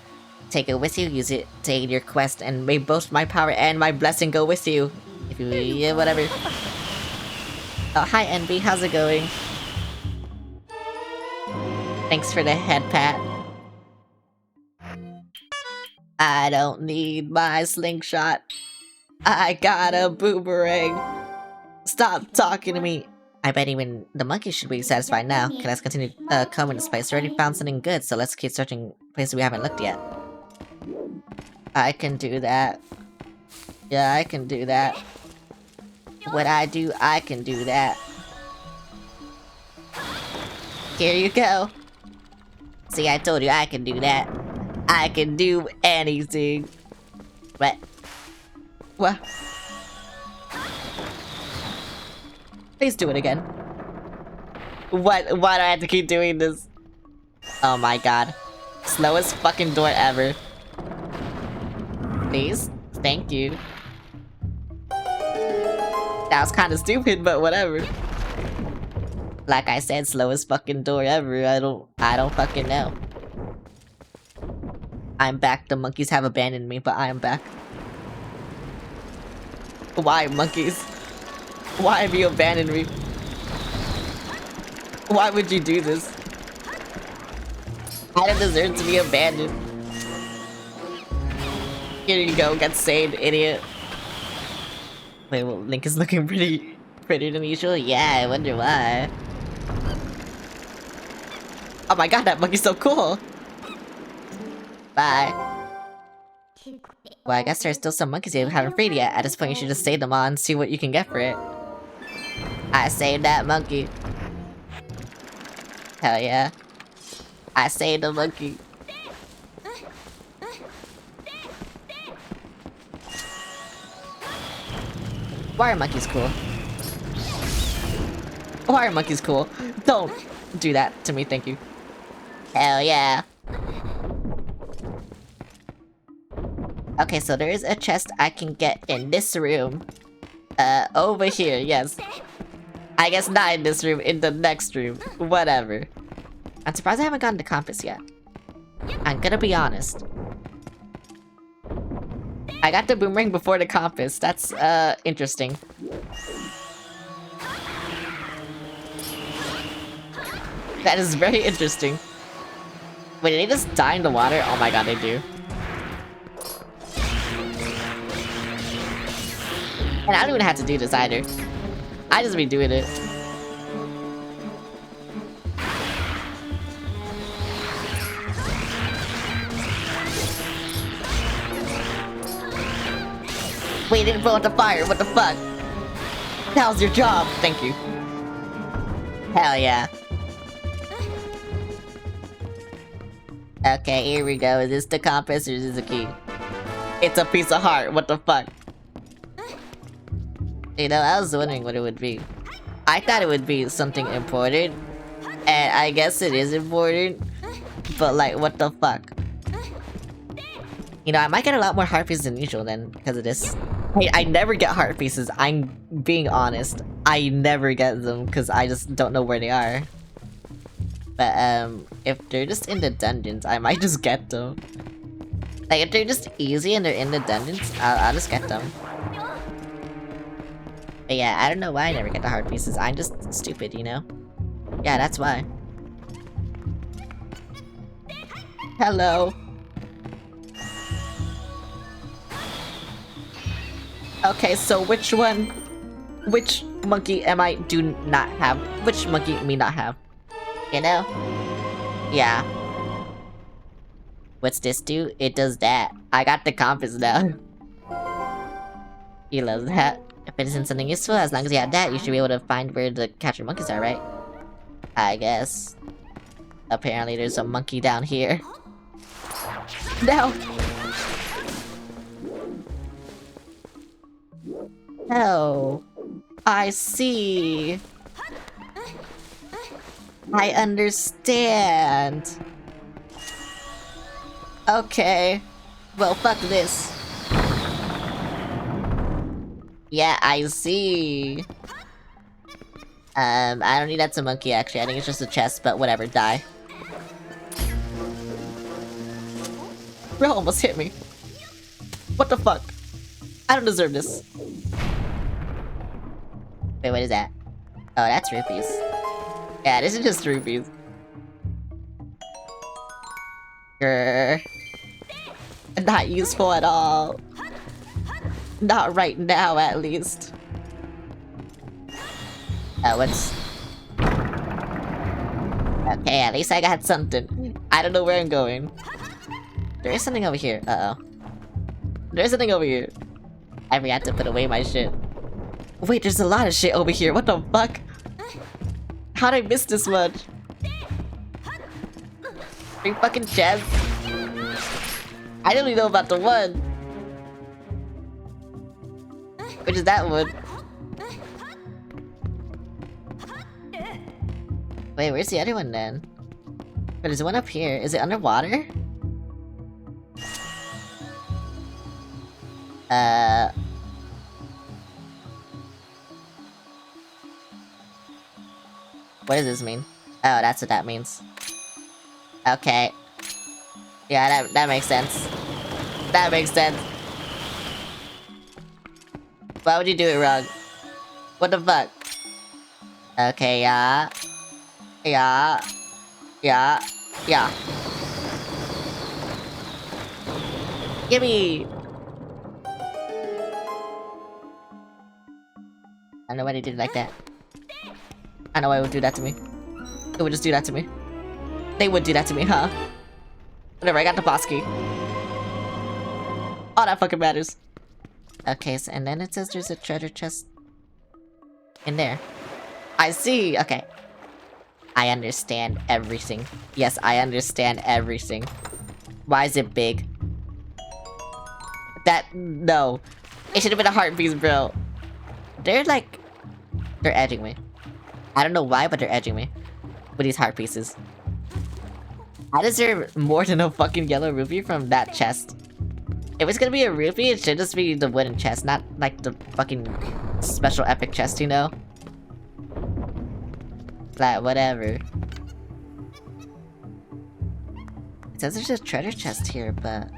Take it with you, use it to aid your quest, and may both my power and my blessing go with you. If you, yeah, whatever. Oh, hi Envy, how's it going? Thanks for the head pat. I don't need my slingshot. I got a boomerang. Stop talking to me. I bet even the monkey should be satisfied now. Can let's continue combing this place. Already found something good, so let's keep searching places we haven't looked yet. I can do that. Yeah, I can do that. What I do, I can do that. Here you go. See, I told you I can do that. I can do anything. What? What? Please do it again. What? Why do I have to keep doing this? Oh my god. Slowest fucking door ever. Please? Thank you. That was kind of stupid, but whatever. Like I said, slowest fucking door ever. I don't fucking know. I'm back. The monkeys have abandoned me, but I am back. Why, monkeys? Why have you abandoned me? Why would you do this? I don't deserve to be abandoned. Here you go, get saved, idiot. Wait, well, Link is looking prettier than usual? Yeah, I wonder why. Oh my god, that monkey's so cool! Bye. Well, I guess there's still some monkeys you haven't freed yet. At this point, you should just save them all and see what you can get for it. I saved that monkey. Hell yeah. I saved the monkey. Why are monkeys cool? Why are monkeys cool? Don't do that to me, thank you. Hell yeah. Okay, so there is a chest I can get in this room. Over here, yes. I guess not in this room, in the next room. Whatever. I'm surprised I haven't gotten the compass yet. I'm gonna be honest. I got the boomerang before the compass. That's, interesting. That is very interesting. Wait, did they just die in the water? Oh my god, they do. And I don't even have to do this either. I just be doing it. Wait, didn't blow out the fire. What the fuck? That was your job. Thank you. Hell yeah. Okay, here we go. Is this the compass or is this a key? It's a piece of heart. What the fuck? You know, I was wondering what it would be. I thought it would be something important. And I guess it is important. But like, what the fuck? You know, I might get a lot more heart pieces than usual then, because of this. I never get heart pieces. I'm being honest. I never get them, because I just don't know where they are. But, if they're just in the dungeons, I might just get them. Like, if they're just easy and they're in the dungeons, I'll just get them. But yeah, I don't know why I never get the heart pieces. I'm just stupid, you know? Yeah, that's why. Hello. Okay, so which monkey am I do not have? Which monkey me not have? You know? Yeah. What's this do? It does that. I got the compass now. He loves that. If it isn't something useful, as long as you have that, you should be able to find where the captured monkeys are, right? I guess. Apparently there's a monkey down here. No! Oh, I see. I understand. Okay. Well, fuck this. Yeah, I see. I don't think that's a monkey, actually. I think it's just a chest, but whatever, die. Bro almost hit me. What the fuck? I don't deserve this. Wait, what is that? Oh, that's rupees. Yeah, this is just rupees. Grr. Not useful at all. Not right now, at least. What's... Okay, at least I got something. I don't know where I'm going. There is something over here. Uh-oh. There's something over here. I forgot to put away my shit. Wait, there's a lot of shit over here. What the fuck? How'd I miss this much? 3 fucking chests. I don't even know about the one. Which is that one? Wait, where's the other one then? But there's one up here. Is it underwater? What does this mean? Oh, that's what that means. Okay. Yeah, that makes sense. That makes sense. Why would you do it wrong? What the fuck? Okay, yeah. Yeah. Yeah. Yeah. Gimme! I don't know why they did it like that. I know why it would do that to me. It would just do that to me. They would do that to me, huh? Whatever, I got the boss key. All that fucking matters. Okay, so, and then it says there's a treasure chest in there. I see! Okay. I understand everything. Yes, I understand everything. Why is it big? No. It should have been a heart piece, bro. They're like... They're edging me. I don't know why, but they're edging me. With these heart pieces. I deserve more than a fucking yellow rupee from that chest. If it's gonna be a rupee, it should just be the wooden chest, not like the fucking special epic chest, you know? Like, whatever. It says there's a treasure chest here, but...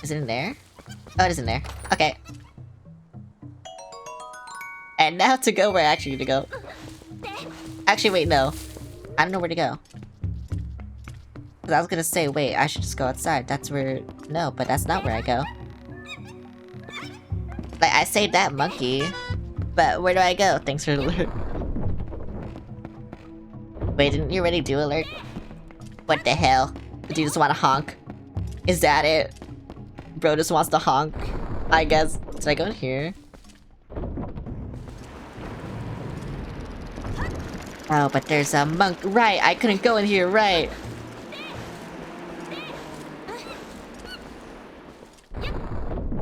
Is it in there? Oh, it is in there. Okay. And now to go where I actually need to go. Actually, wait, no. I don't know where to go. Cause I was gonna say, wait, I should just go outside. That's where... No, but that's not where I go. Like, I saved that monkey. But where do I go? Thanks for the alert. Wait, didn't you already do alert? What the hell? Do you just want to honk? Is that it? Bro just wants to honk. I guess. Did I go in here? Oh, but there's a monk. Right, I couldn't go in here, right.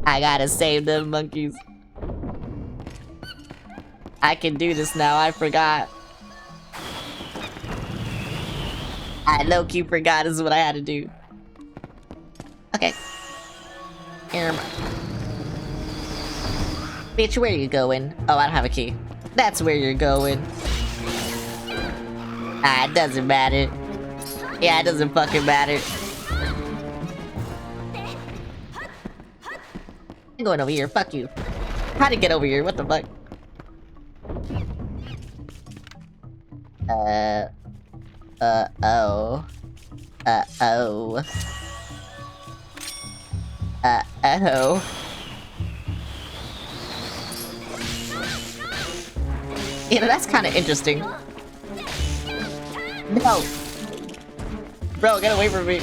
I gotta save the monkeys. I can do this now, I forgot. I low-key forgot is what I had to do. Okay. Bitch, where you going? Oh, I don't have a key. That's where you're going. Ah, it doesn't matter. Yeah, it doesn't fucking matter. I'm going over here, fuck you. How to get over here, what the fuck? Oh. Uh-oh. You know, that's kind of interesting. No! Bro, get away from me!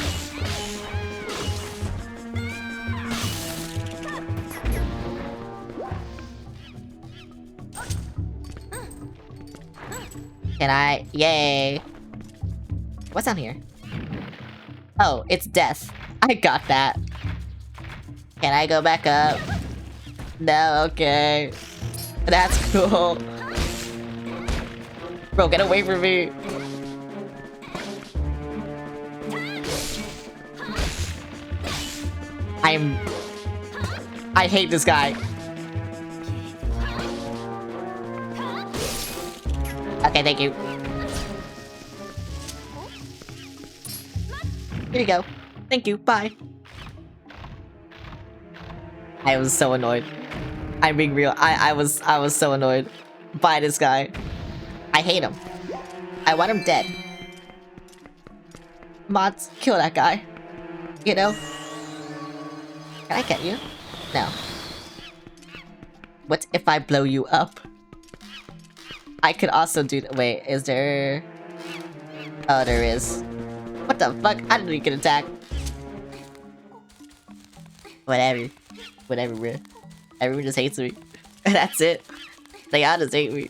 Can I? Yay! What's down here? Oh, it's death. I got that. Can I go back up? No, okay. That's cool. Bro, get away from me. I hate this guy. Okay, thank you. Here you go. Thank you, bye. I was so annoyed. I'm being real. I was so annoyed by this guy. I hate him. I want him dead. Mods, kill that guy. You know? Can I get you? No. What if I blow you up? I could also do... Wait, is there... Oh, there is. What the fuck? I didn't even get attacked. Whatever. Whatever, bro. Everyone just hates me. That's it. They all just hate me.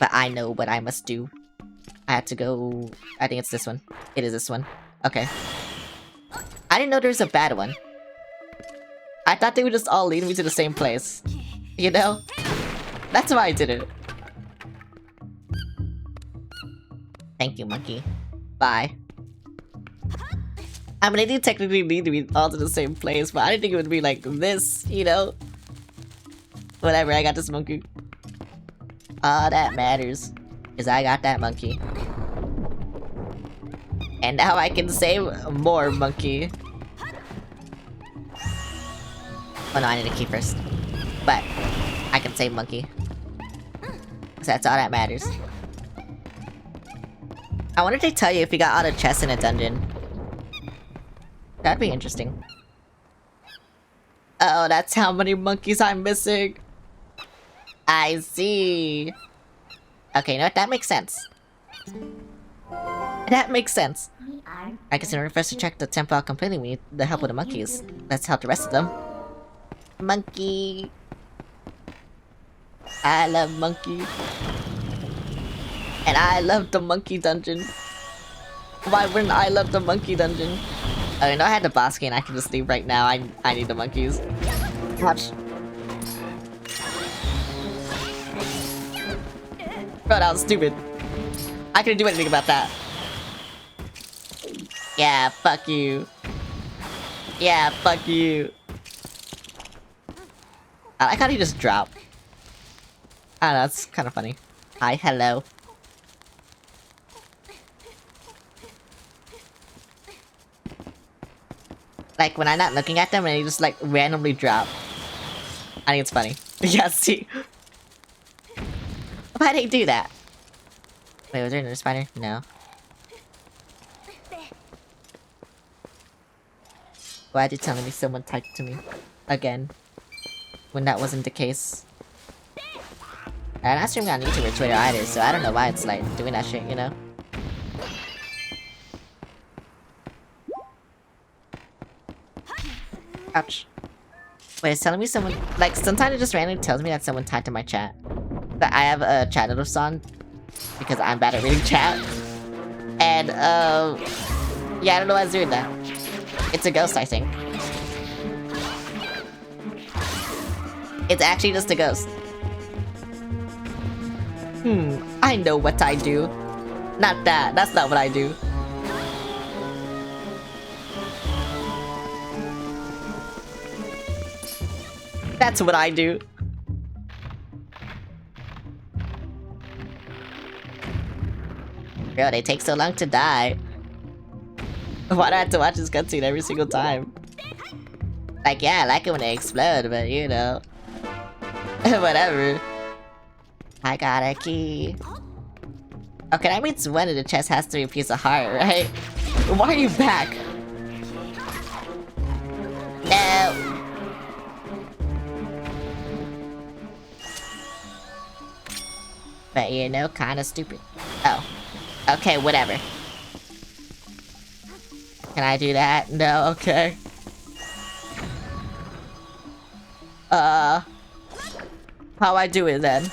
But I know what I must do. I have to go... I think it's this one. It is this one. Okay. I didn't know there was a bad one. I thought they would just all lead me to the same place. You know? That's why I did it. Thank you, monkey. Bye. I mean, they do technically need to be all to the same place, but I didn't think it would be like this, you know? Whatever, I got this monkey. All that matters is I got that monkey. And now I can save more monkey. Oh no, I need a key first. But I can save monkey. So that's all that matters. I wonder if they tell you if you got all the chests in a dungeon. That'd be interesting. Oh, that's how many monkeys I'm missing. I see. Okay, you know what? That makes sense. That makes sense. I guess in order for us to check the temple out completely, we need the help with the monkeys. Let's help the rest of them. Monkey. I love monkey. And I love the monkey dungeon. Why wouldn't I love the monkey dungeon? Oh, you know I had the boss key and I can just leave right now. I need the monkeys. Watch. Bro, that was stupid. I couldn't do anything about that. Yeah, fuck you. Yeah, fuck you. I like how he just dropped. I don't know, that's kind of funny. Hi, hello. Like when I'm not looking at them and they just like randomly drop. I think it's funny. Yeah, see? Why'd they do that? Wait, was there another spider? No. Why'd you tell me someone typed to me? Again. When that wasn't the case. I'm not streaming on YouTube or Twitter either, so I don't know why it's like doing that shit, you know? Ouch. Wait, it's telling me someone... Like, sometimes it just randomly tells me that someone typed in my chat. That I have a chat notice on. Because I'm bad at reading chat. And, yeah, I don't know why it's doing that. It's a ghost, I think. It's actually just a ghost. I know what I do. Not that. That's not what I do. That's what I do. Bro, they take so long to die. Why do I have to watch this cutscene every single time? Like, yeah, I like it when they explode, but you know. Whatever. I got a key. Okay, that means one of the chests has to be a piece of heart, right? Why are you back? No. But you know, kinda stupid. Oh. Okay, whatever. Can I do that? No, okay. How I do it then?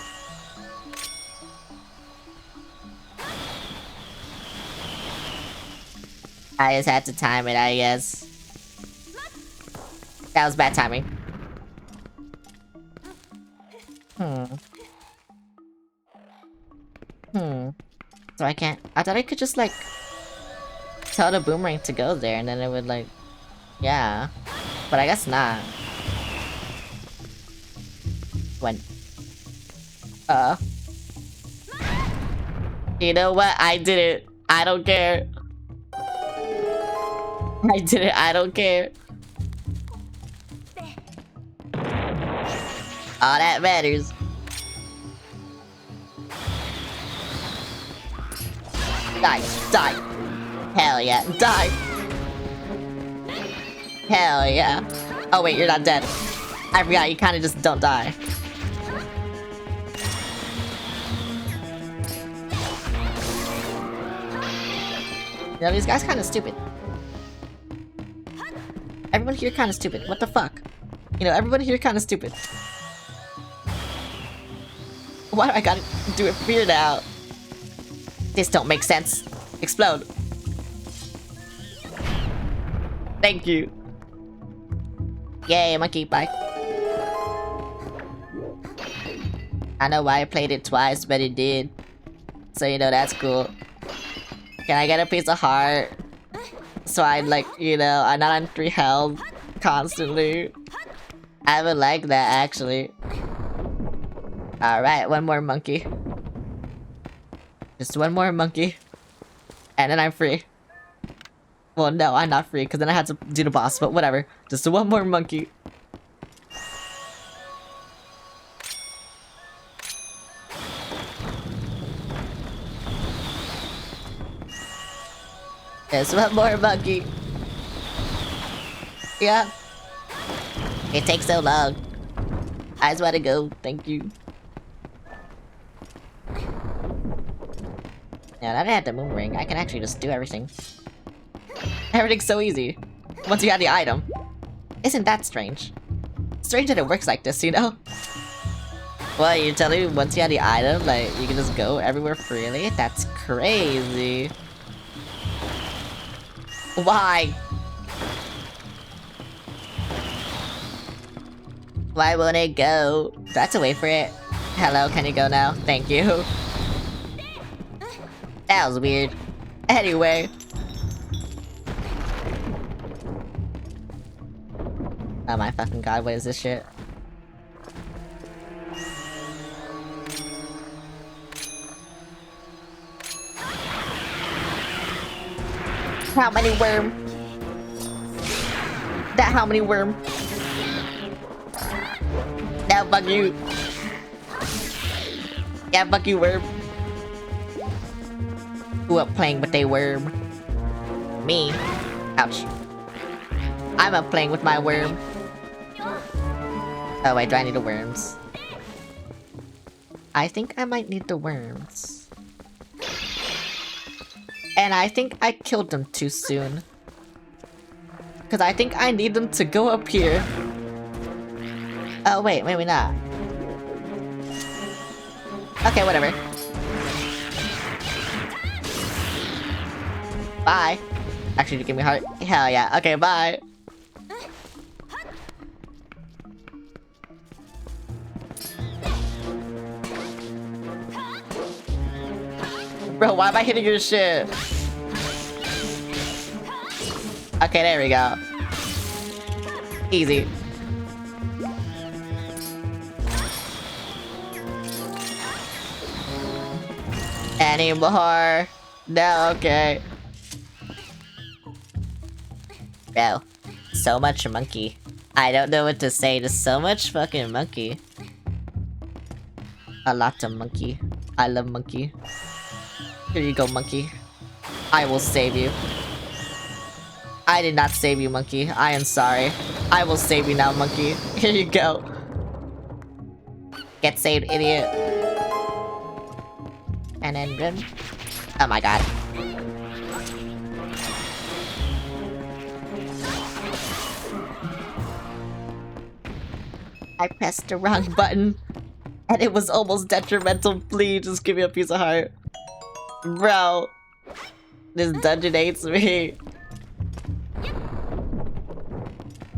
I just had to time it, I guess. That was bad timing. So I can't... I thought I could just, like... tell the boomerang to go there, and then it would, like... Yeah. But I guess not. When... You know what? I did it. I don't care. I did it. I don't care. All that matters. Die. Die. Hell yeah. Die. Hell yeah. Oh wait, you're not dead. I forgot, you kind of just don't die. You know, these guys kind of stupid. Everyone here kind of stupid. What the fuck? You know, everybody here kind of stupid. Why do I gotta do it fear now? This don't make sense. Explode. Thank you. Yay, monkey, bye. I know why I played it twice, but it did. So, you know, that's cool. Can I get a piece of heart? So I'm like, you know, I'm not on 3 health constantly. I would like that, actually. Alright, one more monkey. Just one more monkey. And then I'm free. Well, no, I'm not free, because then I had to do the boss, but whatever. Just one more monkey. Just one more monkey. Yeah. It takes so long. I just want to go, thank you. Now that I had the moon ring, I can actually just do everything. Everything's so easy. Once you have the item. Isn't that strange? Strange that it works like this, you know? Well, you're telling me once you have the item, like, you can just go everywhere freely? That's crazy. Why? Why won't it go? Do I have to wait for it? Hello, can you go now? Thank you. That was weird. Anyway. Oh my fucking god, what is this shit? How many worms? that how many worm? Yeah, fuck you. Yeah, fuck you, worm. Who up playing with a worm? Me. Ouch. I'm up playing with my worm. Oh wait, do I need the worms? I think I might need the worms. And I think I killed them too soon. Because I think I need them to go up here. Oh wait, maybe not. Okay, whatever. Bye. Actually, give me a heart. Hell yeah. Okay, bye. Bro, why am I hitting your shit? Okay, there we go. Easy. Any more? No, okay. Bro, so much monkey. I don't know what to say, just so much fucking monkey. A lot of monkey. I love monkey. Here you go, monkey. I will save you. I did not save you, monkey. I am sorry. I will save you now, monkey. Here you go. Get saved, idiot. And then run. Oh my god. I pressed the wrong button. And it was almost detrimental. Please just give me a piece of heart. Bro. This dungeon hates me.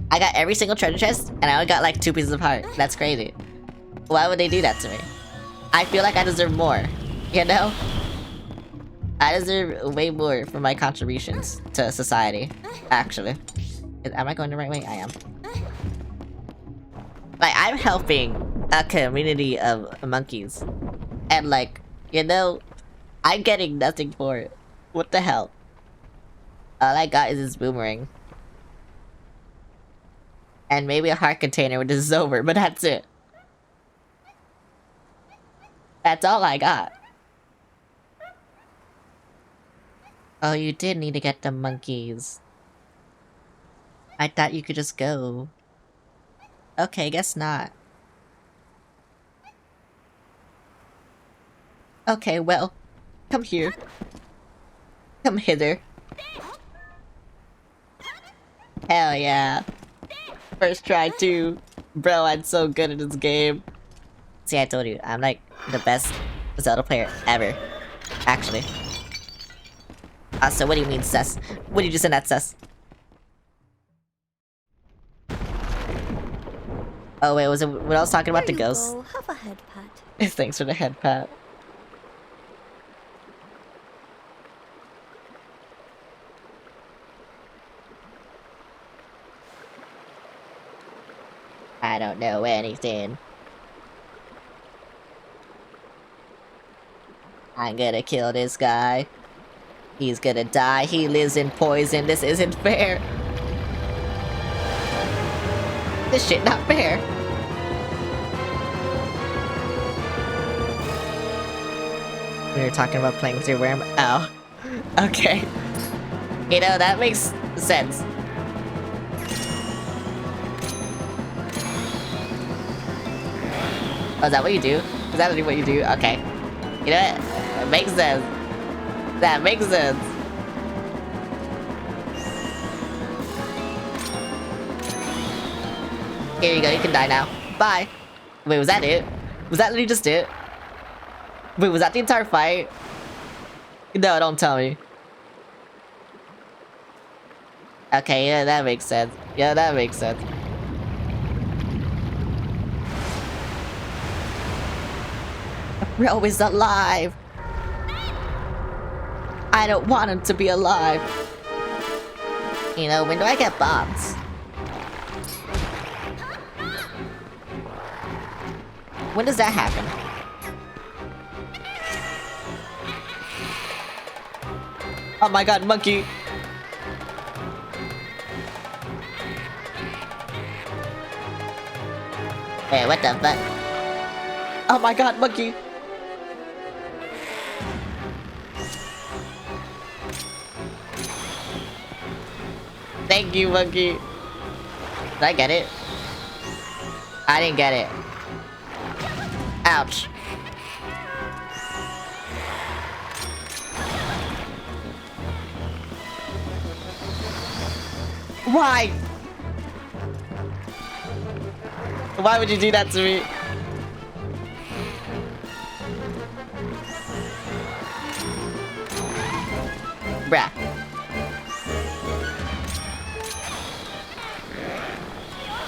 I got every single treasure chest, and I only got like 2 pieces of heart. That's crazy. Why would they do that to me? I feel like I deserve more. You know? I deserve way more for my contributions to society. Actually. Am I going the right way? I am. Like, I'm helping a community of monkeys. And like, you know, I'm getting nothing for it. What the hell? All I got is this boomerang. And maybe a heart container when this is over, but that's it. That's all I got. Oh, you did need to get the monkeys. I thought you could just go. Okay, guess not. Okay, well, come here. Come hither. Hell yeah. First try too. Bro, I'm so good at this game. See, I told you, I'm like the best Zelda player ever. Actually. So what do you mean, sus? What did you just send that, sus? Oh wait, was it when I was talking about the ghost? Have a head pat. Thanks for the head pat. I don't know anything. I'm gonna kill this guy. He's gonna die. He lives in poison. This isn't fair. This shit not fair. We were talking about playing with your worm. Oh. Okay. You know, that makes sense. Oh, is that what you do? Is that what you do? Okay. You know what? That makes sense. That makes sense. Here you go, you can die now. Bye. Wait, was that it? Was that literally just it? Wait, was that the entire fight? No, don't tell me. Okay, yeah, that makes sense. Yeah, that makes sense. Bro is alive. I don't want him to be alive. You know, when do I get bombs? When does that happen? Oh my god, monkey! Wait, what the fuck? Oh my god, monkey! Thank you, monkey. Did I get it? I didn't get it. Ouch. Why? Why would you do that to me? Bruh.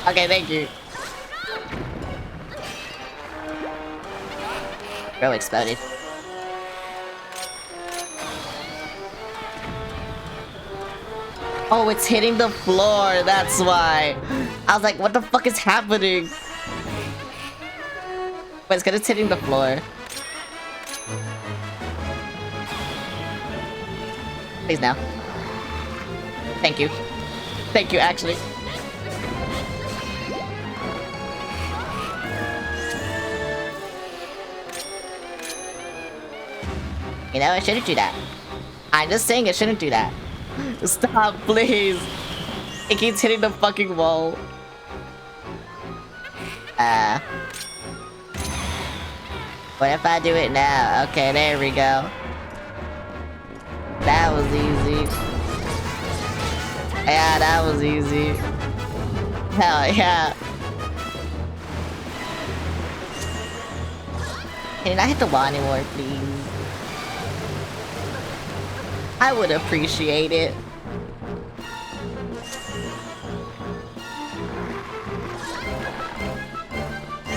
Okay, thank you. Bro exploded. Oh, it's hitting the floor, that's why. I was like, what the fuck is happening? But it's 'cause it's hitting the floor. Please now. Thank you. Thank you, actually. You know, I shouldn't do that. I'm just saying I shouldn't do that. Stop, please. It keeps hitting the fucking wall. What if I do it now? Okay, there we go. That was easy. Yeah, that was easy. Hell yeah. Can I hit the wall anymore, please? I would appreciate it.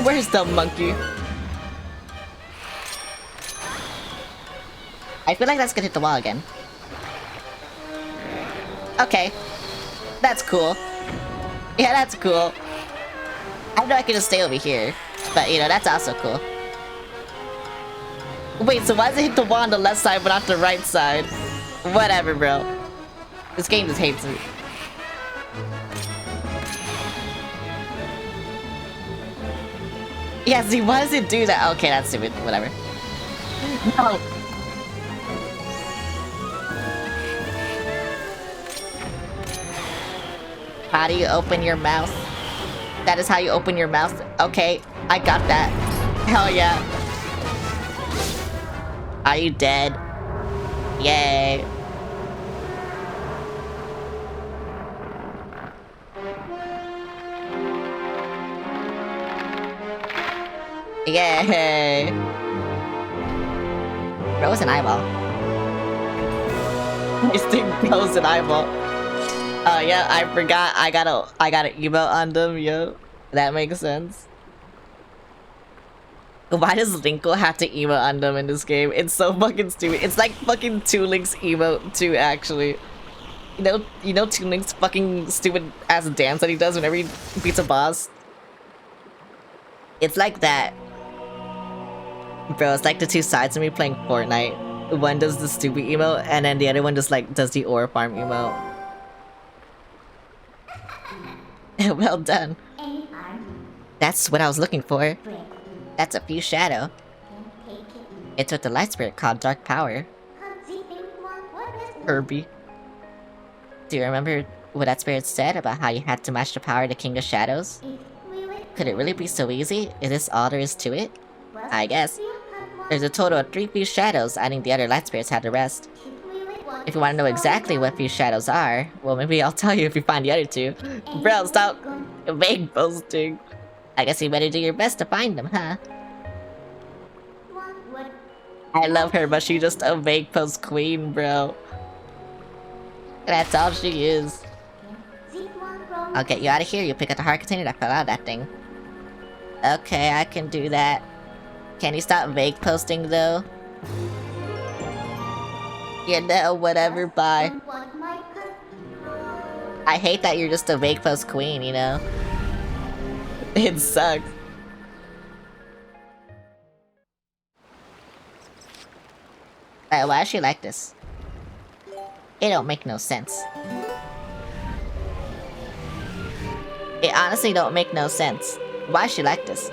Where's the monkey? I feel like that's gonna hit the wall again. Okay. That's cool. Yeah, that's cool. I know I can just stay over here. But, you know, that's also cool. Wait, so why does it hit the wall on the left side but not the right side? Whatever, bro. This game just hates me. Yeah, see, why does it do that? Okay, that's stupid. Whatever. No. How do you open your mouth? That is how you open your mouth? Okay, I got that. Hell yeah. Are you dead? Yay. Yay. Bro, it's an eyeball. This thing blows an eyeball. Oh yeah, I forgot I got an emote on them, yo. That makes sense. Why does Linkle have to emote on them in this game? It's so fucking stupid. It's like fucking Toon Link's emote too, actually. You know Toon Link's fucking stupid ass dance that he does whenever he beats a boss? It's like that. Bro, it's like the two sides of me playing Fortnite. One does the stupid emote, and then the other one just like does the ore farm emote. Well done. That's what I was looking for. That's a few shadow. It's with the light spirit called Dark Power. Herbie. Do you remember what that spirit said about how you had to match the power of the King of Shadows? Could it really be so easy? Is this all there is to it? I guess. There's a total of 3 few shadows, adding the other light spirits had the rest. If you want to know exactly what few shadows are, well, maybe I'll tell you if you find the other 2. Bro, stop vague boasting. I guess you better do your best to find them, huh? I love her, but she's just a vague post queen, bro. That's all she is. I'll get you out of here. You pick up the heart container that fell out of that thing. Okay, I can do that. Can you stop vague posting, though? You know, whatever, bye. I hate that you're just a vague post queen, you know? It sucks. Why is she like this? It don't make no sense. It honestly don't make no sense. Why is she like this?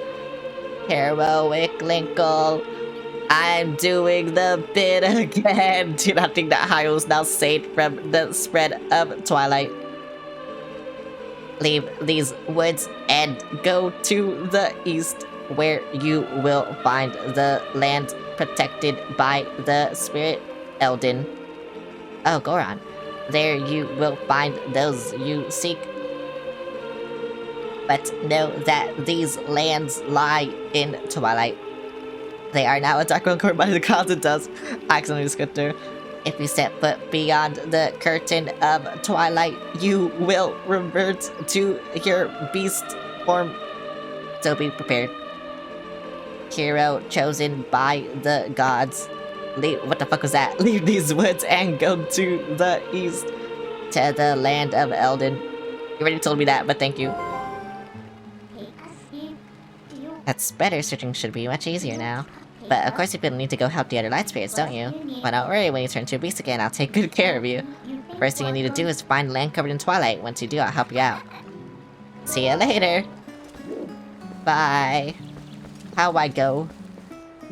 Heroic Linkle. I'm doing the bit again. Do not think that Hyrule's now safe from the spread of Twilight. Leave these woods and go to the east, where you will find the land protected by the spirit Eldin. Oh, Goron. There you will find those you seek. But know that these lands lie in Twilight. They are now a dark world covered by the clouds and dust. Accidentally skipped through. If you step foot beyond the curtain of Twilight, you will revert to your beast form. So be prepared. Hero chosen by the gods. What the fuck was that? Leave these woods and go to the east. To the land of Eldin. You already told me that, but thank you. That's better. Searching should be much easier now. But of course you feel the need to go help the other light spirits, don't you? But don't worry, when you turn to a beast again, I'll take good care of you. First thing you need to do is find land covered in Twilight. Once you do, I'll help you out. See you later. Bye. How I go?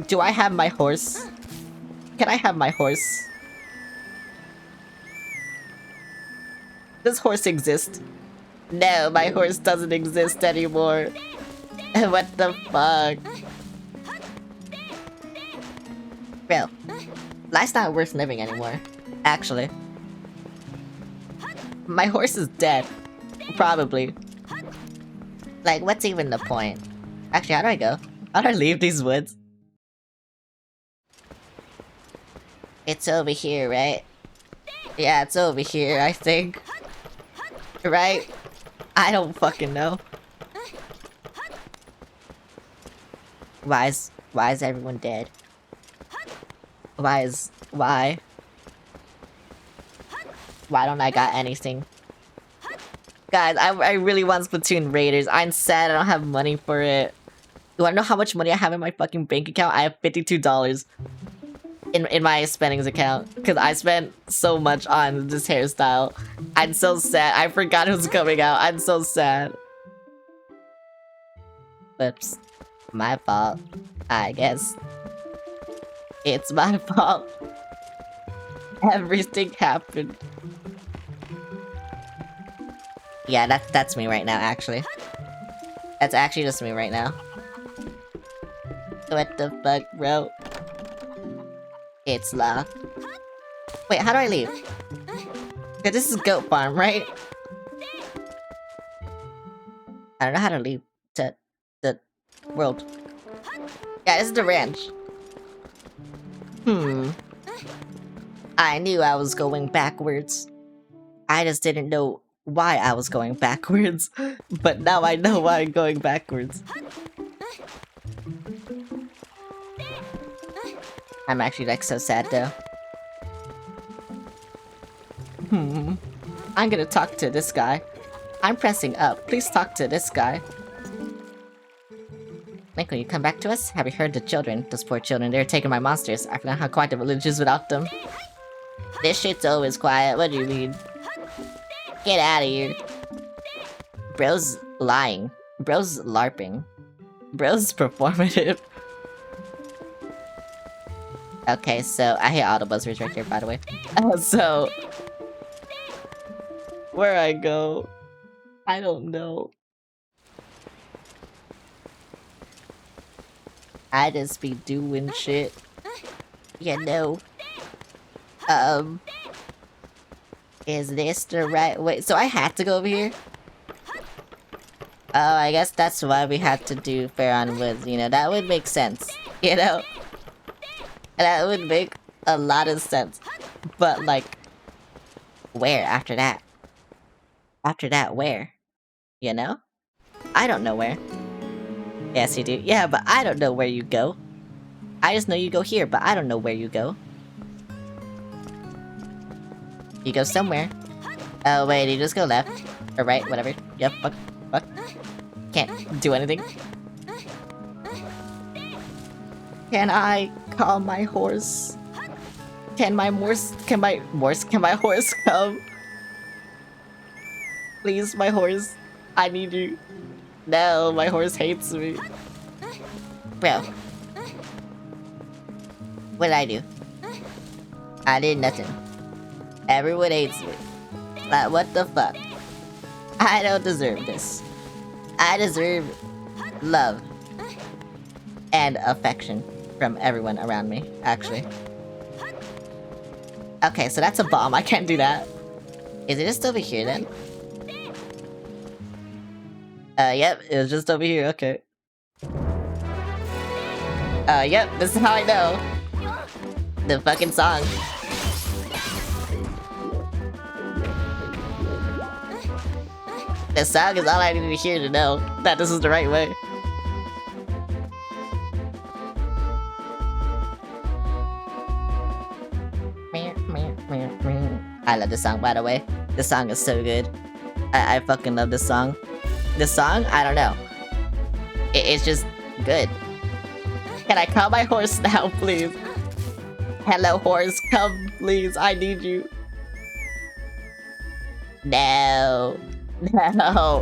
Do I have my horse? Can I have my horse? Does horse exist? No, my horse doesn't exist anymore. What the fuck? Bro, life's not worth living anymore. Actually. My horse is dead. Probably. Like, what's even the point? Actually, how do I go? How do I leave these woods? It's over here, right? Yeah, it's over here, I think. Right? I don't fucking know. Why is everyone dead? Why? Why don't I got anything? Guys, I really want Splatoon Raiders. I'm sad I don't have money for it. You wanna know how much money I have in my fucking bank account? I have $52 in my spendings account. Because I spent so much on this hairstyle. I'm so sad. I forgot it was coming out. I'm so sad. Whoops. My fault. I guess. It's my fault. Everything happened. Yeah, that's me right now, actually. That's actually just me right now. What the fuck, bro? It's locked. Wait, how do I leave? Okay, this is Goat Farm, right? I don't know how to leave to the world. Yeah, this is the ranch. I knew I was going backwards. I just didn't know why I was going backwards. But now I know why I'm going backwards. I'm actually like so sad though. I'm gonna talk to this guy. I'm pressing up. Please talk to this guy. Link, will you come back to us? Have you heard the children? Those poor children, they're taking my monsters. I forgot how quiet the village is without them. This shit's always quiet. What do you mean? Get out of here. Bro's lying. Bro's LARPing. Bro's performative. Okay, so I hit all the buzzwords right here, by the way. So where I go? I don't know. I just be doing shit. You know. Is this the right way? So I had to go over here? Oh, I guess that's why we had to do Fair on Woods, you know, that would make sense, you know? That would make a lot of sense. But, like, where after that? After that, where? You know? I don't know where. Yes, you do. Yeah, but I don't know where you go. I just know you go here, but I don't know where you go. You go somewhere. Oh, wait, you just go left. Or right, whatever. Yep, fuck. Can't do anything. Can I call my horse? Can my horse come? Please, my horse. I need you. No, my horse hates me. Bro. What did I do? I did nothing. Everyone hates me. Like, what the fuck? I don't deserve this. I deserve love and affection from everyone around me, actually. Okay, so that's a bomb. I can't do that. Is it just over here then? Yep, it was just over here. Okay. Yep, this is how I know. The fucking song. The song is all I need to hear to know that this is the right way. I love this song, by the way. This song is so good. I fucking love this song. This song? I don't know. It's just good. Can I call my horse now, please? Hello, horse. Come, please. I need you. No. No.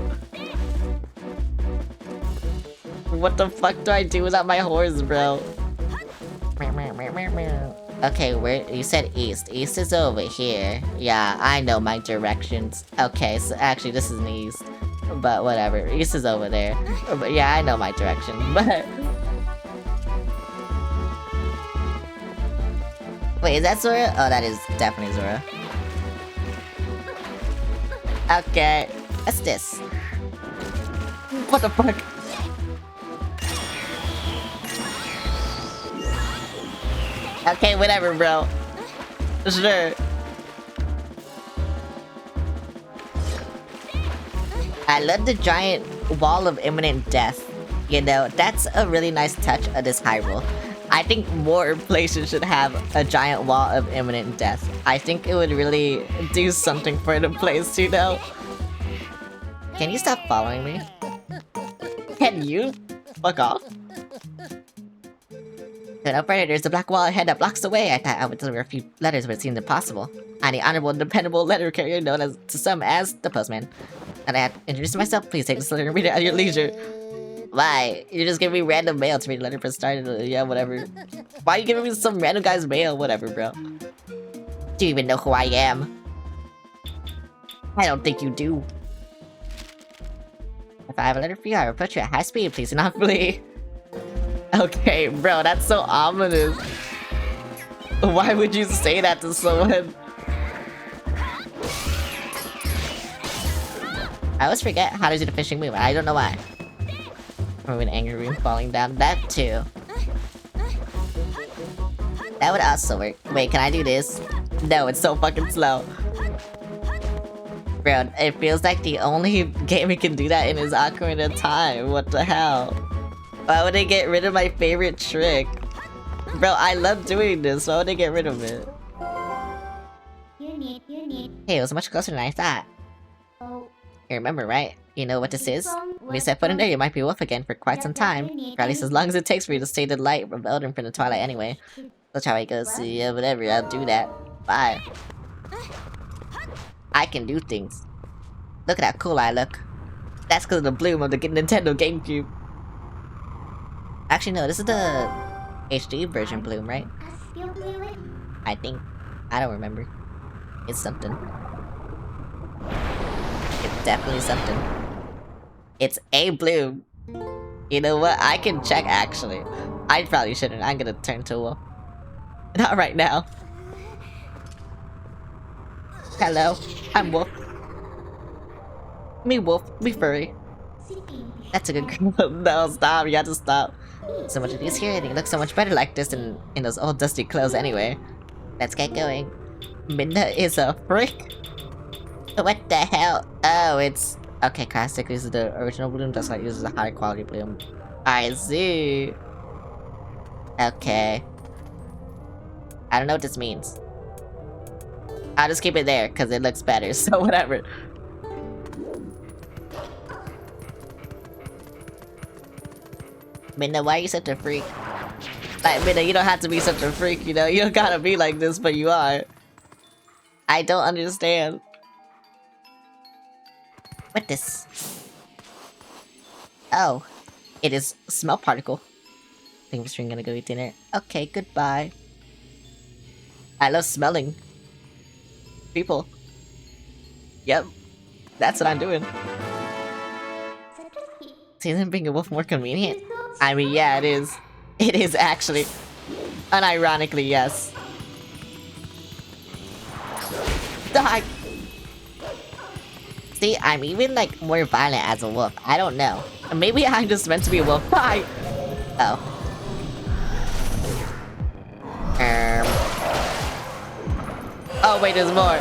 What the fuck do I do without my horse, bro? Okay, where you said east. East is over here. Yeah, I know my directions. Okay, so actually this is east. But whatever. East is over there. But yeah, I know my direction. But wait, is that Zora? Oh, that is definitely Zora. Okay. What's this? What the fuck? Okay, whatever, bro. Sure. I love the giant wall of imminent death. You know, that's a really nice touch of this Hyrule. I think more places should have a giant wall of imminent death. I think it would really do something for the place, you know? Can you stop following me? Can you? Fuck off. No further, there's the black wall ahead that blocks the way. I thought I would deliver a few letters, but it seemed impossible. I'm the honorable and dependable letter carrier known as to some as the postman. And I have to introduce myself. Please take this letter and read it at your leisure. Why? You're just giving me random mail to read a letter for start. Yeah, whatever. Why are you giving me some random guy's mail? Whatever, bro. Do you even know who I am? I don't think you do. If I have a letter for you, I will put you at high speed. Please do not flee. Okay, bro, that's so ominous. Why would you say that to someone? I always forget how to do the fishing move. I don't know why. From an angry room falling down. That too. That would also work. Wait, can I do this? No, it's so fucking slow. Bro, it feels like the only game we can do that in is Ocarina of Time. What the hell? Why would they get rid of my favorite trick? Bro, I love doing this. Why would they get rid of it? Hey, it was much closer than I thought. You remember, right? You know what this is? When you set foot in there, you might be wolf again for quite some time. Or at least as long as it takes for you to stay the light of Elden from the Twilight anyway. That's how it goes. So yeah, whatever, I'll do that. Bye. I can do things. Look at how cool I look. That's because of the bloom of the Nintendo GameCube. Actually, no, this is the HD version bloom, right? I think. I don't remember. It's something. It's definitely something. It's a bloom. You know what? I can check, actually. I probably shouldn't. I'm gonna turn to a wolf. Not right now. Hello, I'm Wolf. Me Wolf, me furry. That's a good girl. No, stop, you have to stop. So much of these here, and you look so much better like this than in those old dusty clothes anyway. Let's get going. Minna is a freak. What the hell? Oh, it's... Okay, classic. This is the original bloom. That's why it uses a high quality bloom. I see. Okay. I don't know what this means. I'll just keep it there, because it looks better, so whatever. Minna, why are you such a freak? Like, Minna, you don't have to be such a freak, you know? You don't gotta be like this, but you are. I don't understand. What this? Oh, it is a smell particle. I think we're gonna go eat dinner. Okay, goodbye. I love smelling people. Yep, that's what I'm doing. Isn't being a wolf more convenient? I mean, yeah, it is. It is actually. Unironically, yes. Die! See, I'm even, like, more violent as a wolf. I don't know. Maybe I'm just meant to be a wolf. Die! Oh. Oh, wait, there's more.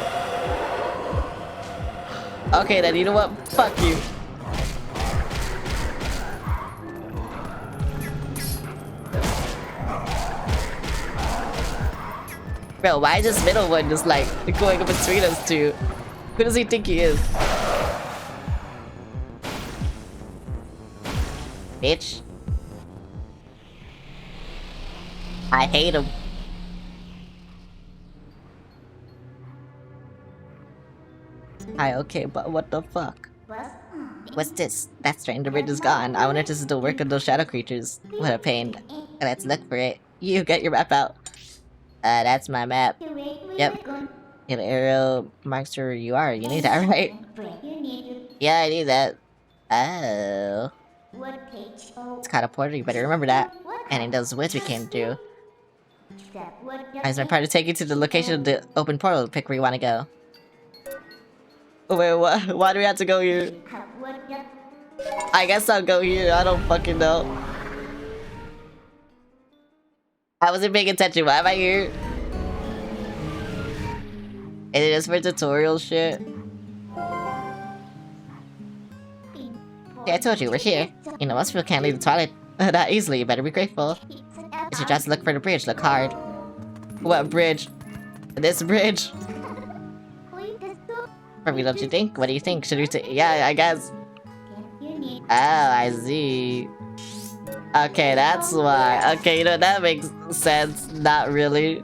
Okay, then, you know what? Fuck you. Bro, why is this middle one just, like, going up between us two? Who does he think he is? Bitch. I hate him. Hi, okay, but what the fuck? What's this? That strange bridge is gone. I wonder if this is the work of those shadow creatures. What a pain. Let's look for it. You get your map out. That's my map. Yep. An arrow marks where you are. You need that, right? Yeah, I need that. Oh. It's called a portal, you better remember that. And in those woods we came through. I was my part to take you to the location of the open portal. Pick where you want to go. Oh, wait, what? Why do we have to go here? I guess I'll go here. I don't fucking know. I wasn't paying attention. Why am I here? Is it just for tutorial shit? Yeah, I told you, we're here. You know, most people can't leave the Twilight that easily. You better be grateful. It's your job to look for the bridge. Look hard. What bridge? This bridge? Probably, don't you think? What do you think? Should we take? Yeah, I guess. Oh, I see. Okay, that's why. Okay, you know, that makes sense. Not really.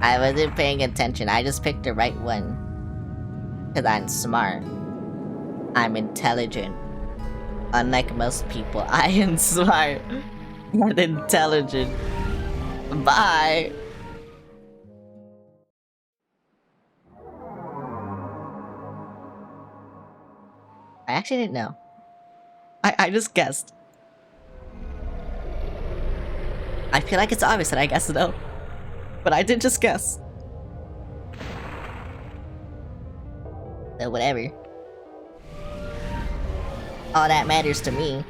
I wasn't paying attention. I just picked the right one. Because I'm smart. I'm intelligent. Unlike most people, I am smart and intelligent. Bye! I actually didn't know. I just guessed. I feel like it's obvious that I guessed though. But I did just guess. So whatever. All that matters to me.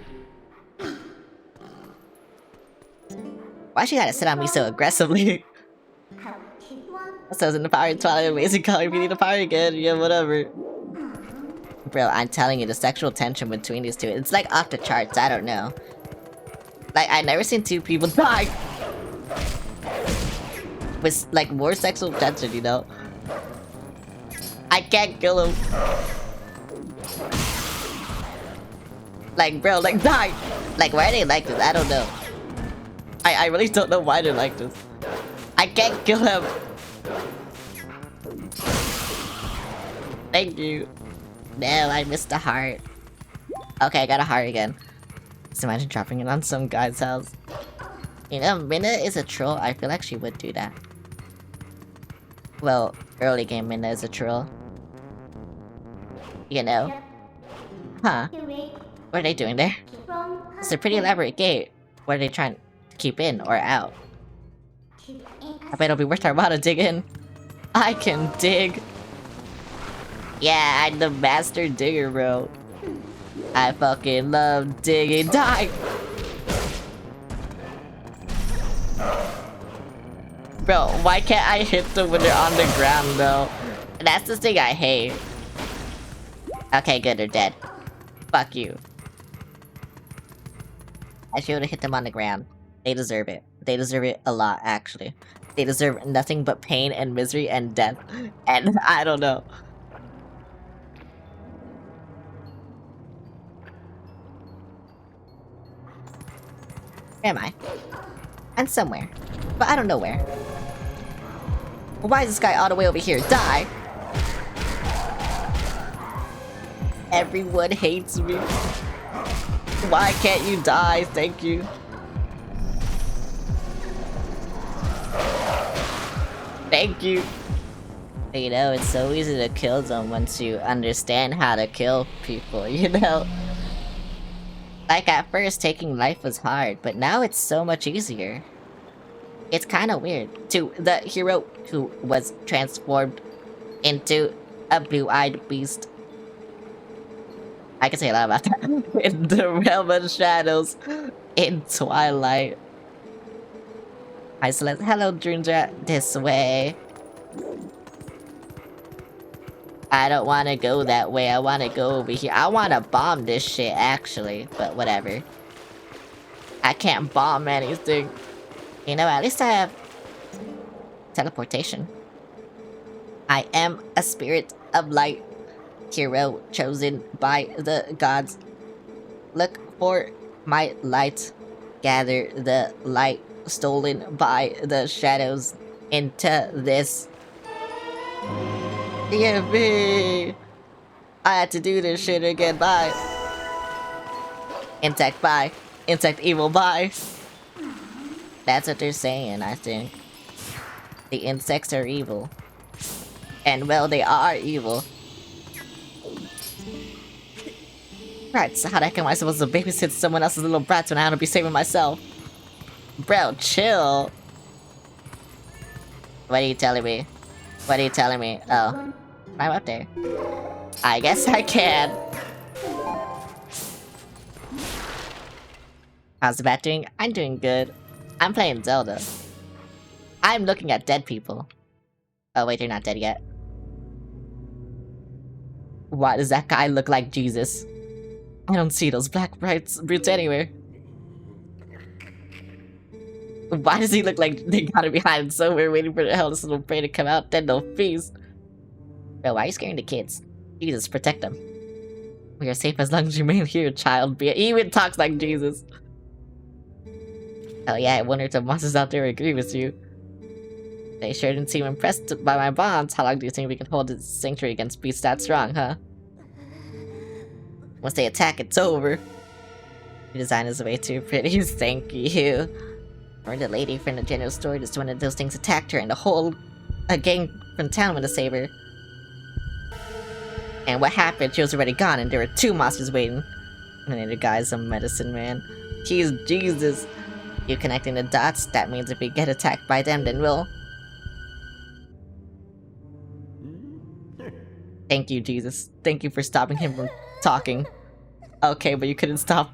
Why she gotta sit on me so aggressively? So in the power of Twilight, amazing color. If you need a power again, yeah, whatever. Bro, I'm telling you, the sexual tension between these two, it's like off the charts. I don't know. Like, I've never seen two people die with like more sexual tension, you know? I can't kill him. Like, bro, like, die! Like, why are they like this? I don't know. I really don't know why they're like this. I can't kill him! Thank you. No, I missed a heart. Okay, I got a heart again. Just imagine dropping it on some guy's house. You know, Minna is a troll. I feel like she would do that. Well, early game Minna is a troll. You know? Huh? What are they doing there? It's a pretty elaborate gate. What are they trying to keep in or out? I bet it'll be worth our while to dig in. I can dig. Yeah, I'm the master digger, bro. I fucking love digging. Die! Bro, why can't I hit them when they're on the ground, though? That's the thing I hate. Okay, good, they're dead. Fuck you. I should have hit them on the ground. They deserve it. They deserve it a lot, actually. They deserve nothing but pain and misery and death. And I don't know. Where am I? I'm somewhere. But I don't know where. Why is this guy all the way over here? Die! Everyone hates me. Why can't you die? Thank you. Thank you. You know, it's so easy to kill them once you understand how to kill people, you know? Like at first, taking life was hard, but now it's so much easier. It's kinda weird. To the hero who was transformed into a blue-eyed beast. I can say a lot about that. In the realm of shadows, in Twilight. Hi, Celeste. Hello, Dreamdra. This way. I don't want to go that way. I want to go over here. I want to bomb this shit, actually. But whatever. I can't bomb anything. You know, at least I have teleportation. I am a spirit of light. Hero chosen by the gods. Look for my light. Gather the light stolen by the shadows into this. Yippee! I had to do this shit again, bye. Insect, bye. Insect evil, bye. That's what they're saying, I think. The insects are evil. And well, they are evil. Right, so how the heck am I supposed to babysit someone else's little brats when I want to be saving myself? Bro, chill. What are you telling me? What are you telling me? Oh. I'm up there. I guess I can. How's the bat doing? I'm doing good. I'm playing Zelda. I'm looking at dead people. Oh wait, they're not dead yet. Why does that guy look like Jesus? I don't see those black brutes anywhere. Why does he look like they gotta be hiding somewhere waiting for the hell this little prey to come out, then they'll feast? Bro, why are you scaring the kids? Jesus, protect them. We are safe as long as you remain here, child. He even talks like Jesus. Oh yeah, I wonder if the monsters out there agree with you. They sure didn't seem impressed by my bonds. How long do you think we can hold this sanctuary against beasts that strong, huh? Once they attack, it's over. Your design is way too pretty, thank you. Or the lady from the general store, just one of those things attacked her and a gang from town went to save her. And what happened? She was already gone and there were 2 monsters waiting. And the guy's a medicine man. He's Jesus. You connecting the dots? That means if we get attacked by them, then we'll... Thank you, Jesus. Thank you for stopping him from talking. Okay, but you couldn't stop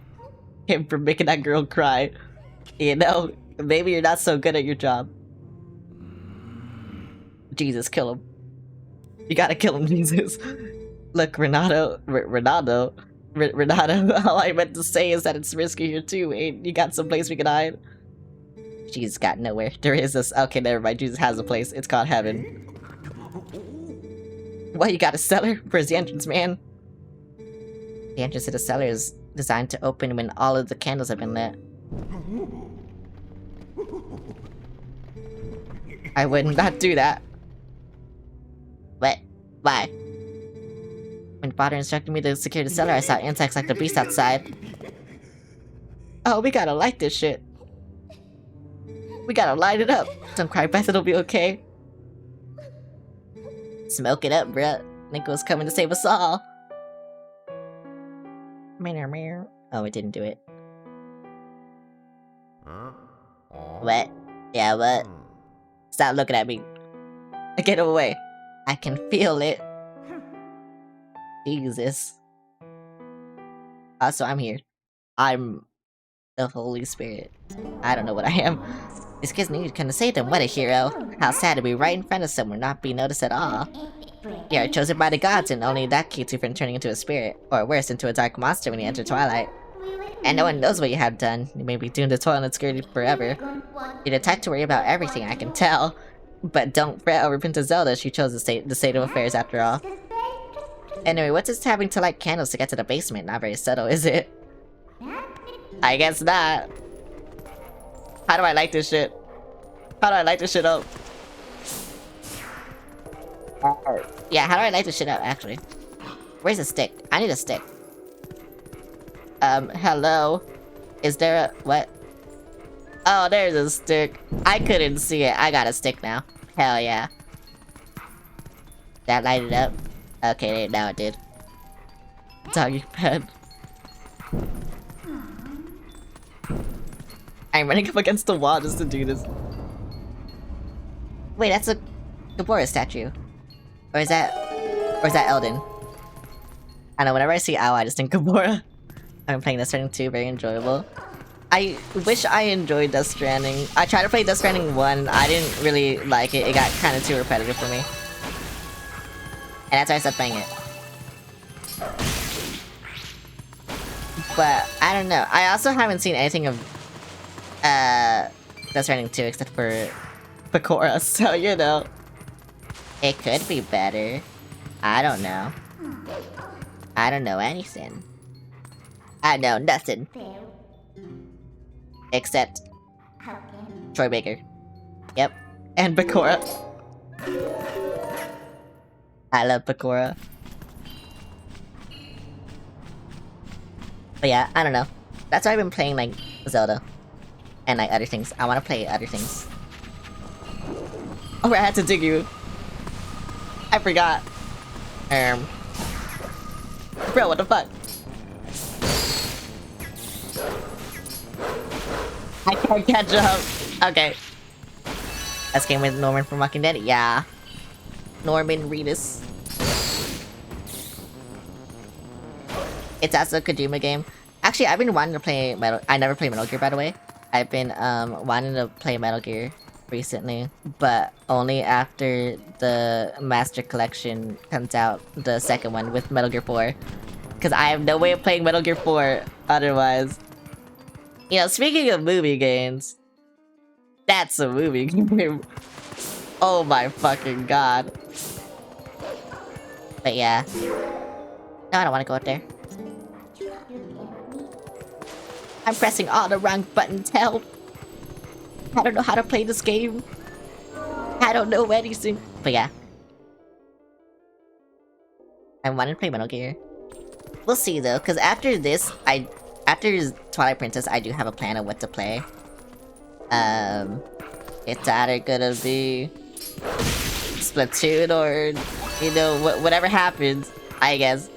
him from making that girl cry. You know, maybe you're not so good at your job. Jesus, kill him. You gotta kill him, Jesus. Look, Renato, all I meant to say is that it's risky here too, and you got some place we can hide. Jesus got nowhere. There is this. Okay, never mind. Jesus has a place. It's called heaven. What, you got a cellar? Where's the entrance, man? The entrance to the cellar is designed to open when all of the candles have been lit. I would not do that. What? Why? When father instructed me to secure the cellar, I saw insects like the beast outside. Oh, we gotta light this shit. We gotta light it up. Don't cry, Beth, it'll be okay. Smoke it up, bruh. Nico's coming to save us all. Oh, it didn't do it. What? Yeah, what? Stop looking at me. Get away. I can feel it. Jesus. Also, I'm here. I'm the Holy Spirit. I don't know what I am. These kids need to save them. What a hero. How sad to be right in front of someone, not be noticed at all. You are chosen by the gods, and only that keeps you from turning into a spirit, or worse, into a dark monster when you enter Twilight. And no one knows what you have done. You may be doomed to toil and obscurity forever. You're the type to worry about everything, I can tell. But don't fret over Princess Zelda, she chose the state of affairs after all. Anyway, what's this having to light candles to get to the basement? Not very subtle, is it? I guess not. How do I light this shit? How do I light this shit up? Yeah, how do I light this shit up, actually? Where's the stick? I need a stick. Hello? Is there a... what? Oh, there's a stick. I couldn't see it. I got a stick now. Hell yeah. That lighted up? Okay, now it did. Doggy bed. I'm running up against the wall just to do this. Wait, that's a Gabora statue. Or is that Elden? I know, whenever I see Owl, I just think Gabora. I'm playing Death Stranding 2, very enjoyable. I wish I enjoyed Death Stranding. I tried to play Death Stranding 1, I didn't really like it. It got kind of too repetitive for me. And that's why I stopped playing it. But, I don't know. I also haven't seen anything of Death Stranding 2 except for Pecora, so you know. It could be better. I don't know. I don't know anything. I know nothing. Except Troy Baker. Yep. And Pecora. I love Pecora. But yeah, I don't know. That's why I've been playing like Zelda. And like other things. I want to play other things. Oh, I had to dig you. I forgot. Bro, what the fuck? I can't catch up. Okay. That's game with Norman from Walking Dead? Yeah. Norman Reedus. It's also a Kojima game. Actually, I've been wanting to play Metal... I never played Metal Gear, by the way. I've been, wanting to play Metal Gear recently. But only after the Master Collection comes out, the second one, with Metal Gear 4. Because I have no way of playing Metal Gear 4 otherwise. You know, speaking of movie games... That's a movie game. Oh my fucking god. But yeah. No, I don't want to go up there. I'm pressing all the wrong buttons, help! I don't know how to play this game. I don't know anything. But yeah. I want to play Metal Gear. We'll see though, because after this, after Twilight Princess, I do have a plan of what to play. It's either gonna be Splatoon or, you know, whatever happens, I guess.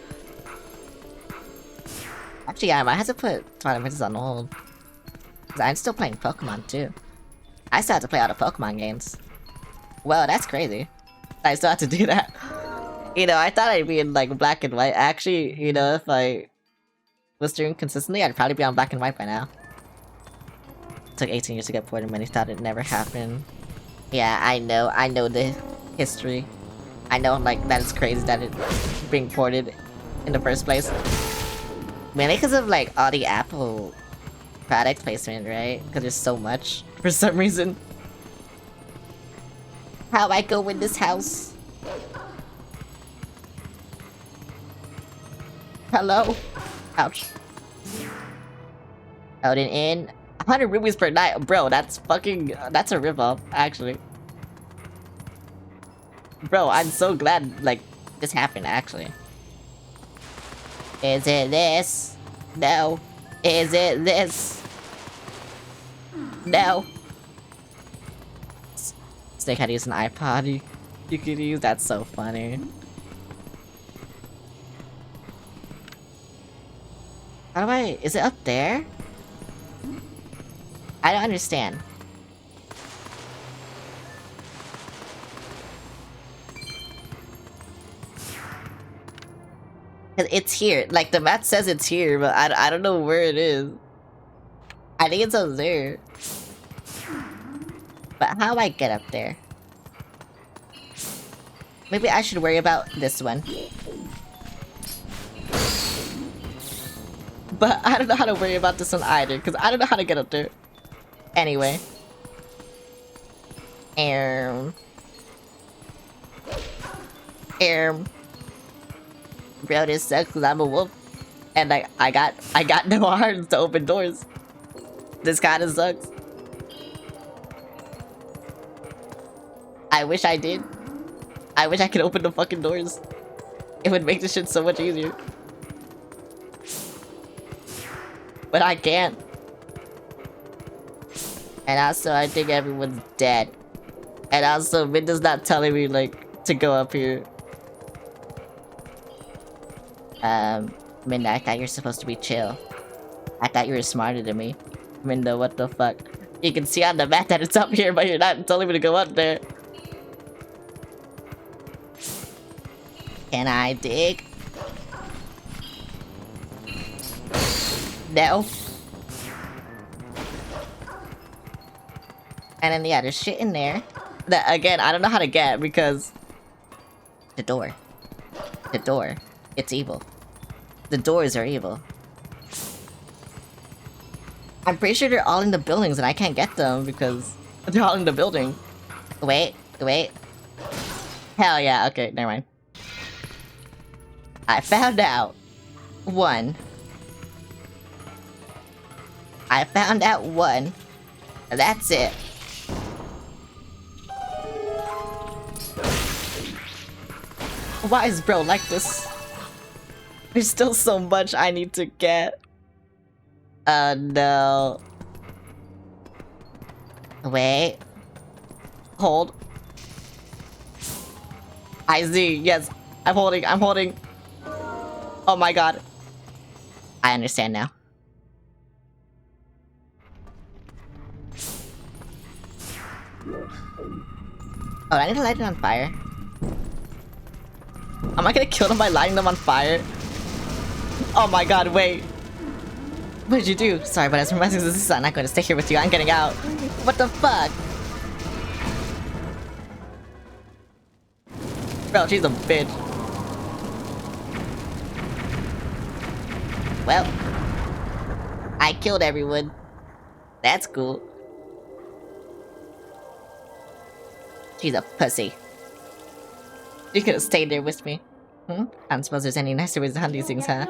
Actually, yeah, I might have to put Twilight Princess on hold. Because I'm still playing Pokemon, too. I still have to play all the Pokemon games. Well, that's crazy. I still have to do that. You know, I thought I'd be in, like, black and white. Actually, you know, if I was doing consistently, I'd probably be on black and white by now. It took 18 years to get ported, many thought it never happened. Yeah, I know the history. I know, like, that it's crazy that it's being ported in the first place. Mainly because of, like, all the Apple product placement, right? Because there's so much, for some reason. How I go in this house? Hello? Ouch. Odin in. 100 rupees per night. Bro, that's fucking... That's a ripoff, actually. Bro, I'm so glad, like, this happened, actually. Is it this? No. Is it this? No. Snake had to use an iPod. You could use. That's so funny. How do I... Is it up there? I don't understand. It's here. Like, the map says it's here, but I don't know where it is. I think it's up there. But how do I get up there? Maybe I should worry about this one. But I don't know how to worry about this one either, because I don't know how to get up there. Anyway. Bro, this sucks because I'm a wolf. And like, I got no arms to open doors. This kinda sucks. I wish I did. I wish I could open the fucking doors. It would make this shit so much easier. But I can't. And also, I think everyone's dead. And also, Minda's not telling me, like, to go up here. Minda, I thought you were supposed to be chill. I thought you were smarter than me. Minda, what the fuck? You can see on the map that it's up here, but you're not telling me to go up there. Can I dig? No. And then, yeah, there's shit in there. That, again, I don't know how to get because... The door. The door. It's evil. The doors are evil. I'm pretty sure they're all in the buildings and I can't get them because they're all in the building. Wait, wait. Hell yeah, okay, never mind. I found out one. I found out one. That's it. Why is bro like this? There's still so much I need to get. No. Wait. Hold. I see, yes. I'm holding, I'm holding. Oh my god. I understand now. Oh, I need to light it on fire. Am I gonna kill them by lighting them on fire? Oh my god, wait. What did you do? Sorry, but as reminding this is I'm not going to stay here with you. I'm getting out. What the fuck? Bro, she's a bitch. Well, I killed everyone. That's cool. She's a pussy. You could have stayed there with me. I don't suppose there's any nicer ways to hunt these things, huh?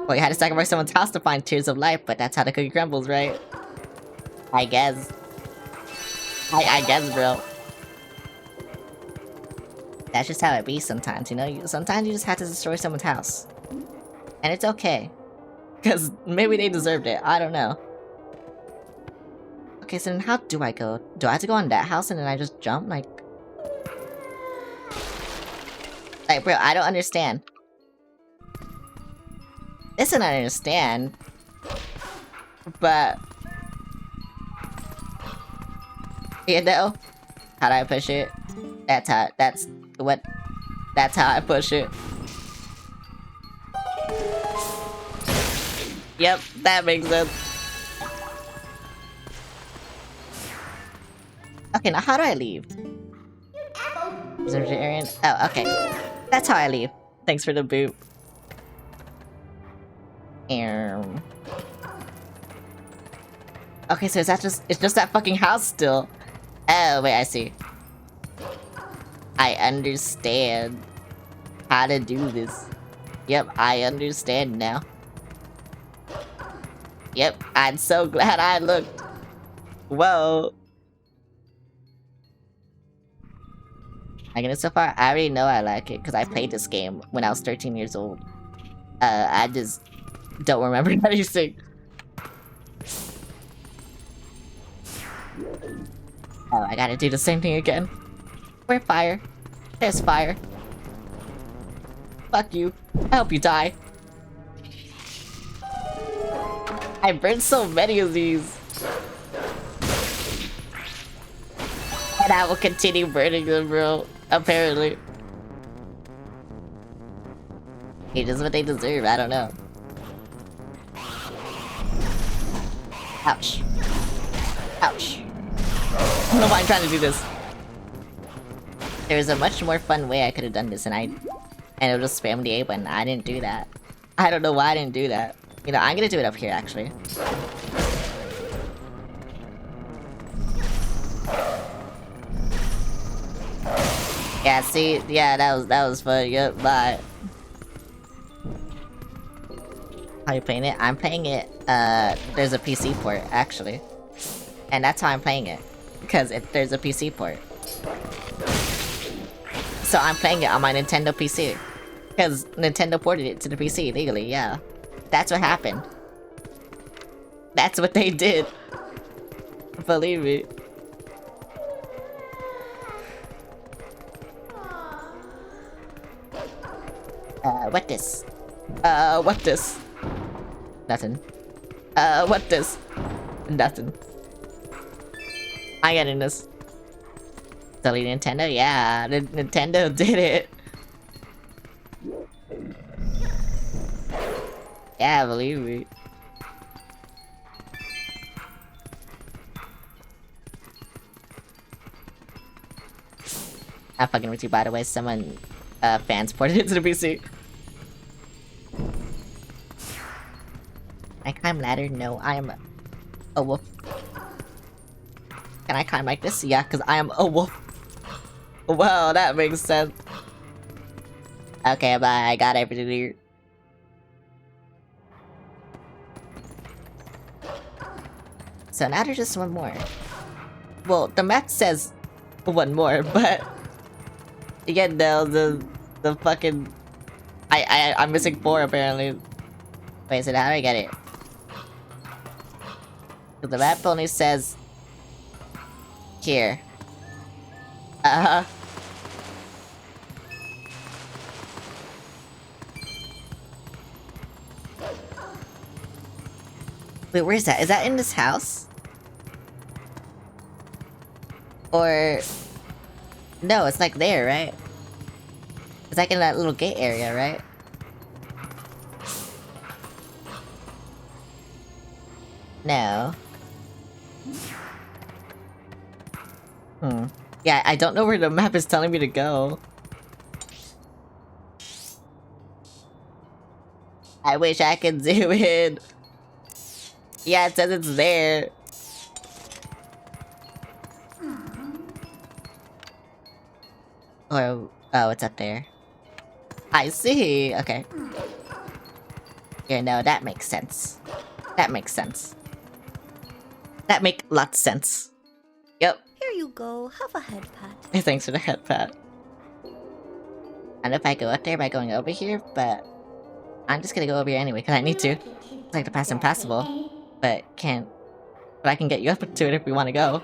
Well, you had to sacrifice someone's house to find tears of life, but that's how the cookie crumbles, right? I guess. I guess, bro. That's just how it be sometimes, you know? Sometimes you just have to destroy someone's house. And it's okay. Because maybe they deserved it. I don't know. Okay, so then how do I go? Do I have to go on that house and then I just jump? Like, bro, I don't understand. Listen, I understand. But... You know? How do I push it? That's how I push it. Yep, that makes sense. Okay, now how do I leave? Oh, okay. That's how I leave. Thanks for the boot. Okay, so is that it's just that fucking house still. Oh, wait, I see. I understand how to do this. Yep, I understand now. Yep, I'm so glad I looked. Whoa. I get it so far. I already know I like it because I played this game when I was 13 years old. I just don't remember anything. Oh, I gotta do the same thing again. Where fire? There's fire. Fuck you. I hope you die. I burned so many of these. And I will continue burning them, bro. Apparently. Hey, this is what they deserve, I don't know. Ouch. Ouch. I don't know why I'm trying to do this. There's a much more fun way I could have done this and it'll just spam the A button. I didn't do that. I don't know why I didn't do that. You know, I'm gonna do it up here actually. Yeah, see, yeah, that was fun. Yep, bye. How you playing it? I'm playing it, there's a PC port, actually. And that's how I'm playing it. Because there's a PC port. So I'm playing it on my Nintendo PC. Because Nintendo ported it to the PC illegally, yeah. That's what happened. That's what they did. Believe me. What this? What this? Nothing. What this? Nothing. I getting this. Delete Nintendo? Yeah, Nintendo did it. Yeah, believe me. I'm fucking with you, by the way. Someone, fans ported it to the PC. Can I climb ladder? No, I am a wolf. Can I climb like this? Yeah, because I am a wolf. Well, that makes sense. Okay, bye. I got everything here. So now there's just one more. Well, the map says one more, but again, the fucking I'm missing 4 apparently. Wait, so how do I get it? So the map only says here. Wait, where is that? Is that in this house? Or... No, it's like there, right? It's like in that little gate area, right? No. Yeah, I don't know where the map is telling me to go. I wish I could zoom in. Yeah, it says it's there. Oh, it's up there. I see. Okay. Yeah, no, that makes sense. That makes sense. That make lots of sense. Yep. Here you go. Have a head pat. Thanks for the head pat. I don't know if I go up there by going over here, but I'm just gonna go over here anyway, because I need to. It's like the past impossible. But can't. But I can get you up to it if we want to go.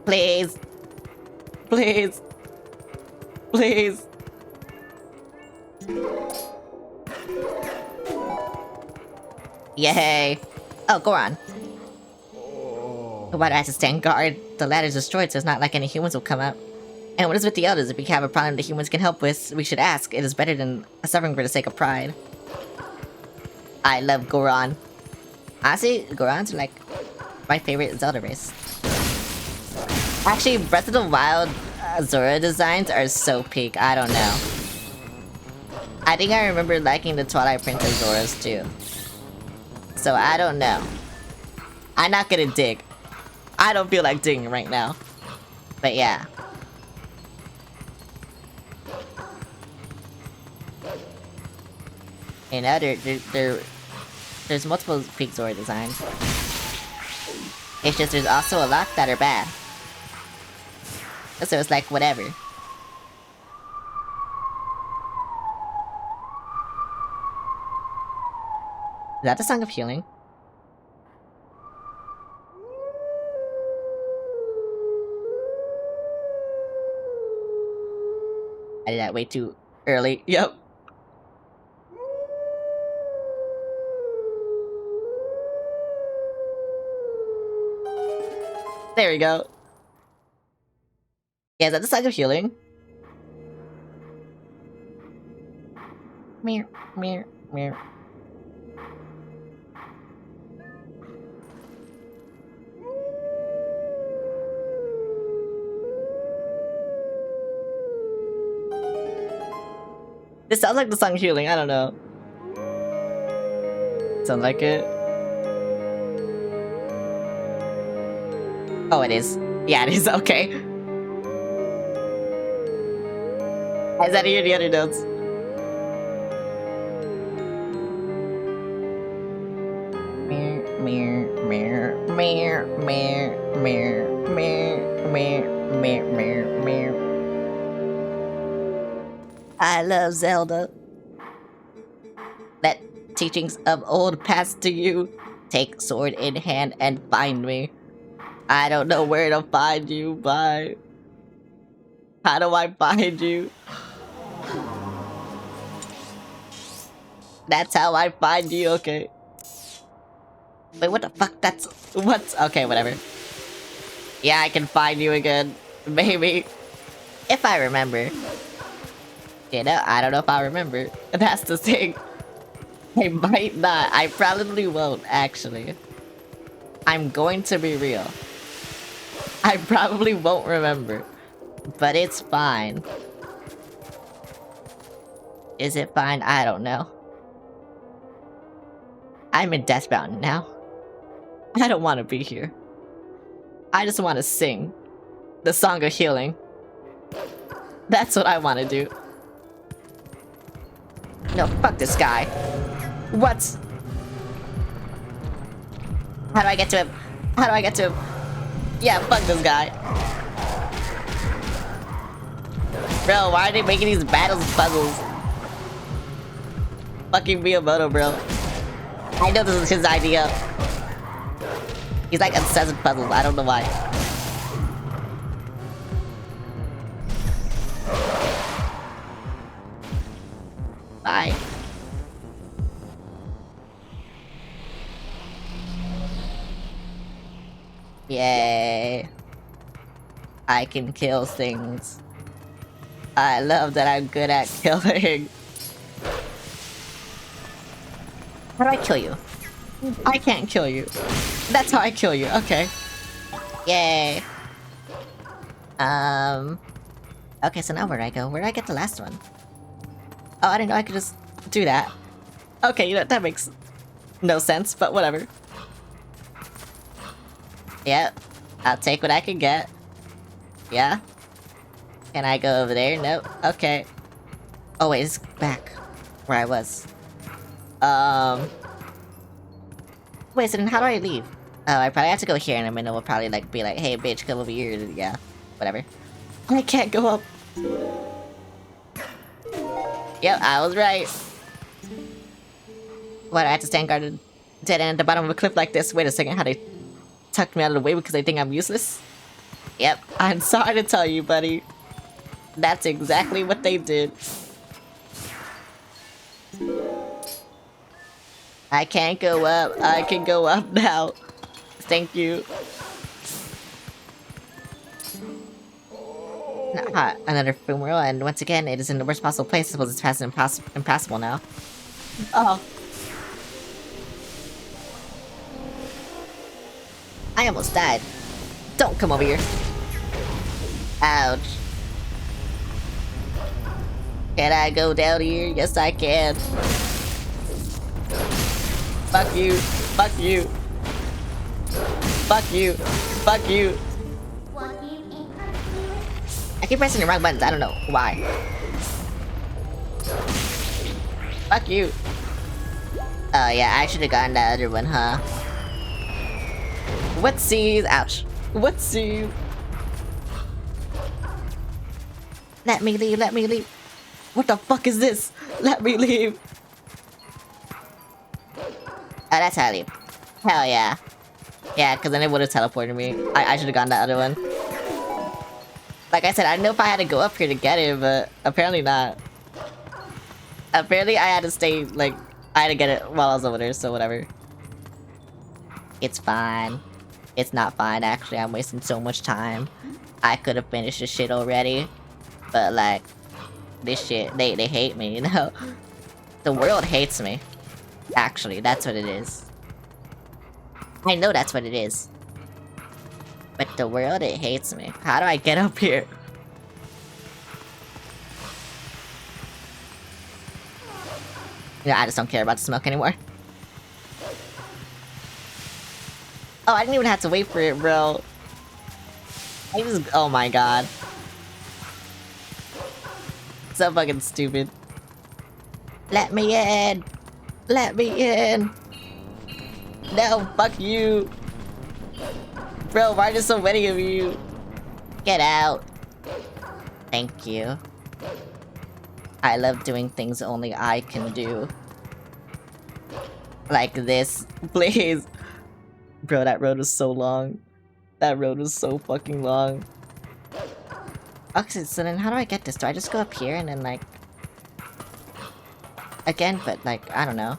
Please. Please. Please. Yay. Oh, go on. Why do I have to stand guard? The ladder's destroyed, so it's not like any humans will come up. And what is with the elders? If we have a problem that humans can help with, we should ask. It is better than suffering for the sake of pride. I love Goron. Honestly, Goron's like my favorite Zelda race. Actually, Breath of the Wild Zora designs are so peak. I don't know. I think I remember liking the Twilight Princess Zoras too. So I don't know. I'm not gonna dig. I don't feel like digging right now. But yeah. You know, there's multiple peak Zora designs. It's just there's also a lot that are bad. So it's like, whatever. Is that the Song of Healing? I did that way too early. Yep. There we go. Yeah, is that the Song of Healing? Meow, meow, meow. This sounds like the Song of Healing, I don't know. Sound like it? Oh, it is. Yeah, it is, okay. Is that hear the other notes? I love Zelda. Let teachings of old pass to you. Take sword in hand and find me. I don't know where to find you, but how do I find you? That's how I find you, okay. Wait, what the fuck? That's... What's... Okay, whatever. Yeah, I can find you again. Maybe. If I remember. You know, I don't know if I remember. That's the thing. I might not. I probably won't, actually. I'm going to be real. I probably won't remember. But it's fine. Is it fine? I don't know. I'm in Death Mountain now. I don't want to be here. I just want to sing the Song of Healing. That's what I want to do. No, fuck this guy. What? How do I get to him? How do I get to him? Yeah, fuck this guy. Bro, why are they making these battles puzzles? Fucking Miyamoto, bro. I know this is his idea. He's like obsessed with puzzles, I don't know why. Bye. Yay. I can kill things. I love that I'm good at killing. How do I kill you? I can't kill you. That's how I kill you, okay. Yay. Okay, so now where do I go? Where do I get the last one? Oh, I didn't know I could just do that. Okay, you know, that makes no sense, but whatever. Yep. I'll take what I can get. Yeah? Can I go over there? Nope. Okay. Oh wait, it's back where I was. Wait, so then how do I leave? Oh, I probably have to go here and Amanda will probably like be like, hey bitch, come over here. Yeah, whatever. I can't go up. Yep, I was right. What, I have to stand guarded dead end at the bottom of a cliff like this? Wait a second, how they tucked me out of the way because they think I'm useless? Yep, I'm sorry to tell you, buddy. That's exactly what they did. I can't go up. I can go up now. Thank you. Another funeral, and once again, it is in the worst possible place. I suppose it's past impassable now. Oh. I almost died. Don't come over here. Ouch. Can I go down here? Yes, I can. Fuck you. Fuck you. Fuck you. Fuck you. I keep pressing the wrong buttons. I don't know why. Fuck you. Oh yeah, I should have gotten that other one, huh? Whoopsies. Ouch. Whoopsies. Let me leave. Let me leave. What the fuck is this? Let me leave. Oh, that's how I leave. Hell yeah. Yeah, because then it would have teleported me. I should have gotten that other one. Like I said, I didn't know if I had to go up here to get it, but apparently not. Apparently I had to stay, like, I had to get it while I was over there, so whatever. It's fine. It's not fine, actually. I'm wasting so much time. I could have finished this shit already. But, like, this shit, they hate me, you know? The world hates me. Actually, that's what it is. I know that's what it is. But the world, it hates me. How do I get up here? Yeah, I just don't care about the smoke anymore. Oh, I didn't even have to wait for it, bro. I just... Oh my god. So fucking stupid. Let me in! Let me in! No, fuck you! Bro, why are there so many of you? Get out. Thank you. I love doing things only I can do. Like this. Please. Bro, that road was so long. That road was so fucking long. Okay, so then how do I get this? Do I just go up here and then like... Again, but like, I don't know.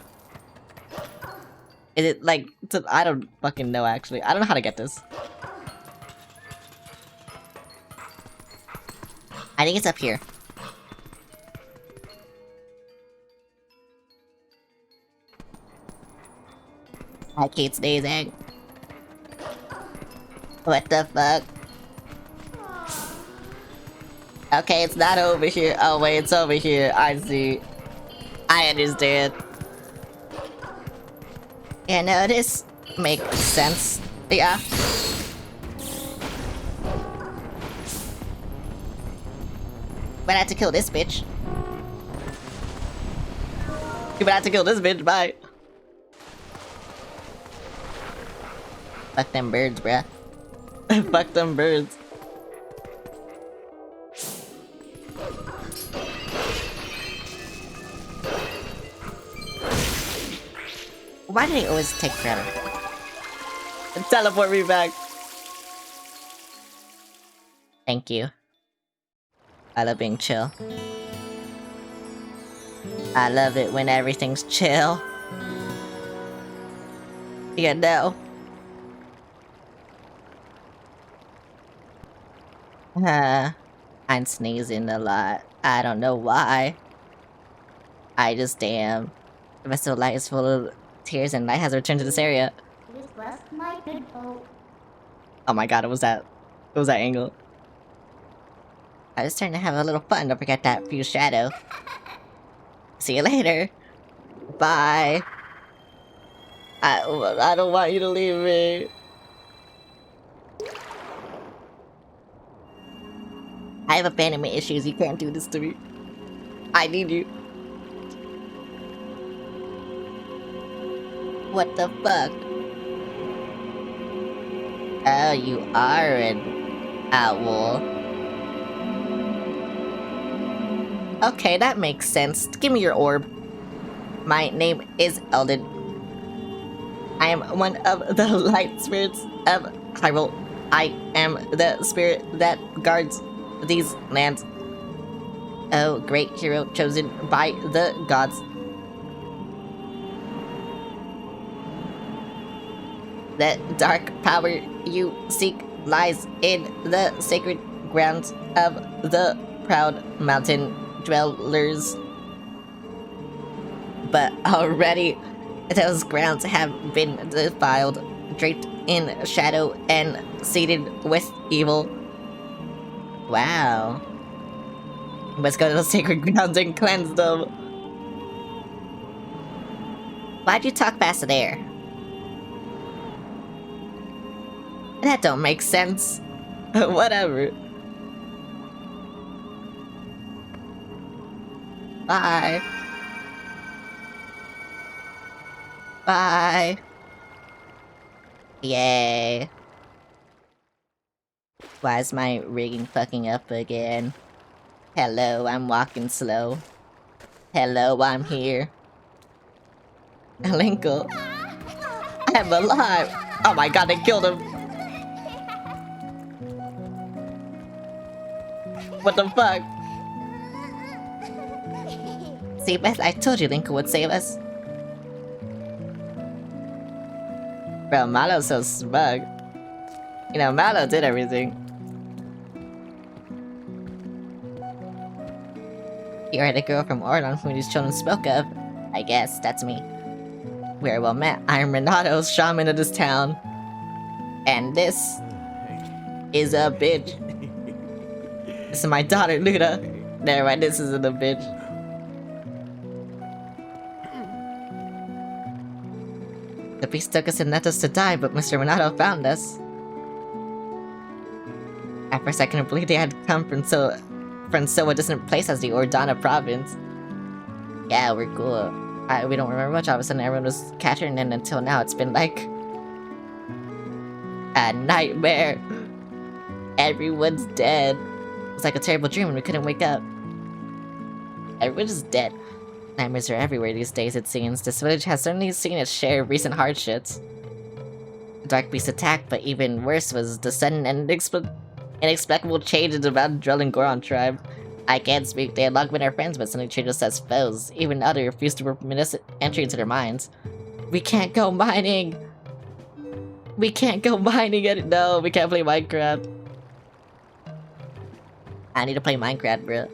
Is it like... I don't fucking know actually. I don't know how to get this. I think it's up here. I can't sneezing. What the fuck? Okay, it's not over here. Oh wait, it's over here. I see. I understand. Yeah, no, this makes sense. Yeah. But I have to kill this bitch. You might have to kill this bitch, bye. Fuck them birds, bruh. Fuck them birds. Why do they always take forever? Teleport me back. Thank you. I love being chill. I love it when everything's chill. You know. I'm sneezing a lot. I don't know why. I just am. The rest of the light is full of tears and light has returned to this area. Oh my god, it was that angle. I was trying to have a little fun, don't forget that fuse shadow. See you later. Bye. I don't want you to leave me. I have abandonment issues, you can't do this to me. I need you. What the fuck? Oh, you are an owl. Okay, that makes sense. Give me your orb. My name is Eldon. I am one of the light spirits of Hyrule. I am the spirit that guards these lands. Oh, great hero chosen by the gods. The dark power you seek lies in the sacred grounds of the proud mountain dwellers. But already, those grounds have been defiled, draped in shadow, and seeded with evil. Wow. Let's go to those sacred grounds and cleanse them. Why'd you talk fast there? That don't make sense. Whatever. Bye. Bye. Yay. Why is my rigging fucking up again? Hello, I'm walking slow. Hello, I'm here. Linkle. I'm alive. Oh my god, they killed him. What the fuck? See, Beth, I told you Linkle would save us. Bro, Mallow's so smug. You know, Mallow did everything. You are the girl from Orlon who these children spoke of. I guess, that's me. We're well met. I'm Renato, shaman of this town. And this is a bitch. This is my daughter, Luna. Never mind, this isn't a bitch. The beast took us and left us to die, but Mr. Renato found us. At first I couldn't believe they had come from so a distant place as the Ordana province. Yeah, we're cool. We don't remember much. All of a sudden everyone was captured, and until now it's been like a nightmare. Everyone's dead. It's like a terrible dream and we couldn't wake up. Everyone's just dead. Nightmares are everywhere these days, it seems. This village has certainly seen its share of recent hardships. The Dark Beast attacked, but even worse was the sudden and inexplicable changes about the Drell and Goron tribe. I can't speak, they had long been our friends, but suddenly treated us as foes. Even others refused to permit us entry into their minds. We can't go mining! We can't go mining it. No, we can't play Minecraft. I need to play Minecraft, bro.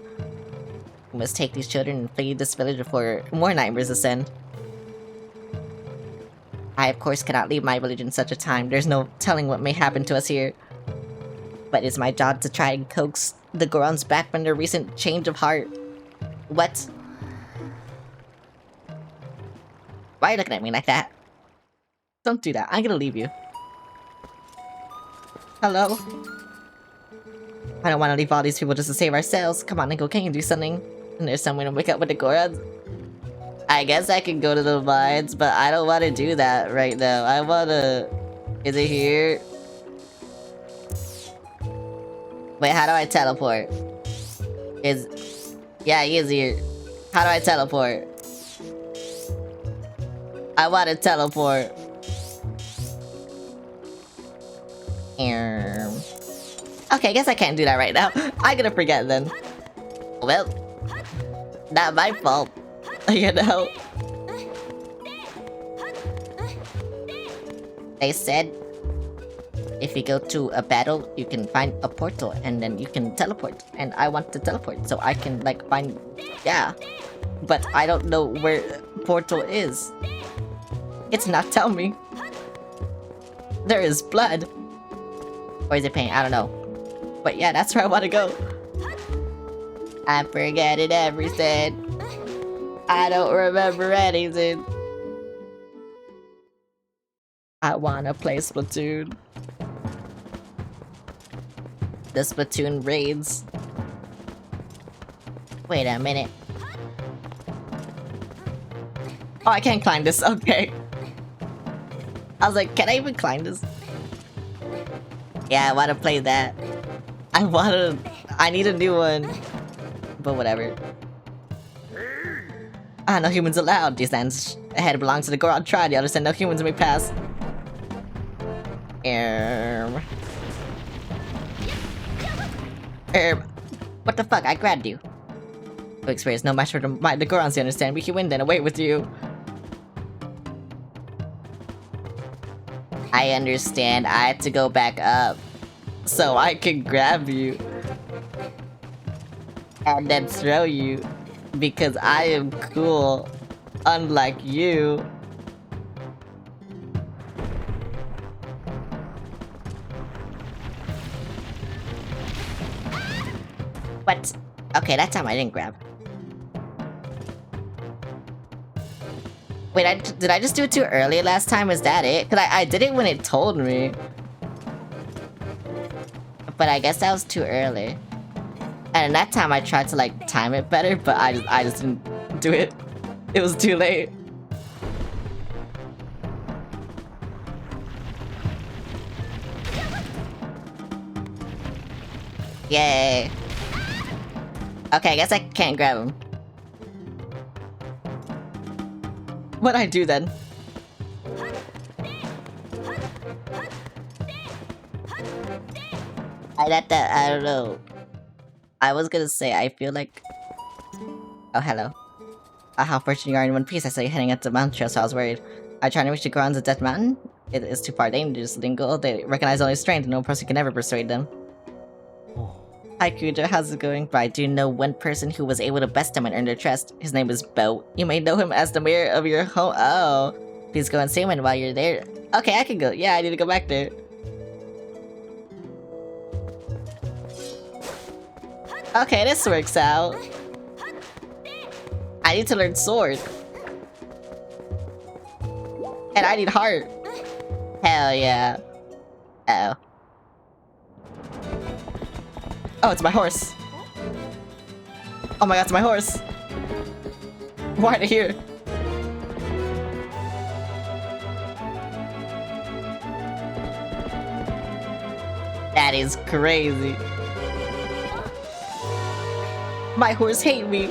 We must take these children and flee this village before more nightmares ascend. I, of course, cannot leave my village in such a time. There's no telling what may happen to us here. But it's my job to try and coax the Gorons back from their recent change of heart. What? Why are you looking at me like that? Don't do that. I'm gonna leave you. Hello? I don't want to leave all these people just to save ourselves. Come on, Nico, can you do something? And there's some way to wake up with the Gorons? I guess I can go to the mines, but I don't want to do that right now. I want to... Is it here? Wait, how do I teleport? Yeah, he is here. How do I teleport? I want to teleport. Okay, I guess I can't do that right now. I'm gonna forget then. Well, not my fault. You know? They said if you go to a battle, you can find a portal and then you can teleport. And I want to teleport so I can like find... Yeah. But I don't know where portal is. It's not telling me. There is blood. Or is it pain? I don't know. But yeah, that's where I want to go. I'm forgetting everything. I don't remember anything. I wanna play Splatoon. The Splatoon raids. Wait a minute. Oh, I can't climb this. Okay. I was like, can I even climb this? Yeah, I wanna play that. I need a new one. But whatever. Ah, no humans allowed. These lands ahead belongs to the Goron tribe. The others said no humans may pass. What the fuck? I grabbed you. No experience, no match for the Gorons, you understand? We can win then, away with you. I understand. I had to go back up. So I can grab you. And then throw you. Because I am cool. Unlike you. What? Okay, that time I didn't grab. Wait, did I just do it too early last time? Was that it? Because I did it when it told me. But I guess that was too early. And that time I tried to like time it better, but I just didn't do it. It was too late. Yay. Okay, I guess I can't grab him. What'd I do then? I don't know. I was gonna say, I feel like... Oh, hello. How fortunate you are in one piece. I saw you heading up the mountain trail, so I was worried. I tried to reach the Gorons of Death Mountain. It is too far dangerous. Lingo, they recognize only strength, and no person can ever persuade them. Hi, Kuja, how's it going? But I do know one person who was able to best them and earn their trust. His name is Bo. You may know him as the mayor of your home. Oh. Please go and see him while you're there. Okay, I can go. Yeah, I need to go back there. Okay, this works out. I need to learn sword. And I need heart. Hell yeah. Uh-oh. Oh, it's my horse. Oh my god, it's my horse. Why are they here? That is crazy. My horse hate me.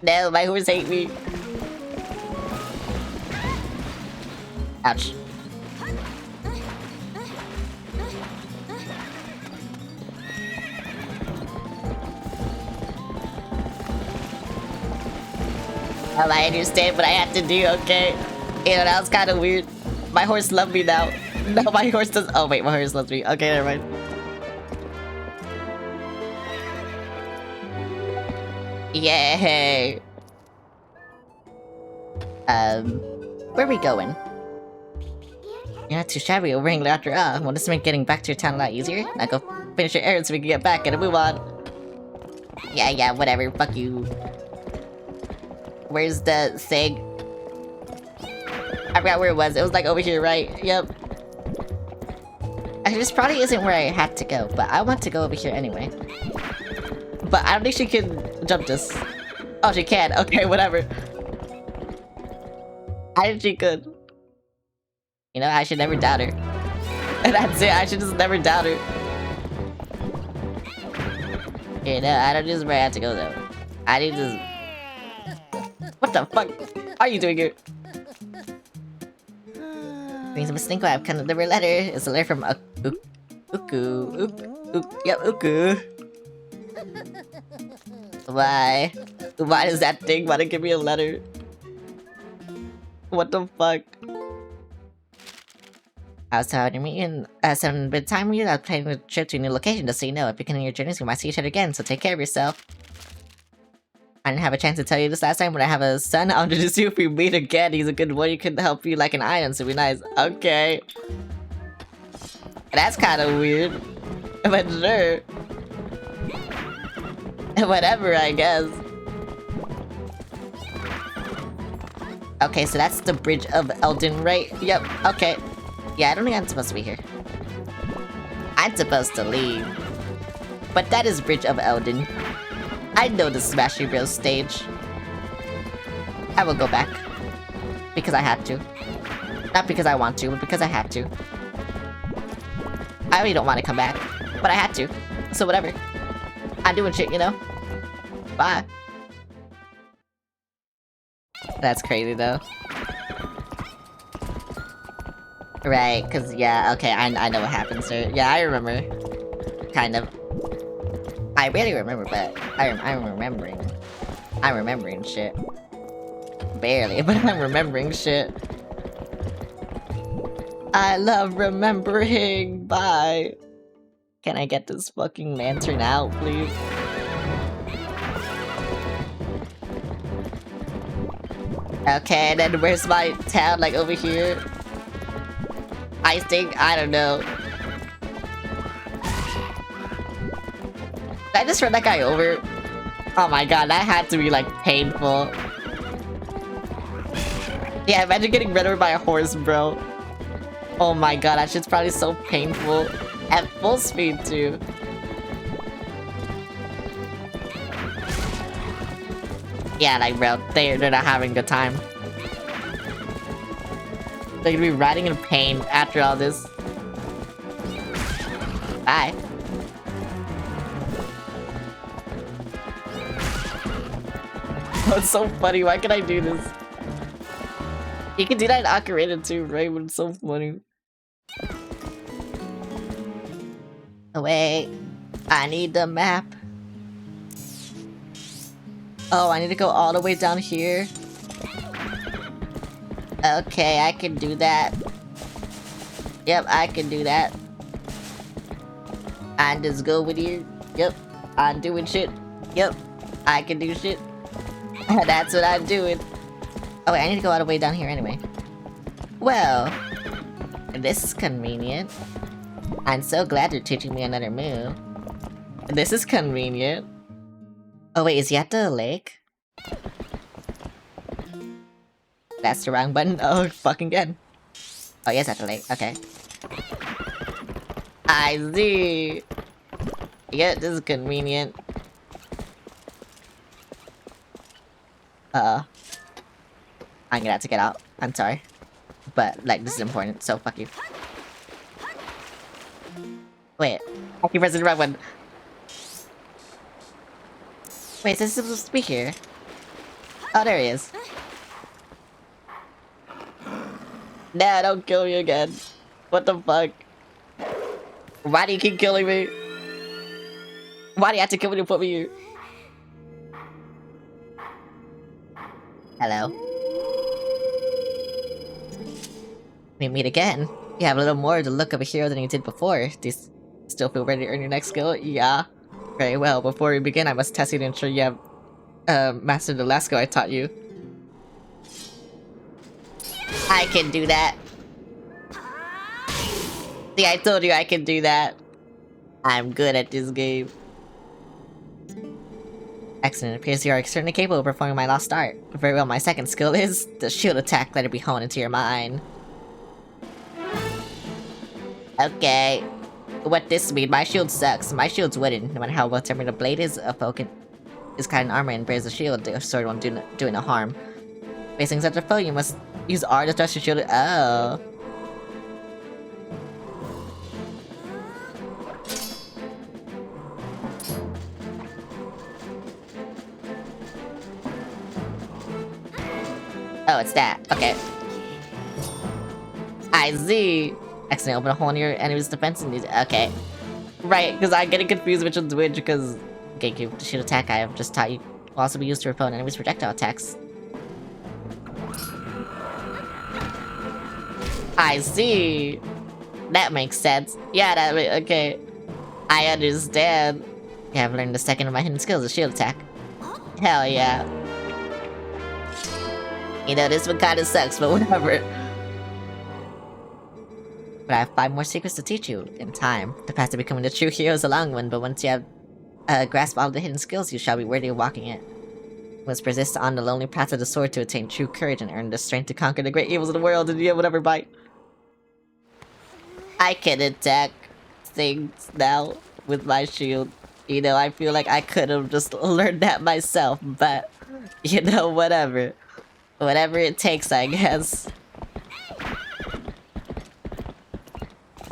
No, my horse hate me. Ouch. I understand what I have to do, okay? You know, that was kind of weird. My horse loved me now. No, my horse does. Oh, wait, my horse loves me. Okay, never mind. Yay! Where are we going? You're not too shabby over hanging after all. Won't this make getting back to your town a lot easier? Now go finish your errands so we can get back and move on. Yeah, whatever. Fuck you. Where's the thing? I forgot where it was. It was like over here, right? Yep. Actually, this probably isn't where I had to go, but I want to go over here anyway. But I don't think she can jump this. Oh, she can. Okay, whatever. I think she could. You know, I should never doubt her. And that's it. I should just never doubt her. You know, I don't know where I have to go though. I need to. What the fuck are you doing here? Brings up a stink web. Can deliver a letter. It's a letter from Uku. Yep, Uku. Why? Why does that thing want to give me a letter? What the fuck? I was tired of meeting some bit time with you. I was planning a trip to a new location, just so you know. At the beginning of your journeys, we might see each other again, so take care of yourself. I didn't have a chance to tell you this last time, but I have a son. I'll introduce you if we meet again. He's a good one. He could help you like an iron, so be nice. Okay. That's kind of weird. But sure. Whatever, I guess. Okay, so that's the Bridge of Eldin, right? Yep, okay. Yeah, I don't think I'm supposed to be here. I'm supposed to leave. But that is Bridge of Eldin. I know the Smash Bros stage. I will go back. Because I have to. Not because I want to, but because I have to. I really don't want to come back. But I had to. So whatever. I'm doing shit, you know? Bye. That's crazy, though. Right, because, yeah, okay, I know what happens there. Yeah, I remember. Kind of. I barely remember, but I'm remembering. I'm remembering shit. Barely, but I'm remembering shit. I love remembering. Bye. Can I get this fucking lantern out, please? Okay, and then where's my town? Like over here? I think, I don't know. Did I just run that guy over? Oh my god, that had to be like painful. Yeah, imagine getting run over by a horse, bro. Oh my god, that shit's probably so painful. At full speed, too. Yeah, like, bro, they're not having a good time. They're gonna be riding in pain after all this. Bye. Oh, it's so funny. Why can I do this? You can do that in Ocarina too, right? But it's so funny. Oh, wait. I need the map. Oh, I need to go all the way down here. Okay, I can do that. Yep, I can do that. I just go with you. Yep, I'm doing shit. Yep, I can do shit. That's what I'm doing. Oh wait, I need to go all the way down here anyway. Well, this is convenient. I'm so glad you're teaching me another move. This is convenient. Oh wait, is he at the lake? That's the wrong button. Oh, fucking again. Oh, yes, at the lake. Okay. I see. Yeah, this is convenient. I'm gonna have to get out. I'm sorry. But, like, this is important, so fuck you. Wait. I keep pressing the wrong one. Wait, is this supposed to be here? Oh, there he is. Nah, don't kill me again. What the fuck? Why do you keep killing me? Why do you have to kill me to put me here? Hello. We meet again. You have a little more the look of a hero than you did before. Do you still feel ready to earn your next skill? Yeah. Very well. Before we begin, I must test you to ensure you have mastered the last skill I taught you. I can do that. See, I told you I can do that. I'm good at this game. Excellent. It appears you are certainly capable of performing my lost art. Very well, my second skill is the shield attack. Let it be honed into your mind. Okay. What this mean? My shield sucks. My shield's wooden. No matter how well determined a blade is, a foe is clad in armor and bears a shield. The sword won't do no harm. Facing such a foe, you must use R to thrust your shield. Oh. Oh, it's that. Okay. I see. Accidentally open a hole in your enemy's defense and okay. Right, because I'm getting confused which one's which because Gatekeep, the shield attack I have just taught you will also be used to repel an enemy's projectile attacks. I see. That makes sense. Yeah, okay. I understand. Yeah, I've learned the second of my hidden skills, the shield attack. Hell yeah. You know, this one kinda sucks, but whatever. But I have 5 more secrets to teach you in time. The path to becoming the true hero is a long one, but once you have grasped all the hidden skills, you shall be worthy of walking it. You must persist on the lonely path of the sword to attain true courage and earn the strength to conquer the great evils of the world and yeah, whatever bite. I can attack things now with my shield. You know, I feel like I could have just learned that myself, but you know, whatever. Whatever it takes, I guess.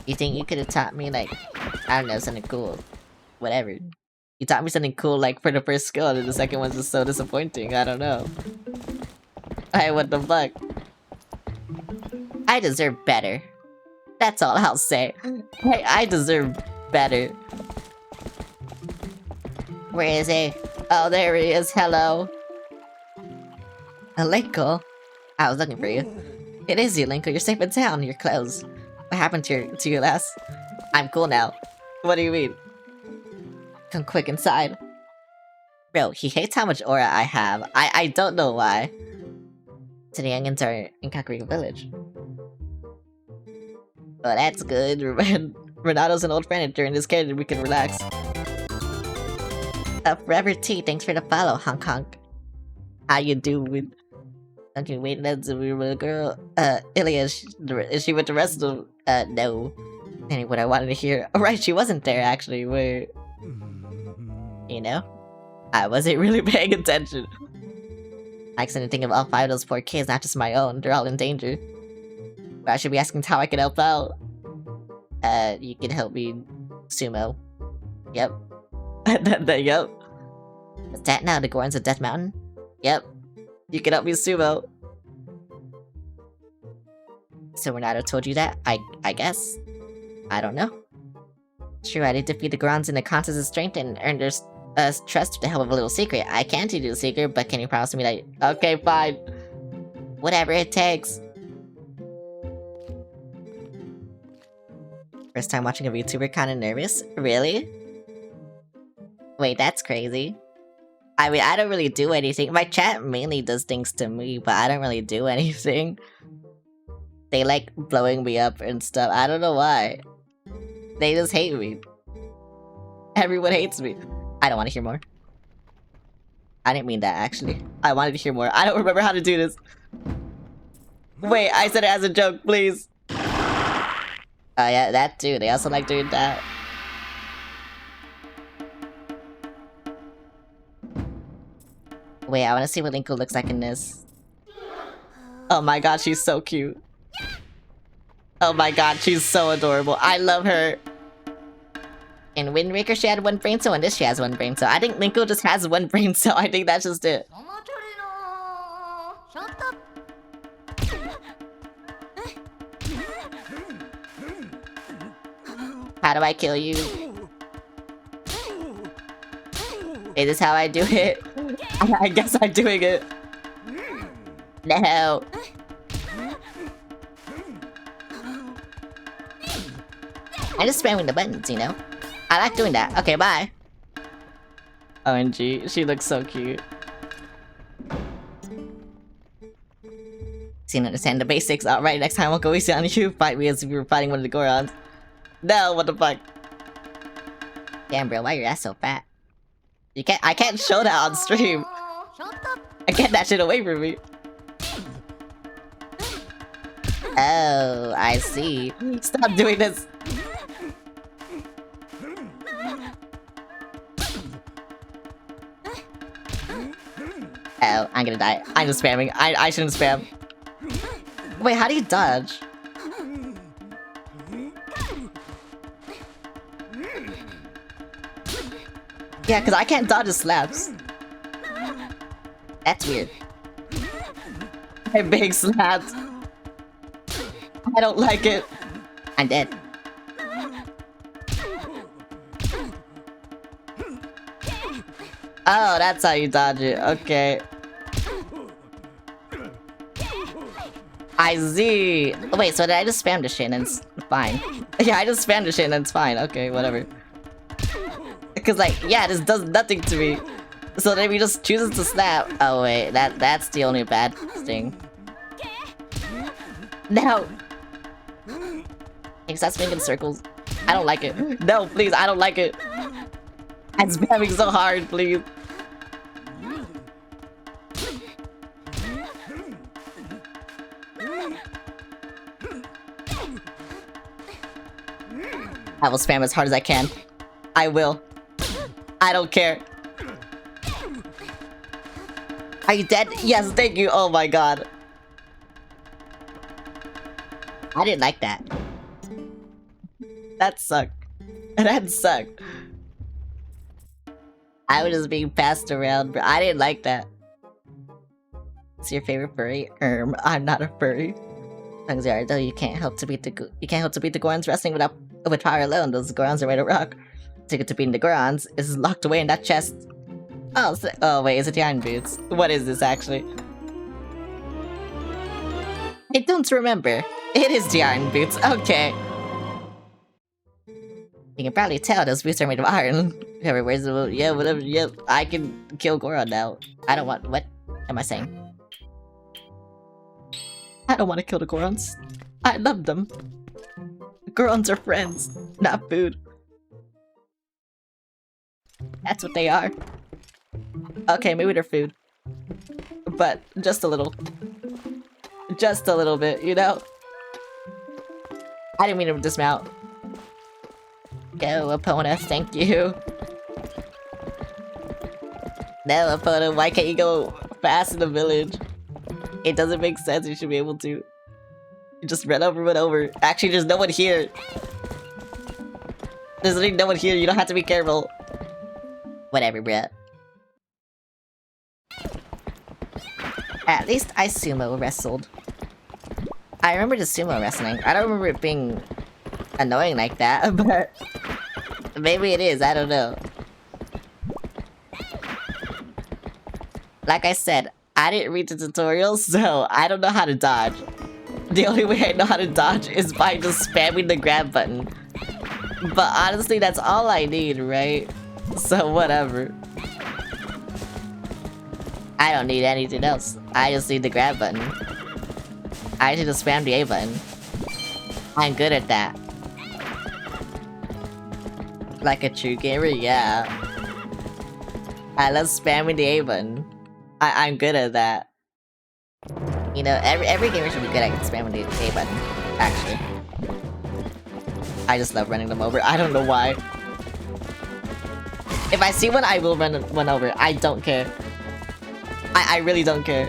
You think you could have taught me, like, I don't know, something cool. Whatever. You taught me something cool, like, for the first skill, and the second one's just so disappointing. I don't know. Hey, what the fuck? I deserve better. That's all I'll say. I deserve better. Where is he? Oh, there he is. Hello. Linko. I was looking for you. It is you, Linko. You're safe in town. You're closed. What happened to you last? I'm cool now. What do you mean? Come quick inside. Bro, he hates how much aura I have. I don't know why. To the youngins are in Kakariko Village. Oh, that's good. Renato's an old friend, and during this care we can relax. Forever Tea, thanks for the follow, Honk Honk. How you doing? Okay, wait, that's a weird girl. Ilya, is she with the rest of no. Anyway, what I wanted to hear. Oh, right, she wasn't there, actually. Wait. You know? I wasn't really paying attention. I accidentally think of all 5 of those poor kids, not just my own. They're all in danger. But I should be asking how I can help out. You can help me, Sumo. Yep. Yep. Is that now the Gorons of Death Mountain? Yep. You can help me, Sumo. So Renato told you that? I guess. I don't know. True, I did defeat the Gorons in the contest of strength and earned their trust with the help of a little secret. I can't do the secret, but can you promise me that— Okay, fine. Whatever it takes. First time watching a VTuber, kinda nervous? Really? Wait, that's crazy. I mean, I don't really do anything. My chat mainly does things to me, but I don't really do anything. They like blowing me up and stuff. I don't know why. They just hate me. Everyone hates me. I don't want to hear more. I didn't mean that, actually. I wanted to hear more. I don't remember how to do this. Wait, I said it as a joke, please. Oh yeah, that too. They also like doing that. Wait, I want to see what Linko looks like in this. Oh my god, she's so cute. Oh my god, she's so adorable. I love her. In Wind Waker, she had 1 brain cell, and this she has 1 brain cell. I think Linko just has 1 brain cell. I think that's just it. How do I kill you? Is this how I do it? I guess I'm doing it. No. I'm just spamming the buttons, you know? I like doing that. Okay, bye. OMG, she looks so cute. Seem to understand the basics. Alright, next time I'll go easy on you. Fight me as if you were fighting one of the Gorons. No, what the fuck? Damn, bro, why your ass so fat? I can't show that on stream. I get that shit away from me. Oh, I see. Stop doing this. Oh, I'm gonna die. I'm just spamming. I shouldn't spam. Wait, how do you dodge? Yeah, because I can't dodge his slaps. That's weird. My big slaps. I don't like it. I'm dead. Oh, that's how you dodge it. Okay. I see. Wait, so did I just spam the shit and it's fine? Yeah, I just spammed the shit and it's fine. Okay, whatever. Because like, yeah, this does nothing to me. So then he just chooses to snap. Oh wait, that's the only bad thing. No. He starts making circles. I don't like it. No, please, I don't like it. I'm spamming so hard, please. I will spam as hard as I can. I will. I don't care. Are you dead? Yes, thank you. Oh my god. I didn't like that. That sucked. That sucked. I was just being passed around, but I didn't like that. What's your favorite furry? I'm not a furry. Though you can't help to beat the Gorons wrestling with power alone. Those Gorons are made of rock. Ticket to beating the Gorons is locked away in that chest. Oh wait, is it the Iron Boots? What is this actually? I don't remember. It is the Iron Boots. Okay. You can probably tell those boots are made of iron. Whoever wears them, yeah, whatever. Yeah, I can kill Goron now. I don't want. What am I saying? I don't want to kill the Gorons. I love them. Gorons are friends, not food. That's what they are. Okay, maybe they're food. But just a little. Just a little bit, you know? I didn't mean to dismount. Go, Epona, thank you. No, Epona, why can't you go fast in the village? It doesn't make sense, you should be able to. Just run over. Actually, there's no one here. There's literally no one here, you don't have to be careful. Whatever, bruh. At least I sumo wrestled. I remember the sumo wrestling. I don't remember it being annoying like that, but maybe it is, I don't know. Like I said, I didn't read the tutorials, so I don't know how to dodge. The only way I know how to dodge is by just spamming the grab button. But honestly, that's all I need, right? So whatever. I don't need anything else. I just need the grab button. I need to spam the A button. I'm good at that. Like a true gamer, yeah. I love spamming the A button. I'm good at that. You know, every gamer should be good at spamming the A button, actually. I just love running them over. I don't know why. If I see one, I will run one over. I don't care. I really don't care.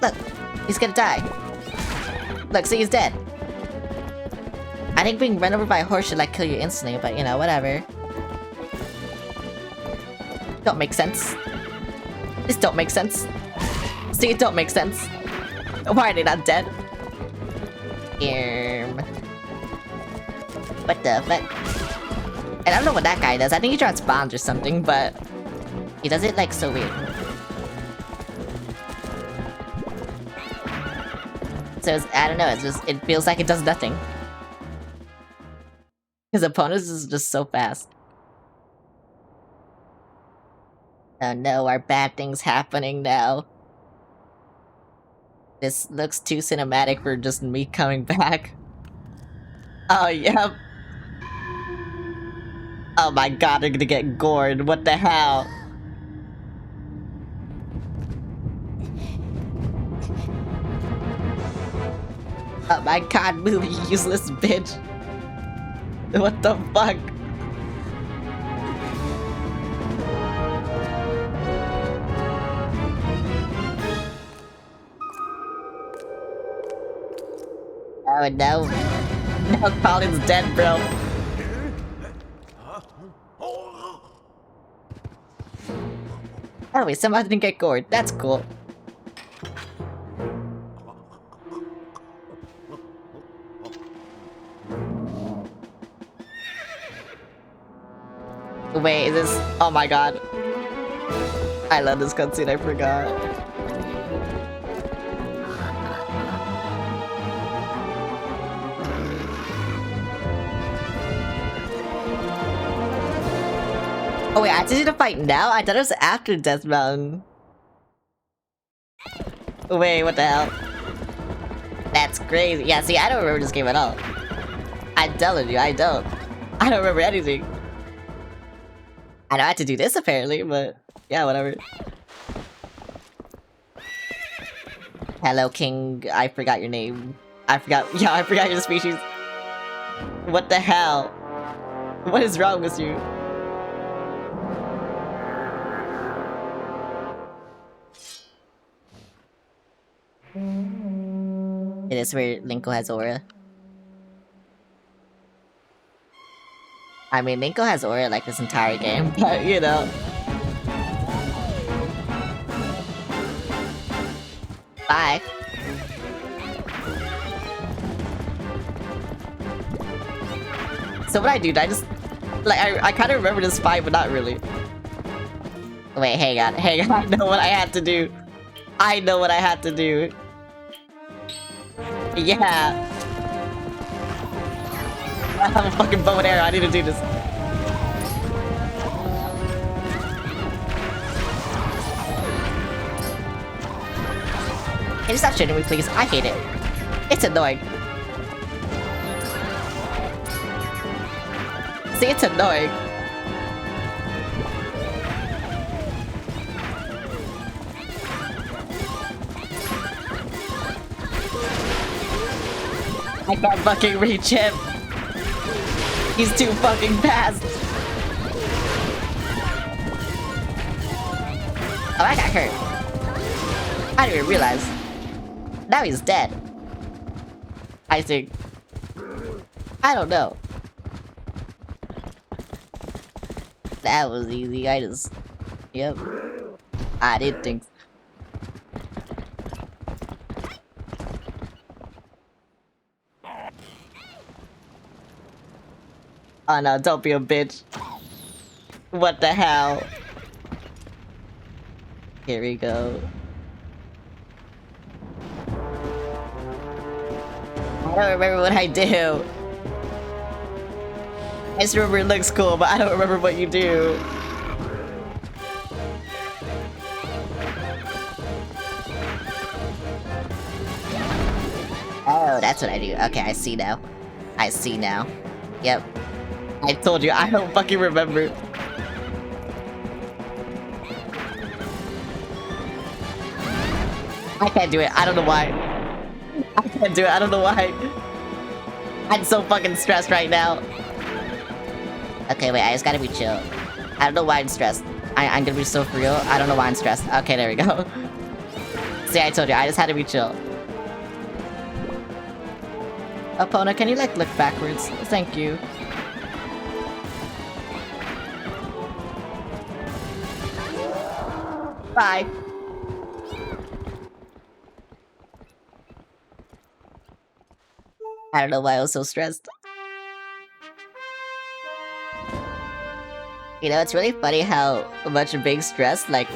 Look, he's gonna die. Look, see, he's dead. I think being run over by a horse should like kill you instantly, but you know, whatever. Don't make sense. This don't make sense. See, it don't make sense. Why are they not dead? What the fuck? And I don't know what that guy does. I think he drops bombs or something, but he does it like so weird. So I don't know. It feels like it does nothing. His opponents is just so fast. Oh no, are bad things happening now? This looks too cinematic for just me coming back. Oh, yep. Oh my god, they're gonna get gored. What the hell? Oh my god, move, you useless bitch. What the fuck? Oh no. No, Colin's dead, bro. Oh wait, somehow didn't get gored. That's cool. Wait, is this... Oh my god. I love this cutscene, I forgot. Oh wait, I just need to fight now? I thought it was after Death Mountain. Wait, what the hell? That's crazy. Yeah, see, I don't remember this game at all. I'm telling you, I don't. I don't remember anything. I know I had to do this apparently, but yeah, whatever. Hello, King. I forgot your name. I forgot your species. What the hell? What is wrong with you? It is where Linko has aura. I mean, Linko has aura like this entire game, but you know. Bye. So what I do, I just... Like, I kind of remember this fight, but not really. Wait, hang on. I know what I had to do. I know what I had to do. Yeah. I have a fucking bow and arrow. I need to do this. Can you stop shooting me, please? I hate it. It's annoying. See, it's annoying. I can't fucking reach him. He's too fucking fast. Oh, I got hurt. I didn't even realize. Now he's dead. I think. I don't know. That was easy. I just... Yep. I did think. Oh no, don't be a bitch. What the hell? Here we go. I don't remember what I do. I just remember it looks cool, but I don't remember what you do. Oh, that's what I do. Okay, I see now. I see now. Yep. I told you, I don't fucking remember. I can't do it. I don't know why. I can't do it. I don't know why. I'm so fucking stressed right now. Okay, wait. I just gotta be chill. I don't know why I'm stressed. I'm gonna be so for real. I don't know why I'm stressed. Okay, there we go. See, I told you. I just had to be chill. Epona, can you, like, look backwards? Thank you. Bye. I don't know why I was so stressed. You know, it's really funny how much being stressed, like,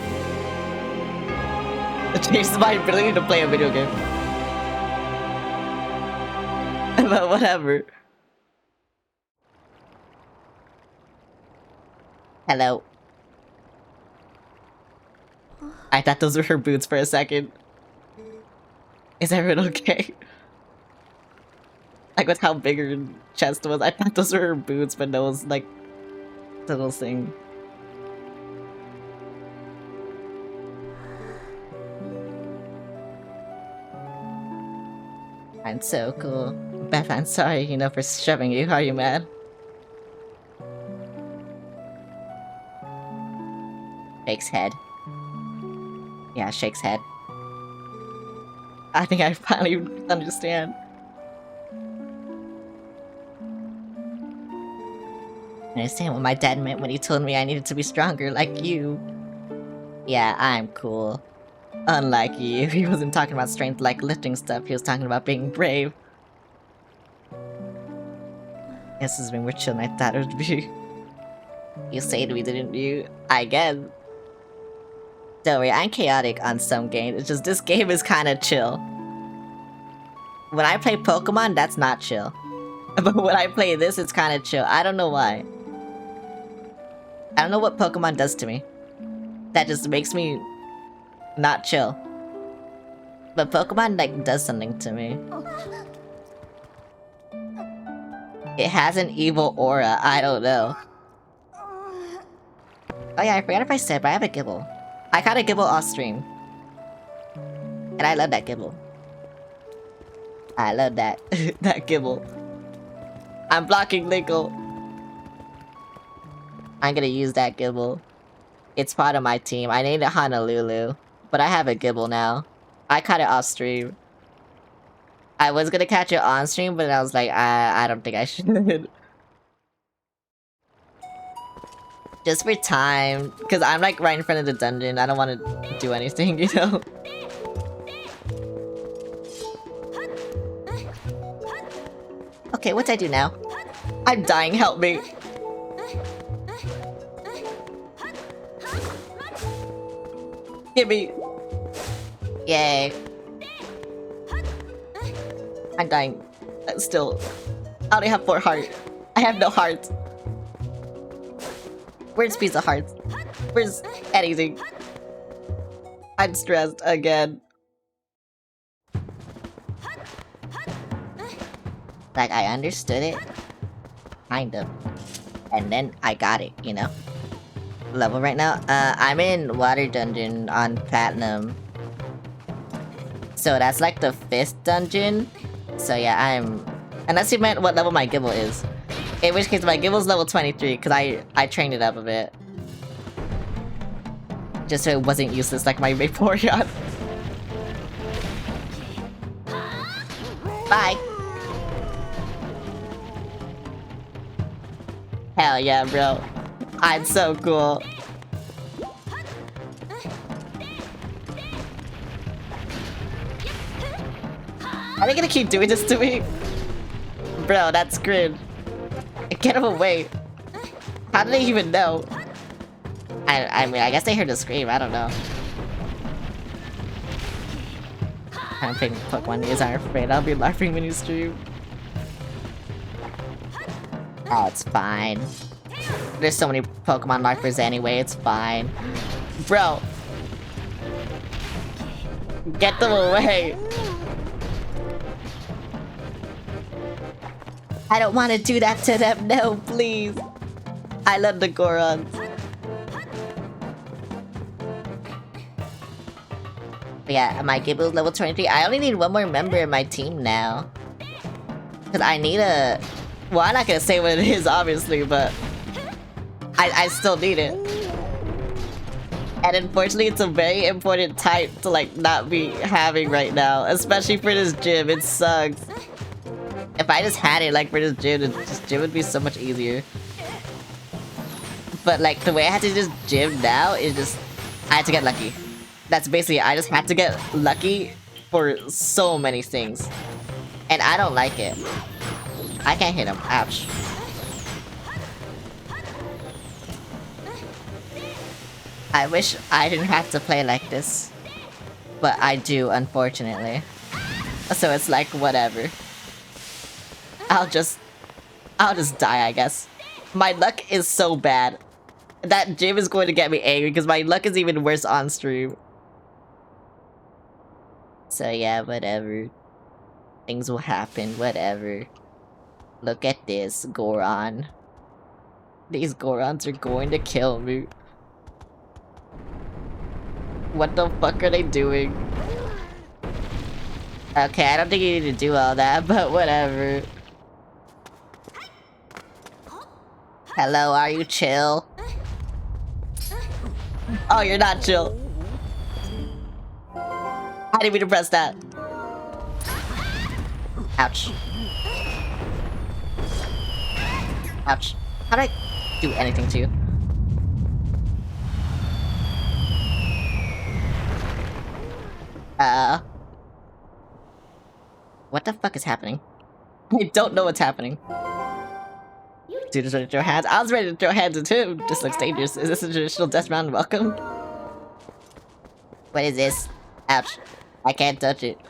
it changes my ability to play a video game. But whatever. Hello. I thought those were her boots for a second. Is everyone okay? Like with how big her chest was, I thought those were her boots, but no, it was like the little thing. I'm so cool. Beth, I'm sorry, you know, for shoving you. Are you mad? Shake's head. Yeah, Shake's head. I think I finally understand. I understand what my dad meant when he told me I needed to be stronger like you. Yeah, I'm cool. Unlike you, he wasn't talking about strength like lifting stuff, he was talking about being brave. Guess this has been more chill than I thought it would be. You saved me, didn't you? I guess. Don't worry, I'm chaotic on some games, it's just this game is kinda chill. When I play Pokemon, that's not chill. But when I play this, it's kinda chill. I don't know why. I don't know what Pokemon does to me. That just makes me not chill. But Pokemon, like, does something to me. It has an evil aura, I don't know. Oh yeah, I forgot if I said, but I have a Gibble. I caught a Gibble off stream. And I love that Gibble. I love that. that Gibble. I'm blocking Linkle. I'm gonna use that Gibble. It's part of my team. I named it Honolulu. But I have a Gibble now. I caught it off stream. I was gonna catch it on stream, but I was like, I don't think I should. Just for time. Because I'm like right in front of the dungeon. I don't want to do anything, you know? Okay, what do I do now? I'm dying, help me. Give me. Yay. I'm dying. Still. I only have 4 hearts. I have no hearts. Where's piece of hearts? Where's anything? I'm stressed again. Like, I understood it. Kind of. And then I got it, you know? Level right now? I'm in Water Dungeon on Platinum. So that's like the 5th dungeon. So yeah, I'm... Unless you meant what level my Gibble is. In which case, my Gibble's level 23, because I trained it up a bit. Just so it wasn't useless like my Vaporeon. Bye! Hell yeah, bro. I'm so cool. Are they gonna keep doing this to me? Bro, that's cringe. Get him away. How do they even know? I mean, I guess they heard the scream, I don't know. I don't think Pokemon is aren't afraid. I'll be laughing when you stream. Oh, it's fine. There's so many Pokemon lifers anyway, it's fine. Bro! Get them away! I don't want to do that to them, no, please! I love the Gorons. But yeah, my Gibble's level 23. I only need one more member in my team now. Because I need a... Well, I'm not gonna say what it is, obviously, but... I still need it. And unfortunately, it's a very important type to, like, not be having right now. Especially for this gym, it sucks. If I just had it, like, for this gym would be so much easier. But, like, the way I had to just gym now is just... I had to get lucky. That's basically it. I just had to get lucky for so many things. And I don't like it. I can't hit him. Ouch. I wish I didn't have to play like this. But I do, unfortunately. So it's like, whatever. I'll just die, I guess. My luck is so bad. That gym is going to get me angry because my luck is even worse on stream. So yeah, whatever. Things will happen, whatever. Look at this, Goron. These Gorons are going to kill me. What the fuck are they doing? Okay, I don't think you need to do all that, but whatever. Hello, are you chill? Oh, you're not chill. I didn't mean to press that. Ouch. Ouch. How did I do anything to you? What the fuck is happening? I don't know what's happening. Dude just ready to throw hands. I was ready to throw hands too. This looks dangerous. Is this a traditional death round welcome? What is this? Ouch. I can't touch it.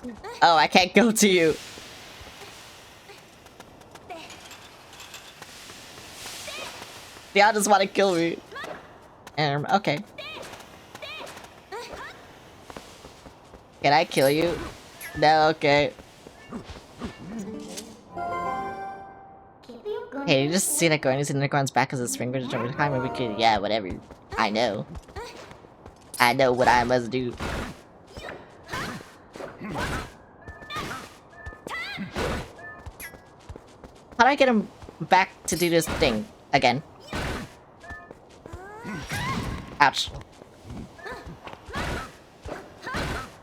Oh, I can't go to you. Y'all just want to kill me. Okay. Can I kill you? No, okay. Hey, you just see that Goron using Nicron's back as a spring bridge over time, maybe we could, yeah, whatever. I know. I know what I must do. How do I get him back to do this thing again? Ouch.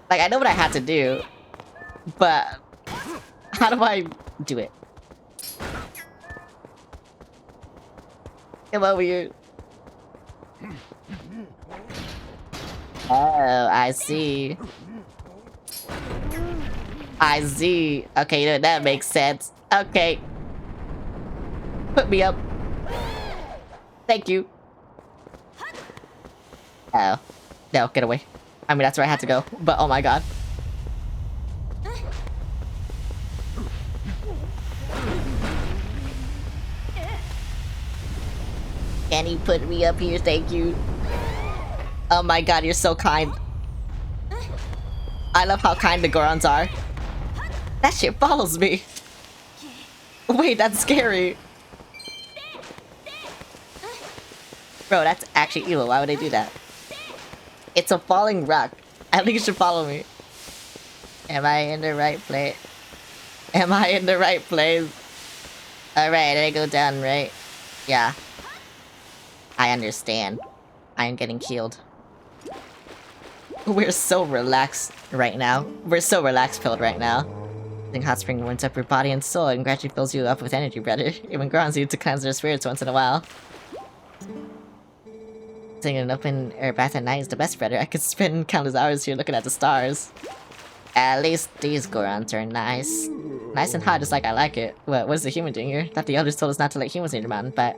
Like, I know what I had to do, but how do I do it? Come over here. Oh, I see. I see. Okay, you know, that makes sense. Okay. Put me up. Thank you. Oh. No, get away. I mean, that's where I had to go. But, oh my god. Can you put me up here? Thank you. Oh my god, you're so kind. I love how kind the Gorons are. That shit follows me. Wait, that's scary. Bro, that's actually evil. Why would they do that? It's a falling rock. I think you should follow me. Am I in the right place? Am I in the right place? Alright, I go down, right? Yeah. I understand. I am getting healed. We're so relaxed right now. We're so relaxed-filled right now. I think hot spring warms up your body and soul and gradually fills you up with energy, brother. Even Gorons need to cleanse their spirits once in a while. Singing an open air bath at night is the best, brother. I could spend countless hours here looking at the stars. At least these Gorons are nice. Nice and hot, just like I like it. What is the human doing here? Thought the elders told us not to let humans near the mountain, but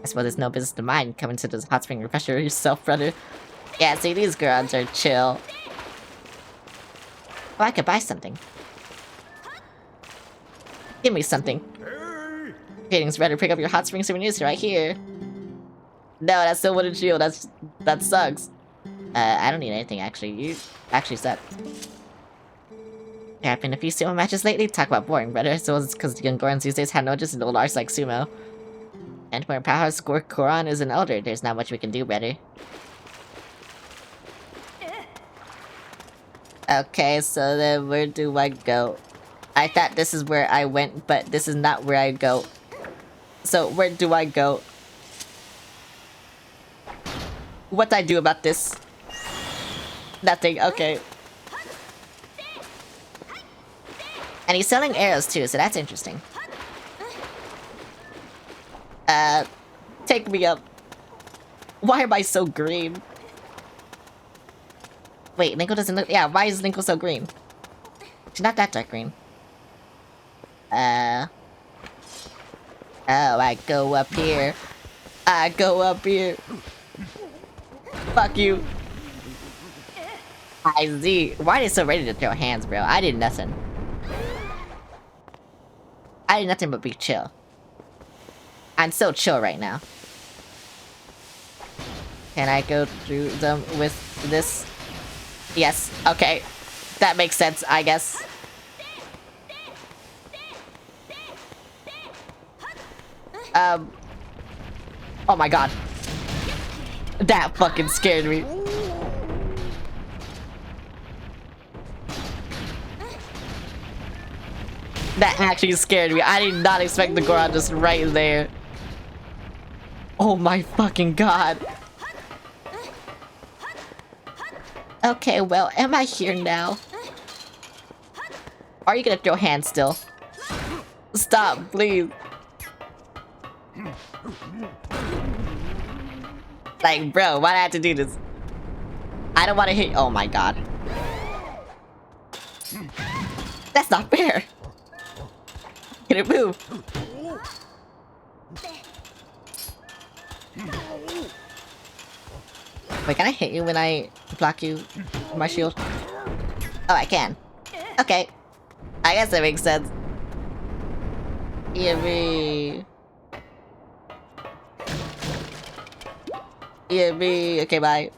I suppose it's no business of mine. Coming to this hot spring, refresh yourself, brother. Yeah, see, these Gorons are chill. Oh, I could buy something. Give me something. Greetings, brother. Pick up your hot spring souvenirs right here. No, that's still wooden shield. That sucks. I don't need anything, actually. You actually suck. There have been a few sumo matches lately. Talk about boring, brother. So it's because the young Gorons these days have no just in old arts like sumo. And for power score, Goron is an elder. There's not much we can do, brother. Okay, so then where do I go? I thought this is where I went, but this is not where I go. So where do I go? What do I do about this? Nothing, okay. And he's selling arrows too, so that's interesting. Take me up. Why am I so green? Wait, Linko doesn't look- yeah, why is Linko so green? She's not that dark green. Oh, I go up here. I go up here. Fuck you. I see. Why are they so ready to throw hands, bro? I did nothing. I did nothing but be chill. I'm so chill right now. Can I go through them with this? Yes, okay. That makes sense, I guess. Oh my god. That fucking scared me. That actually scared me. I did not expect the Goron just right there. Oh my fucking god. Okay, well, am I here now? Are you gonna throw hands still? Stop, please. Like, bro, why do I have to do this? I don't want to hit. Oh my god. That's not fair. Can it move? Wait, can I hit you when I block you with my shield? Oh, I can. Okay. I guess that makes sense. Yippee. Yippee. Okay, bye.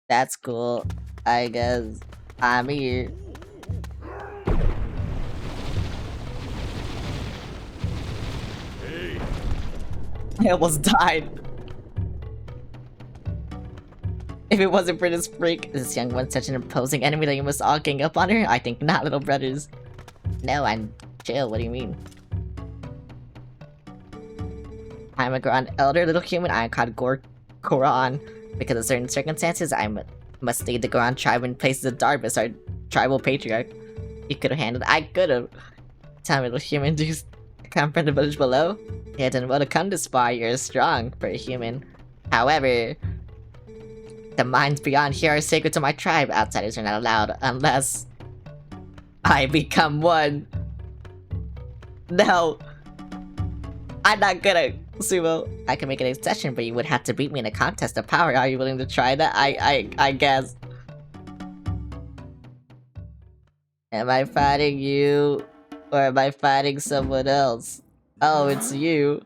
That's cool. I guess I'm here. I almost died. If it wasn't for this freak, this young one's such an imposing enemy that you must all gang up on her? I think not, little brothers. No, I'm chill, what do you mean? I'm a Goron elder, little human. I am called Goron. Because of certain circumstances, I must lead the Goron tribe in place of Darbus, our tribal patriarch. You could have handled it. I could have. Tell me, little human, do you come from the village below? Yeah, done well to come this far. You're strong for a human. However, the mines beyond here are sacred to my tribe. Outsiders are not allowed unless I become one. No. I'm not good at sumo. I can make an exception, but you would have to beat me in a contest of power. Are you willing to try that? I guess. Am I fighting you? Or am I fighting someone else? Oh, it's you.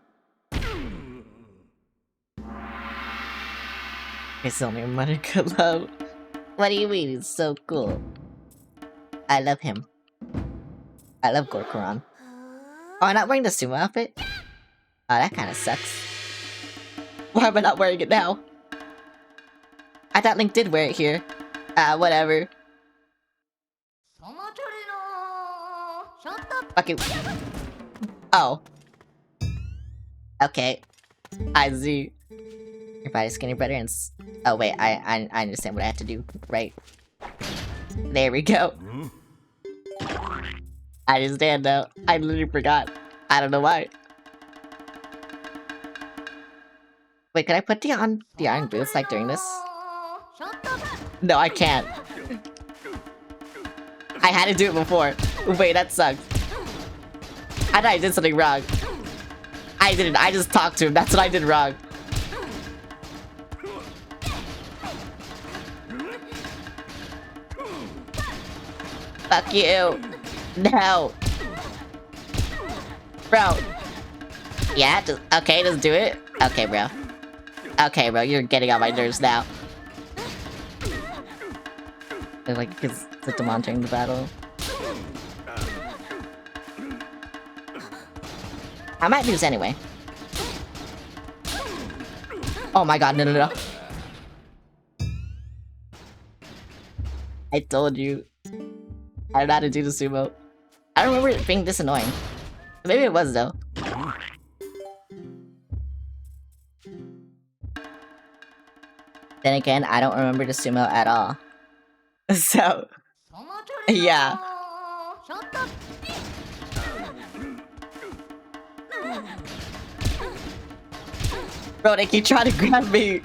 It's only money could love. What do you mean? He's so cool. I love him. I love Gorkoron. Oh, I'm not wearing the sumo outfit? Oh, that kinda sucks. Why am I not wearing it now? I thought Link did wear it here. Whatever. Fucking. Oh. Okay. I see. Your body's skinny better and oh wait, I understand what I have to do, right? There we go. I understand now. I literally forgot. I don't know why. Wait, can I put the iron boots like during this? No, I can't. I had to do it before. Wait, that sucks. I thought I did something wrong. I didn't. I just talked to him. That's what I did wrong. Fuck you. No. Bro. Yeah, okay, just do it. Okay, bro. Okay, bro, you're getting on my nerves now. They're like, it's the monitoring the battle. I might lose anyway. Oh my god, no. I told you. I don't know how to do the sumo. I don't remember it being this annoying. Maybe it was though. Then again, I don't remember the sumo at all. So, yeah. Bro, they keep trying to grab me.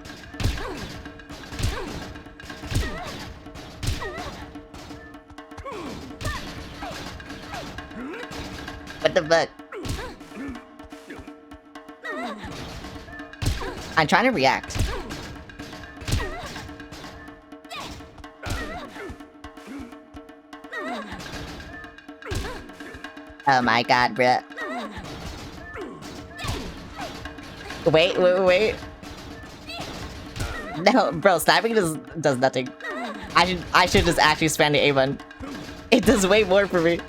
What the fuck? I'm trying to react. Oh my god, bruh. Wait. No, bro, sniping does nothing. I should just actually spam the A button. It does way more for me.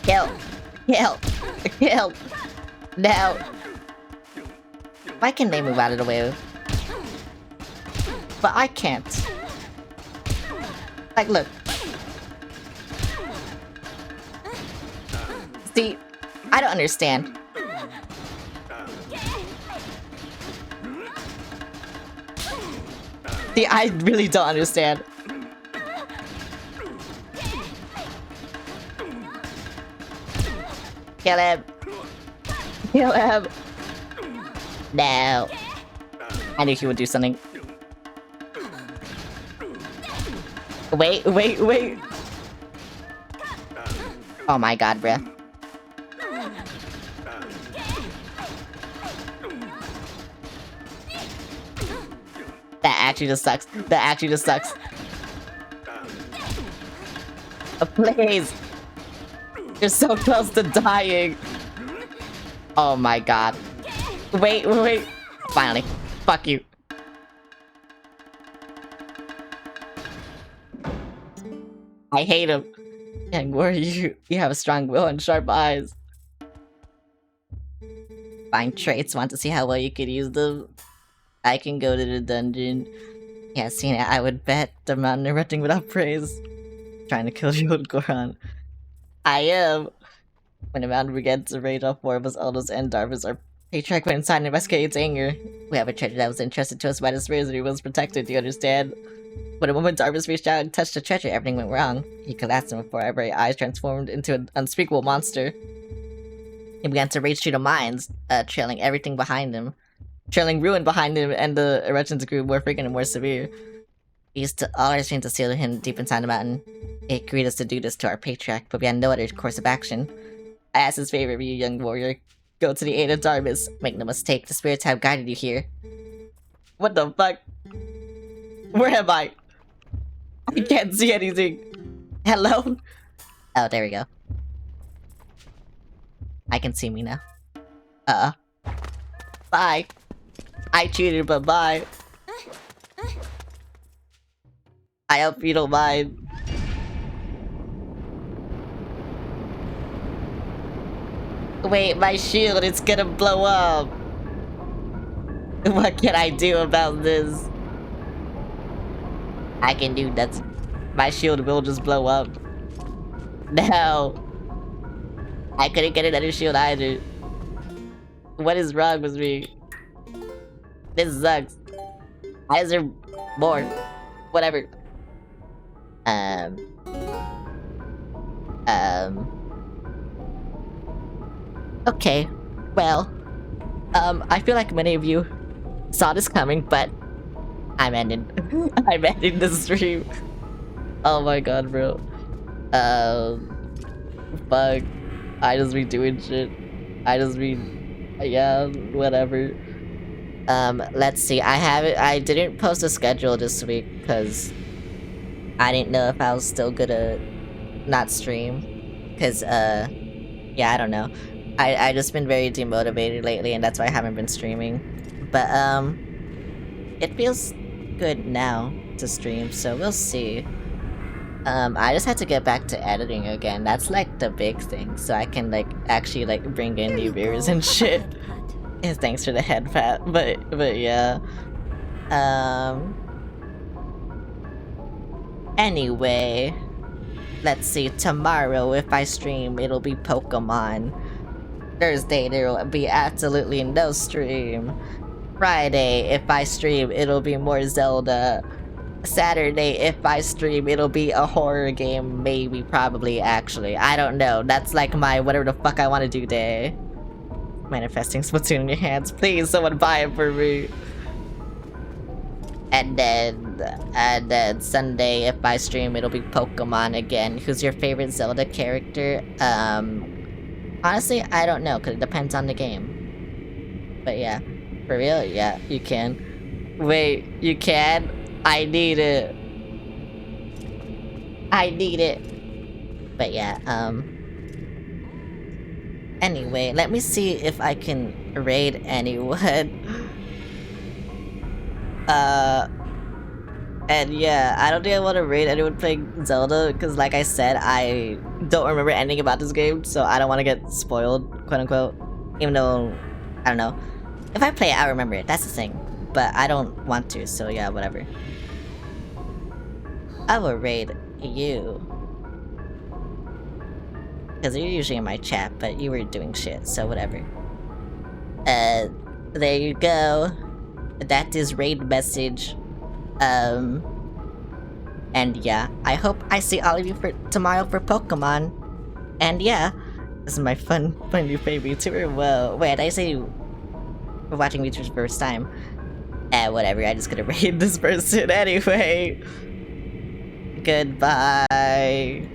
Kill. No. Why can they move out of the way? But I can't. Like, look. See, I don't understand. See, I really don't understand. Kill him. No. I knew he would do something. Wait. Oh my god, bruh. That actually just sucks. Oh, please. You're so close to dying. Oh my god. Wait. Finally. Fuck you. I hate him. Young warrior, you have a strong will and sharp eyes. Fine traits, want to see how well you could use them? I can go to the dungeon. Yeah, seen it, I would bet the mountain erupting without praise. Trying to kill the old Goron. I am. When the mountain began to rage, all four of us elders and Darvis, our patriarch went inside and investigated its anger. We have a treasure that was entrusted to us by the spirits and it was protected, do you understand? But the moment Darvis reached out and touched the treasure, everything went wrong. He collapsed and before our very eyes transformed into an unspeakable monster. He began to rage through the mines, trailing everything behind him. Trailing ruin behind him, and the eruptions grew more frequent and more severe. We used to all our strength to seal him deep inside the mountain. He agreed us to do this to our patriarch, but we had no other course of action. I asked his favor of you, young warrior. Go to the aid of Darvis. Make no mistake, the spirits have guided you here. What the fuck? Where am I? I can't see anything. Hello? Oh, there we go. I can see me now. Bye. I cheated, but bye. I hope you don't mind. Wait, my shield, it's gonna blow up. What can I do about this? I can do nothing. My shield will just blow up. No. I couldn't get another shield either. What is wrong with me? This sucks. Why is there more? Whatever. Okay. Well, I feel like many of you saw this coming, but I'm ending the stream. Oh my god, bro. Fuck. I just be doing shit. Yeah, whatever. Let's see. I didn't post a schedule this week because I didn't know if I was still gonna not stream. Cause, yeah, I don't know. I just been very demotivated lately, and that's why I haven't been streaming. But, it feels good now to stream, so we'll see. I just had to get back to editing again. That's like the big thing, so I can like actually like bring in new viewers and shit. And thanks for the head pat, but yeah. Anyway, let's see. Tomorrow, if I stream, it'll be Pokemon. Thursday, there will be absolutely no stream. Friday, if I stream, it'll be more Zelda. Saturday, if I stream, it'll be a horror game, maybe, probably, actually. I don't know. That's like my whatever the fuck I want to do day. Manifesting Splatoon in your hands. Please, someone buy it for me. And then Sunday, if I stream, it'll be Pokemon again. Who's your favorite Zelda character? Honestly, I don't know, because it depends on the game. But yeah. For real? Yeah, you can. Wait, you can? I need it. I need it. But yeah, anyway, let me see if I can raid anyone. And yeah, I don't think I want to raid anyone playing Zelda, because like I said, I don't remember anything about this game, so I don't want to get spoiled, quote unquote. Even though, I don't know. If I play it, I'll remember it, that's the thing. But I don't want to, so yeah, whatever. I will raid you. Because you're usually in my chat, but you were doing shit, so whatever. There you go. That is raid message. And yeah, I hope I see all of you for tomorrow for Pokemon. And yeah, this is my fun new baby tour. Whoa, wait, I say we're watching me for the first time. Whatever, I just gonna raid this person anyway. Goodbye.